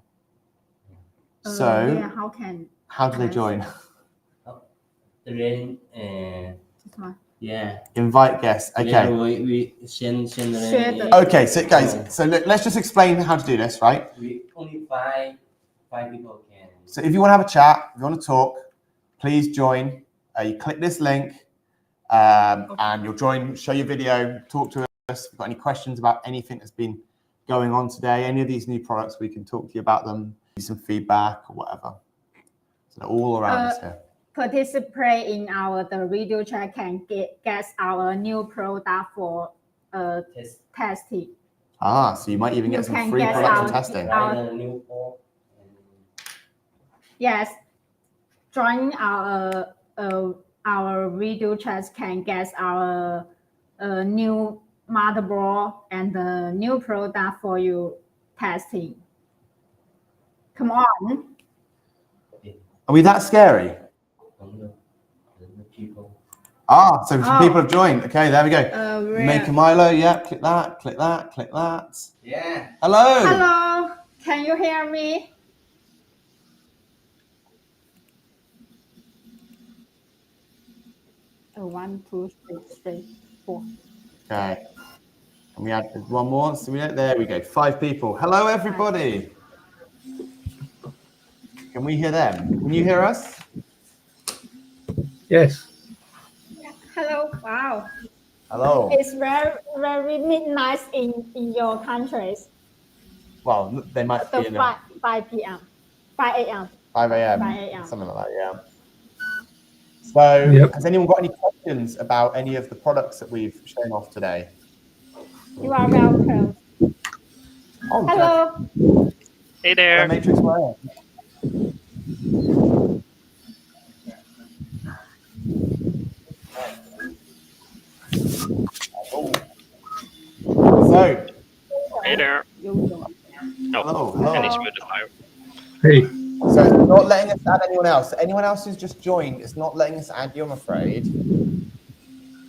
So yeah, how do they join? the link yeah. Invite guests. Okay. Then we send the Share link. the- Okay, so guys, so let's just explain how to do this, right? We only five people can. So if you want to have a chat, if you want to talk, please join. You click this link, and you'll join, show your video, talk to us. If you've got any questions about anything that's been going on today, any of these new products, we can talk to you about them, give some feedback or whatever. So they're all around us here. Participate in the video chat can guess our new product for testing. Ah, so you might even get some free product for testing. Yes, join our video chat can guess our new motherboard and the new product for you testing. Come on. Are we that scary? Ah, so some people have joined. Okay, there we go. Make a Milo. Yeah, click that, click that, click that. Yeah. Hello. Hello. Can you hear me? One, two, three, four. Okay. And we add one more. So there we go. 5 people. Hello, everybody. Can we hear them? Can you hear us? Yes. Hello. Wow. Hello. It's very midnight in your countries. Well, they might be in 5 p.m. 5 a.m. 5 a.m. 5 a.m. Something like that, yeah. So, Has anyone got any questions about any of the products that we've shown off today? You are welcome. Oh, hello. Hey there. Matrix Wire. Oh. So. Hey there. Hello. Hello. And it's modifier. Hey. So it's not letting us add anyone else. Anyone else who's just joined, it's not letting us add you, I'm afraid.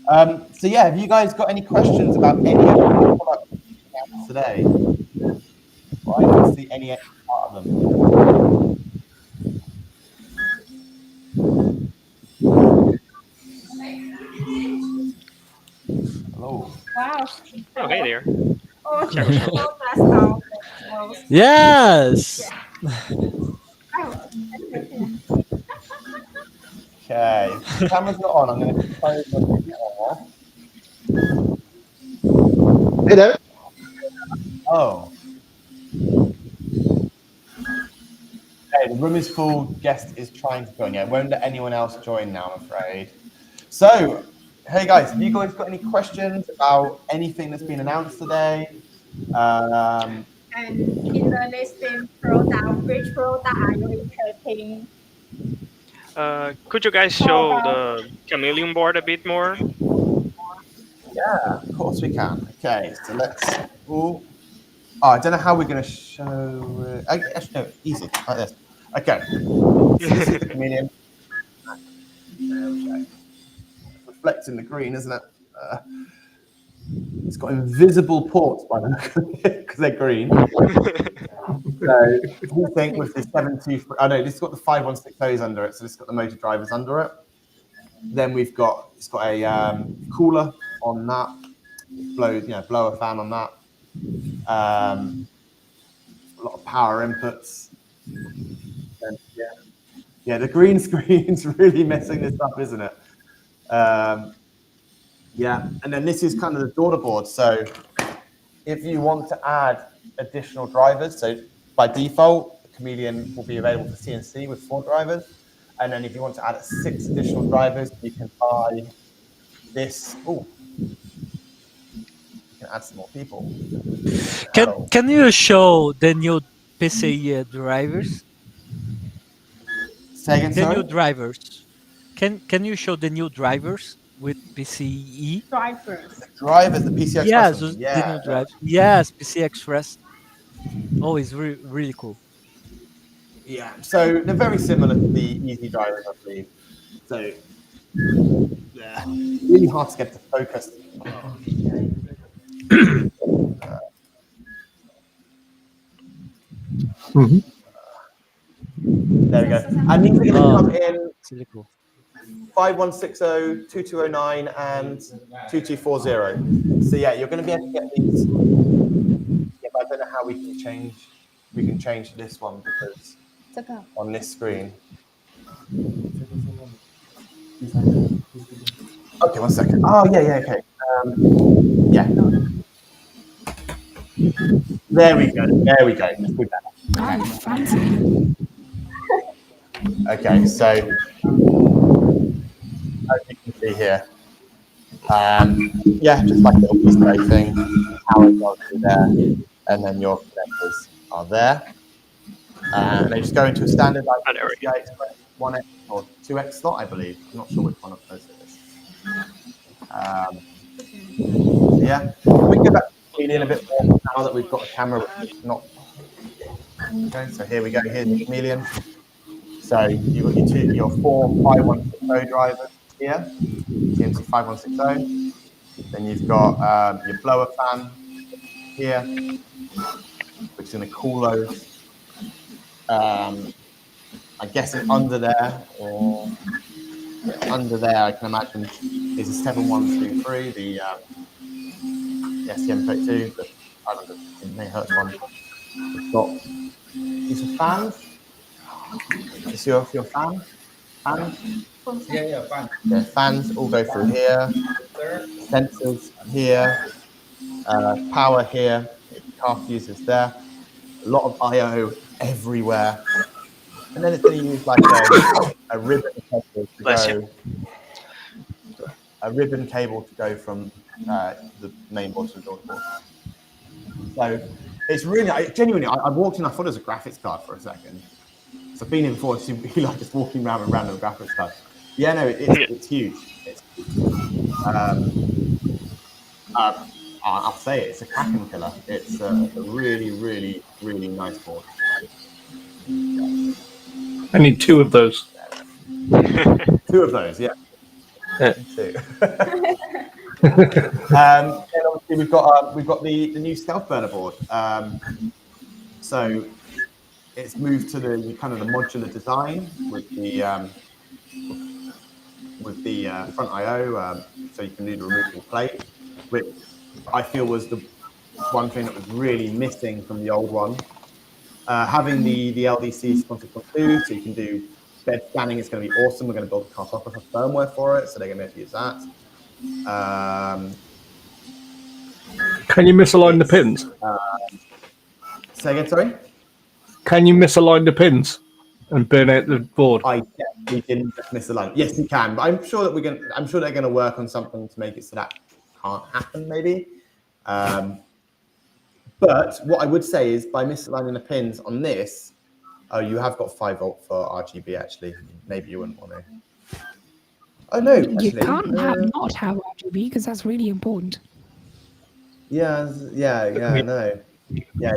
So yeah, have you guys got any questions about any of the products today? Well, I don't see any part of them. Hello. Wow. Oh, hey there. Oh, yes. Okay. The camera's not on. I'm going to close the camera. Hey there. Oh. Okay, the room is full. Guest is trying to join. Yeah, won't let anyone else join now, I'm afraid. So, hey guys, have you guys got any questions about anything that's been announced today? And in the listing product, which product are you interested in? Could you guys show the Chameleon board a bit more? Yeah, of course we can. Okay, so let's. Oh, I don't know how we're going to show it. Actually, no, easy, like this. Okay. So this is the Chameleon. Okay. Reflecting the green, isn't it? It's got invisible ports by the look of it because they're green. So we think with the 723, oh no, this has got the 5160s under it, so it's got the motor drivers under it. Then it's got a cooler on that, blower fan on that. A lot of power inputs. And yeah, the green screen's really messing this up, isn't it? Yeah, and then this is kind of the daughter board. So if you want to add additional drivers, so by default, the Chameleon will be available for CNC with 4 drivers. And then if you want to add 6 additional drivers, you can buy this. Oh, you can add some more people. Can you show the new PCE drivers? Say again, sorry? The new drivers. Can you show the new drivers with PCE? Drivers. Drivers, the PCI Yes, Express. the new drivers. Yes, PCI Express. Oh, it's really cool. Yeah, so they're very similar to the easy drivers, I believe. So, yeah, really hard to get to focus. There we go. And these are going to come in. It's really cool. 5160, 2209, and 2240. So yeah, you're going to be able to get these. Yeah, but I don't know how we can change. We can change this one because on this screen. Okay, 1 second. Oh yeah, okay. Yeah. There we go. There we go. Let's do that. Oh, fancy. Okay, so as you can see here, yeah, just like a little piece of thing, power goes through there, and then your connectors are there. And they just go into a standard like PCI Express 1X or 2X slot, I believe. I'm not sure which one of those it is. Yeah, we can go back to Chameleon a bit more now that we've got a camera which is not. Okay, so here we go. Here's the Chameleon. So you've got your 4 5160 drivers here, TMC 5160. Then you've got your blower fan here, which is going to cool those. I guess under there, or under there, I can imagine is a 7123, the STM32, the 500 megahertz one. We've got these are fans. Is your fan? Fans? Yeah, fine. Yeah, fans all go through here. Sensors here. Power here. Car fuses there. A lot of I/O everywhere. And then it's going to use like a ribbon cable to go. A ribbon cable to go from the main board to the daughter board. So it's really, genuinely, I walked in, I thought it was a graphics card for a second. So I've been in before, so you like just walking around with a random graphics card. Yeah, no, it's huge. I'll say it, it's a cracking killer. It's a really, really, really nice board. I need 2 of those. 2 of those, yeah. 2. And obviously we've got the new stealth burner board. So it's moved to the kind of the modular design with the front I/O, so you can do the removable plate, which I feel was the one thing that was really missing from the old one. Having the LDC sponsored for food, so you can do bed scanning, is going to be awesome. We're going to build a cartographer firmware for it, so they're going to be able to use that. Can you misalign the pins? Say again, sorry? Can you misalign the pins and burn out the board? I definitely didn't misalign. Yes, you can, but I'm sure that I'm sure they're going to work on something to make it so that can't happen, maybe. But what I would say is by misaligning the pins on this, you have got 5 volt for RGB. Actually, maybe you wouldn't want to. Oh no, actually, you can't not have RGB because that's really important. Yeah, no. Yeah,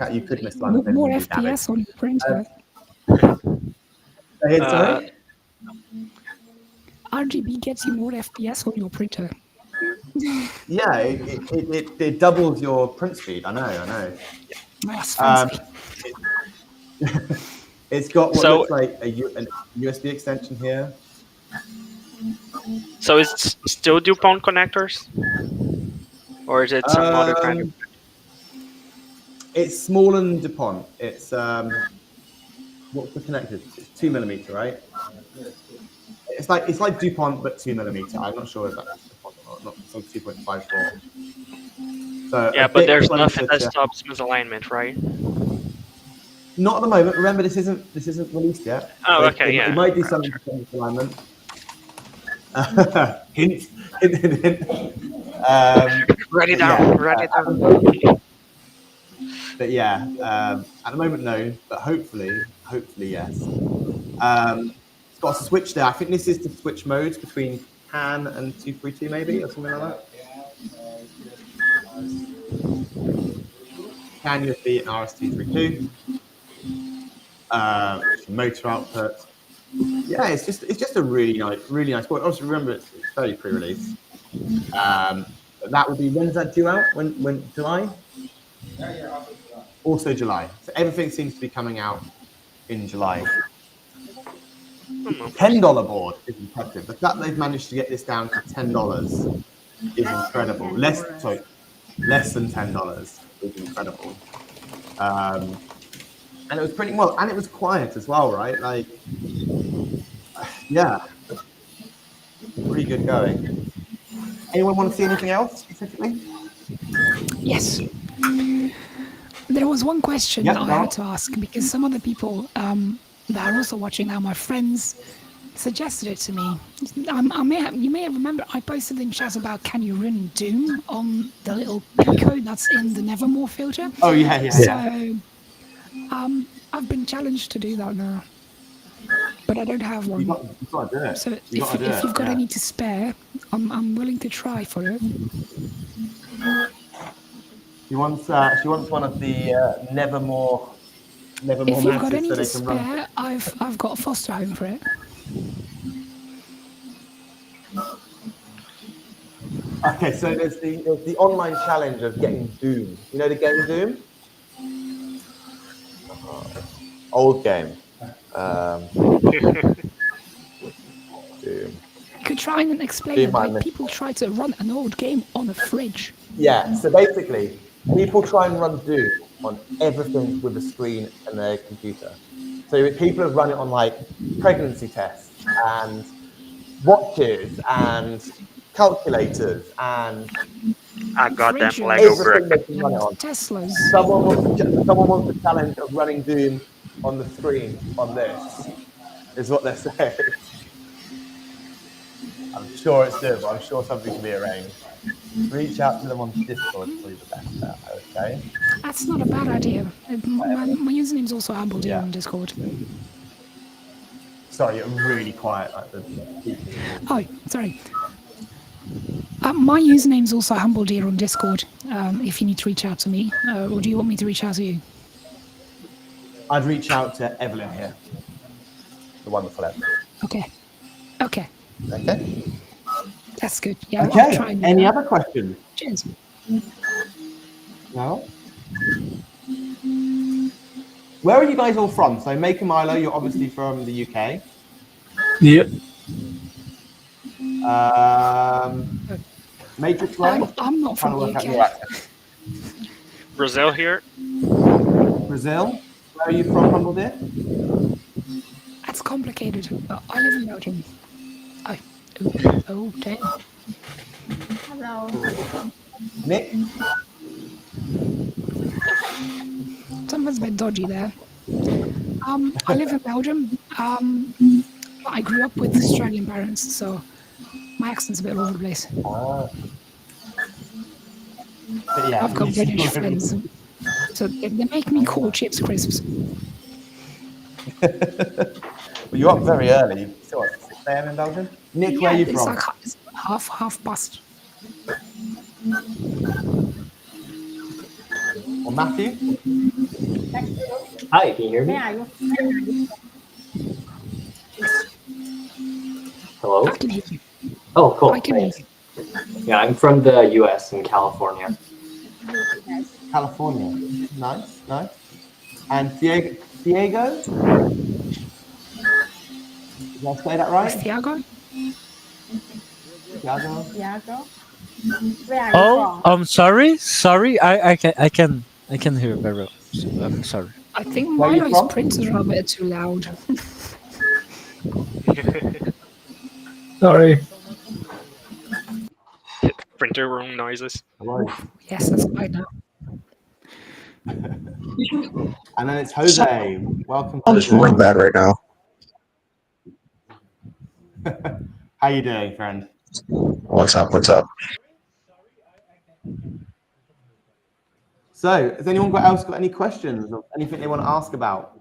you could misalign the pins. More FPS on your printer. Sorry? RGB gets you more FPS on your printer. Yeah, it doubles your print speed. I know. That's fancy. It's got what looks like a USB extension here. So it's still DuPont connectors? Or is it some other kind of? It's smaller than DuPont. It's what's the connector? It's 2mm, right? It's like DuPont but 2mm. I'm not sure if that's DuPont or not. It's like 2.54. So yeah, but there's nothing that stops misalignment, right? Not at the moment. Remember, this isn't released yet. Oh, okay, It might do something for misalignment. Hint. Write it down. But yeah, at the moment, no. But hopefully, yes. It's got a switch there. I think this is to switch modes between CAN and 232, maybe, or something like that. CAN USB and RS232. Motor output. Yeah, it's just a really nice board. Also, remember it's fairly pre-release. That will be, when's that due out? When July? Yeah, also July. So everything seems to be coming out in July. $10 board is impressive. The fact they've managed to get this down to $10 is incredible. Less than $10 is incredible. And it was pretty well, and it was quiet as well, right? Like, yeah, pretty good going. Anyone want to see anything else specifically? Yes. There was one question Yeah, I no. had to ask because some of the people that are also watching now, my friends, suggested it to me. You may remember I posted in chat about can you run Doom on the little code that's in the Nevermore filter. Oh yeah. So I've been challenged to do that now, but I don't have one. You got to do it. So if you've got any to spare, I'm willing to try for it. She wants one of the Nevermore If you've got Maxes any so to they can run. spare, I've got a foster home for it. Okay, so there's the online challenge of getting Doom. You know the game Doom? Old game. Doom. You could try and explain it like people try to run an old game on a fridge. Yeah, so basically, people try and run Doom on everything with a screen and their computer. So people have run it on like pregnancy tests and watches and calculators and I got them Fridges. Lego everything brick. they can run it on. Teslas. Someone wants the challenge of running Doom on the screen on this, is what they're saying. I'm sure it's doable. I'm sure something can be arranged. Reach out to them on Discord is probably the best bet, okay? That's not a bad idea. My username's also Humble Deer on Discord. Sorry, you're really quiet. Like the Oh, sorry. My username's also Humble Deer on Discord. If you need to reach out to me, or do you want me to reach out to you? I'd reach out to Evelyn here, the wonderful Evelyn. Okay. Okay. That's good. Yeah. I'll Okay. try and do Any that. other questions? Cheers. No. Where are you guys all from? So, Maker Milo, you're obviously from the UK. Yep. Matrix Ray? I'm not Trying from to the work out your UK. accent. Brazil here. Brazil? Where are you from, Humble Deer? That's complicated. I live in Belgium. Oh, damn. Hello. Nick? Something's a bit dodgy there. I live in Belgium. I grew up with Australian parents, so my accent's a bit all over the place. But yeah, I've got British friends, so they make me call chips crisps. Well, you're up very early. So what, 6 a.m. in Belgium? Nick, where are you it's from? like half past. Or Matthew? Hi, can you hear me? Where are you? Hello? I can hear you. Oh, cool. I can hear Thanks. you. Yeah, I'm from the US in California. California. Nice. And Diego? Did I say that right? Thiago? Diego? Thiago. Where are you Oh, from? sorry. I can hear very well. So, I'm sorry. I think Where are you Milo's from? printers are a bit too loud. Sorry. Printer room noises. Hello. Yes, that's fine now. And then it's Jose. Welcome. I'm just really bad right now. How you doing, friend? What's up? What's up? So, has anyone else got any questions or anything they want to ask about?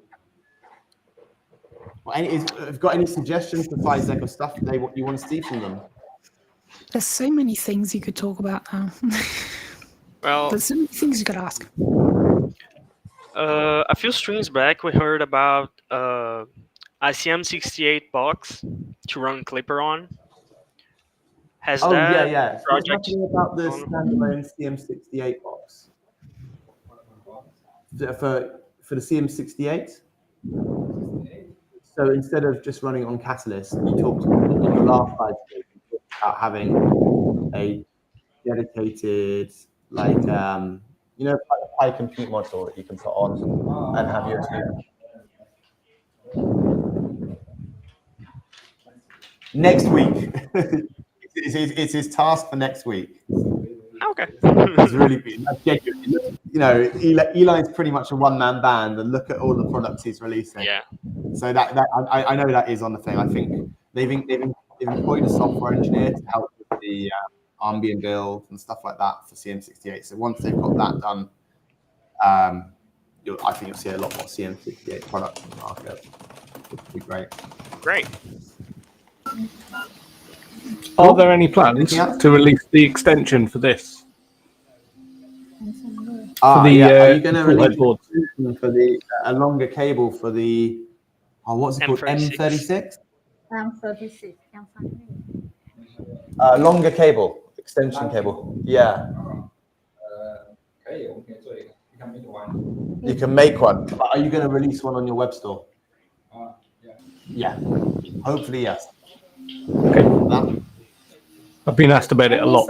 Or have got any suggestions for FYSETC or stuff you want to see from them? There's so many things you could talk about now. Well, There's so many things you could ask. a few streams back, we heard about ICM68 box to run Clipper on. Has Oh, that yeah. So what's project happening about the on? standalone CM68 box? For the CM68? So instead of just running on Catalyst, you talked in your last slide about having a dedicated, like, you know, Pi compute module that you can put on and have your next week. It's his task for next week. Okay. It's really good. You know, Eli's pretty much a one-man band, and look at all the products he's releasing. Yeah. So that I know that is on the thing. I think they've employed a software engineer to help with the ambient build and stuff like that for CM68. So once they've got that done, I think you'll see a lot more CM68 products in the market, which would be great. Great. Are there any plans to release the extension for this? Are you going to full release headboard? for a longer cable for the what's it called, M36? M36. Longer cable, extension cable. Yeah. You can make one. But are you going to release one on your web store? Yeah. Hopefully, yes. Okay. I've been asked about it a lot.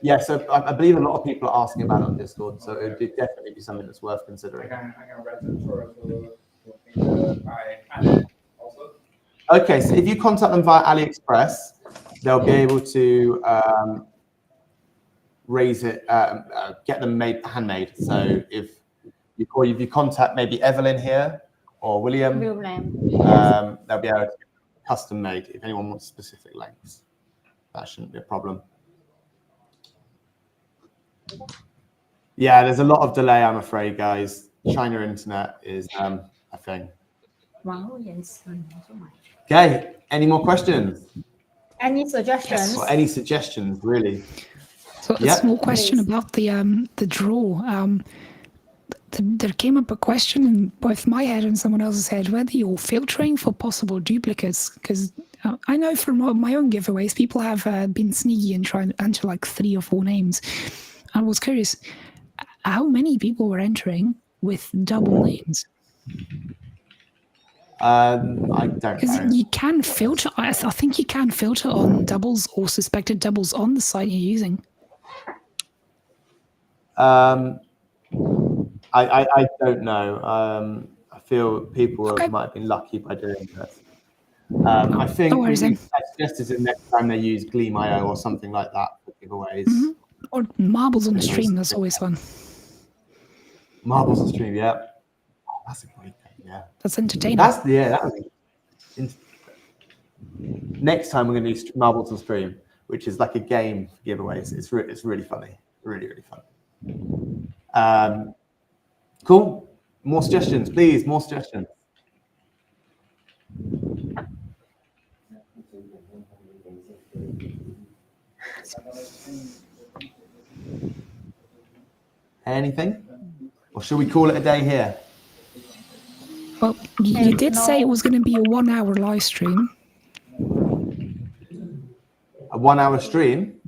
Yeah, so I believe a lot of people are asking about it on Discord, so it would definitely be something that's worth considering. Okay, so if you contact them via AliExpress, they'll be able to raise it, get them handmade. So if you contact maybe Evelyn here or William, they'll be able to custom made if anyone wants specific lengths. That shouldn't be a problem. Yeah, there's a lot of delay, I'm afraid, guys. China internet is a thing. Okay, any more questions? Any suggestions? Or any suggestions, really? So a small question about the draw. There came up a question in both my head and someone else's head whether you're filtering for possible duplicates, because I know from my own giveaways people have been sneaky and trying to enter like 3 or 4 names. I was curious how many people were entering with double names. I don't know. Because you can filter. I think you can filter on doubles or suspected doubles on the site you're using. I don't know. I feel people might have been lucky by doing this. I think I suggested the next time they use Gleam.io or something like that for giveaways. Mm-hmm. Or marbles on the stream, that's always fun. Marbles on stream, yeah. That's a great thing, yeah. That's entertaining. Next time we're going to do marbles on stream, which is like a game for giveaways. It's really funny. Really, really fun. Cool. More suggestions, please. More suggestions. Anything? Or should we call it a day here? Well, you did say it was going to be a 1-hour live stream. A 1-hour stream?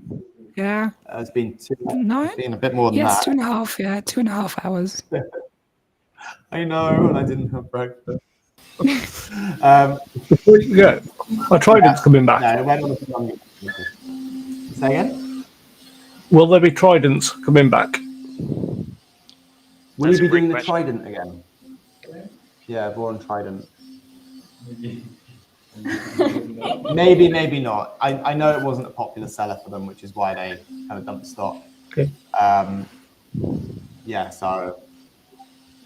Yeah. It's been It's been a bit more than that. 2.5. Yeah, 2.5 hours. I know, and I didn't have breakfast. Before you go, my trident's coming back. No, it went on a longer. Say again? Will there be tridents coming back? Will you be doing the trident again? Yeah, Voron trident. Maybe, maybe not. I know it wasn't a popular seller for them, which is why they kind of dumped the stock. Okay. Yeah, so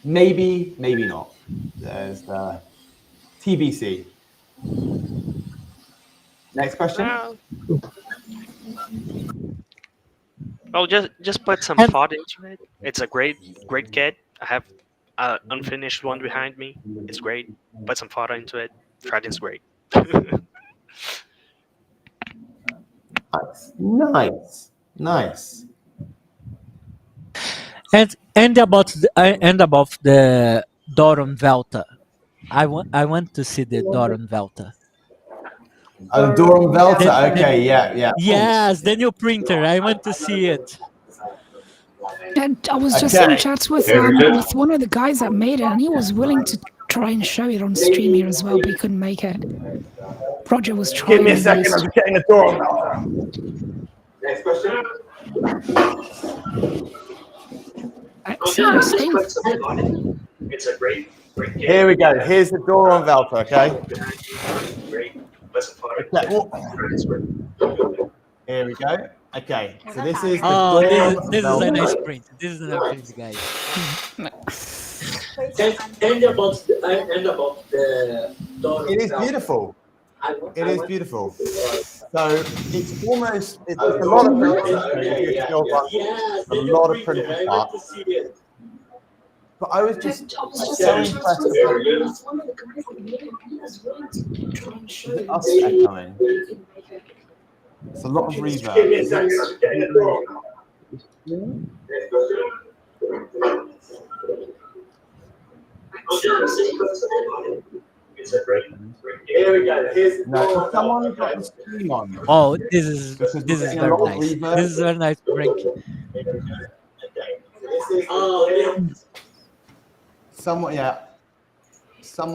maybe, maybe not. There's the TBC. Next question. Well, just put some thought into it. It's a great kit. I have an unfinished one behind me. It's great. Put some thought into it. Trident's great. Nice. And about the Doron Velta. I want to see the Doron Velta. Doron Velta. Okay, yeah. Yes, the new printer. I want to see it. And I was just in chats with one of the guys that made it, and he was willing to try and show it on stream here as well, but he couldn't make it. Roger was trying. Give me a his second, best. I'm just getting the door on. Next question. Seriously? It's a great Here we go. Here's the door on Velta, okay? Okay. Here we go. Okay, so this is the Oh, door this is on a Velta. nice print. This is a nice print, guys. And about the door. It is beautiful. It is beautiful. So it's almost, it's a lot of printing. A lot of printing parts. But I was just so impressed with us echoing. It's a lot of reverb. Here we go. No, someone got the stream on. Oh, this is very nice. This is a very nice print. Somewhat, yeah.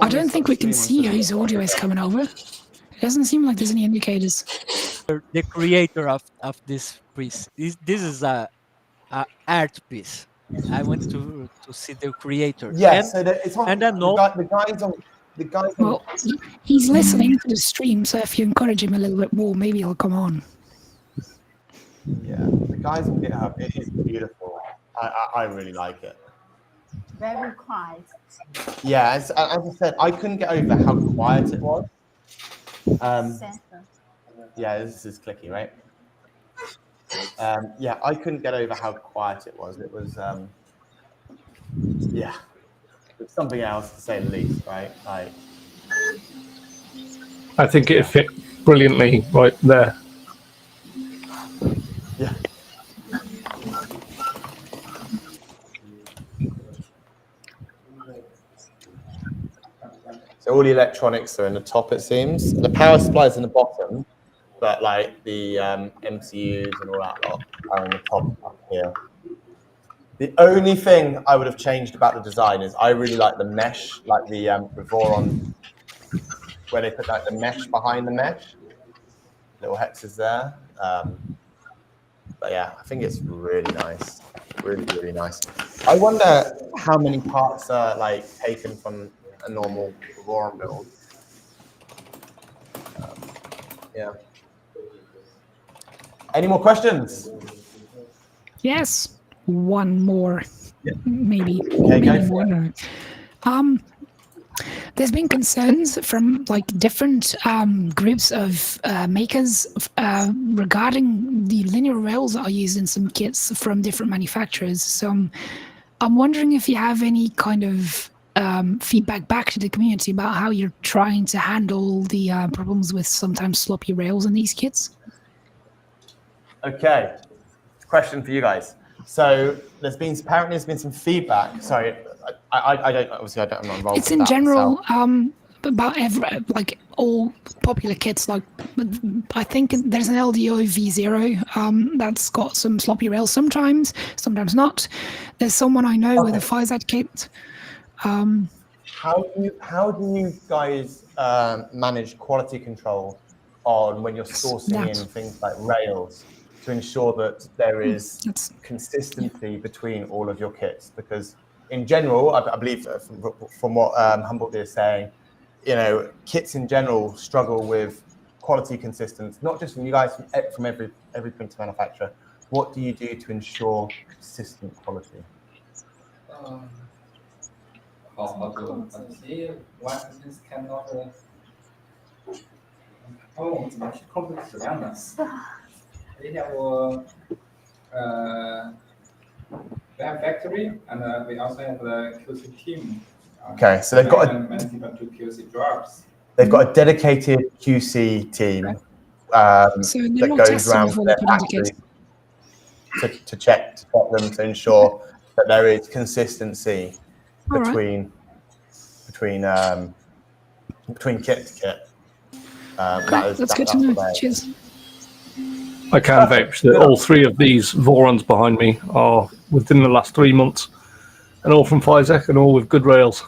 I don't think we can see whose audio is coming over. It doesn't seem like there's any indicators. The creator of this piece. This is a art piece. I want to see the creator. Yeah, and, so it's on, and then the guys on. Well, he's listening to the stream, so if you encourage him a little bit more, maybe he'll come on. Yeah, the guys on GitHub, it is beautiful. I really like it. Very quiet. Yeah, as I said, I couldn't get over how quiet it was. Yeah, this is clicky, right? Yeah, I couldn't get over how quiet it was. It was, yeah, it's something else to say the least, right? Like, I think it fit brilliantly right there. yeah. So all the electronics are in the top, it seems. The power supply is in the bottom, but like the MCUs and all that lot are in the top up here. The only thing I would have changed about the design is I really like the mesh, like the Voron, where they put like the mesh behind the mesh, little hexes there. But yeah, I think it's really nice, really nice. I wonder how many parts are like taken from a normal Voron build. Yeah. Any more questions? Yes, one more, maybe Okay, maybe go for more. There's been concerns from like different groups of makers regarding the linear rails that are used in some kits from different manufacturers. So I'm wondering if you have any kind of feedback back to the community about how you're trying to handle the problems with sometimes sloppy rails in these kits. Okay, question for you guys. So apparently there's been some feedback. Sorry, I don't, obviously I don't, I'm not involved. It's with in that general myself. about like all popular kits. Like I think there's an LDO V0 that's got some sloppy rails sometimes not. There's someone I know with a FYSETC kit. How do you guys manage quality control on when you're sourcing in things like rails to ensure that there is consistency between all of your kits? Because in general, I believe from what Humboldt is saying, you know, kits in general struggle with quality consistency, not just from you guys, from every printer manufacturer. What do you do to ensure consistent quality? 好多谁完全 cannot 我们怎么去控制质量呢？那天我we have factory and we also have the QC team. Okay, so they've got two QC jobs. They've got a dedicated QC team that goes around their factories to check them to ensure that there is consistency between kit to kit. That's good to know. Cheers. I can vouch that all three of these Vorons behind me are within the last 3 months, and all from FYSETC and all with good rails.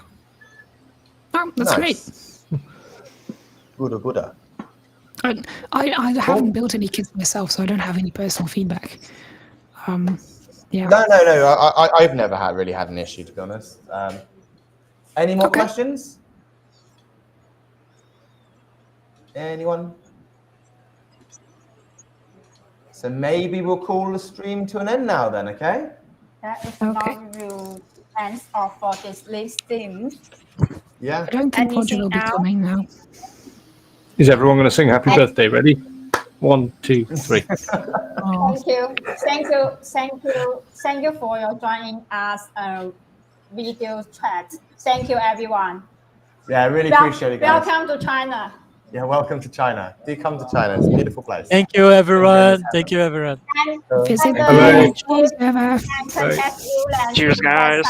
Oh, that's great. Good. I haven't built any kits myself, so I don't have any personal feedback. Yeah. No. I've never really had an issue, to be honest. Any more questions? Anyone? So maybe we'll call the stream to an end now then, okay? That is not will end off for this listing. Yeah. I don't think Roger will be coming now. Is everyone going to sing happy birthday? Ready? 1, 2, 3. Thank you for your joining us video chat. Thank you, everyone. Yeah, I really appreciate it, guys. Welcome to China. Yeah, welcome to China. Do come to China. It's a beautiful place. Thank you, everyone. Thank you, everyone. And Bye. Cheers, guys.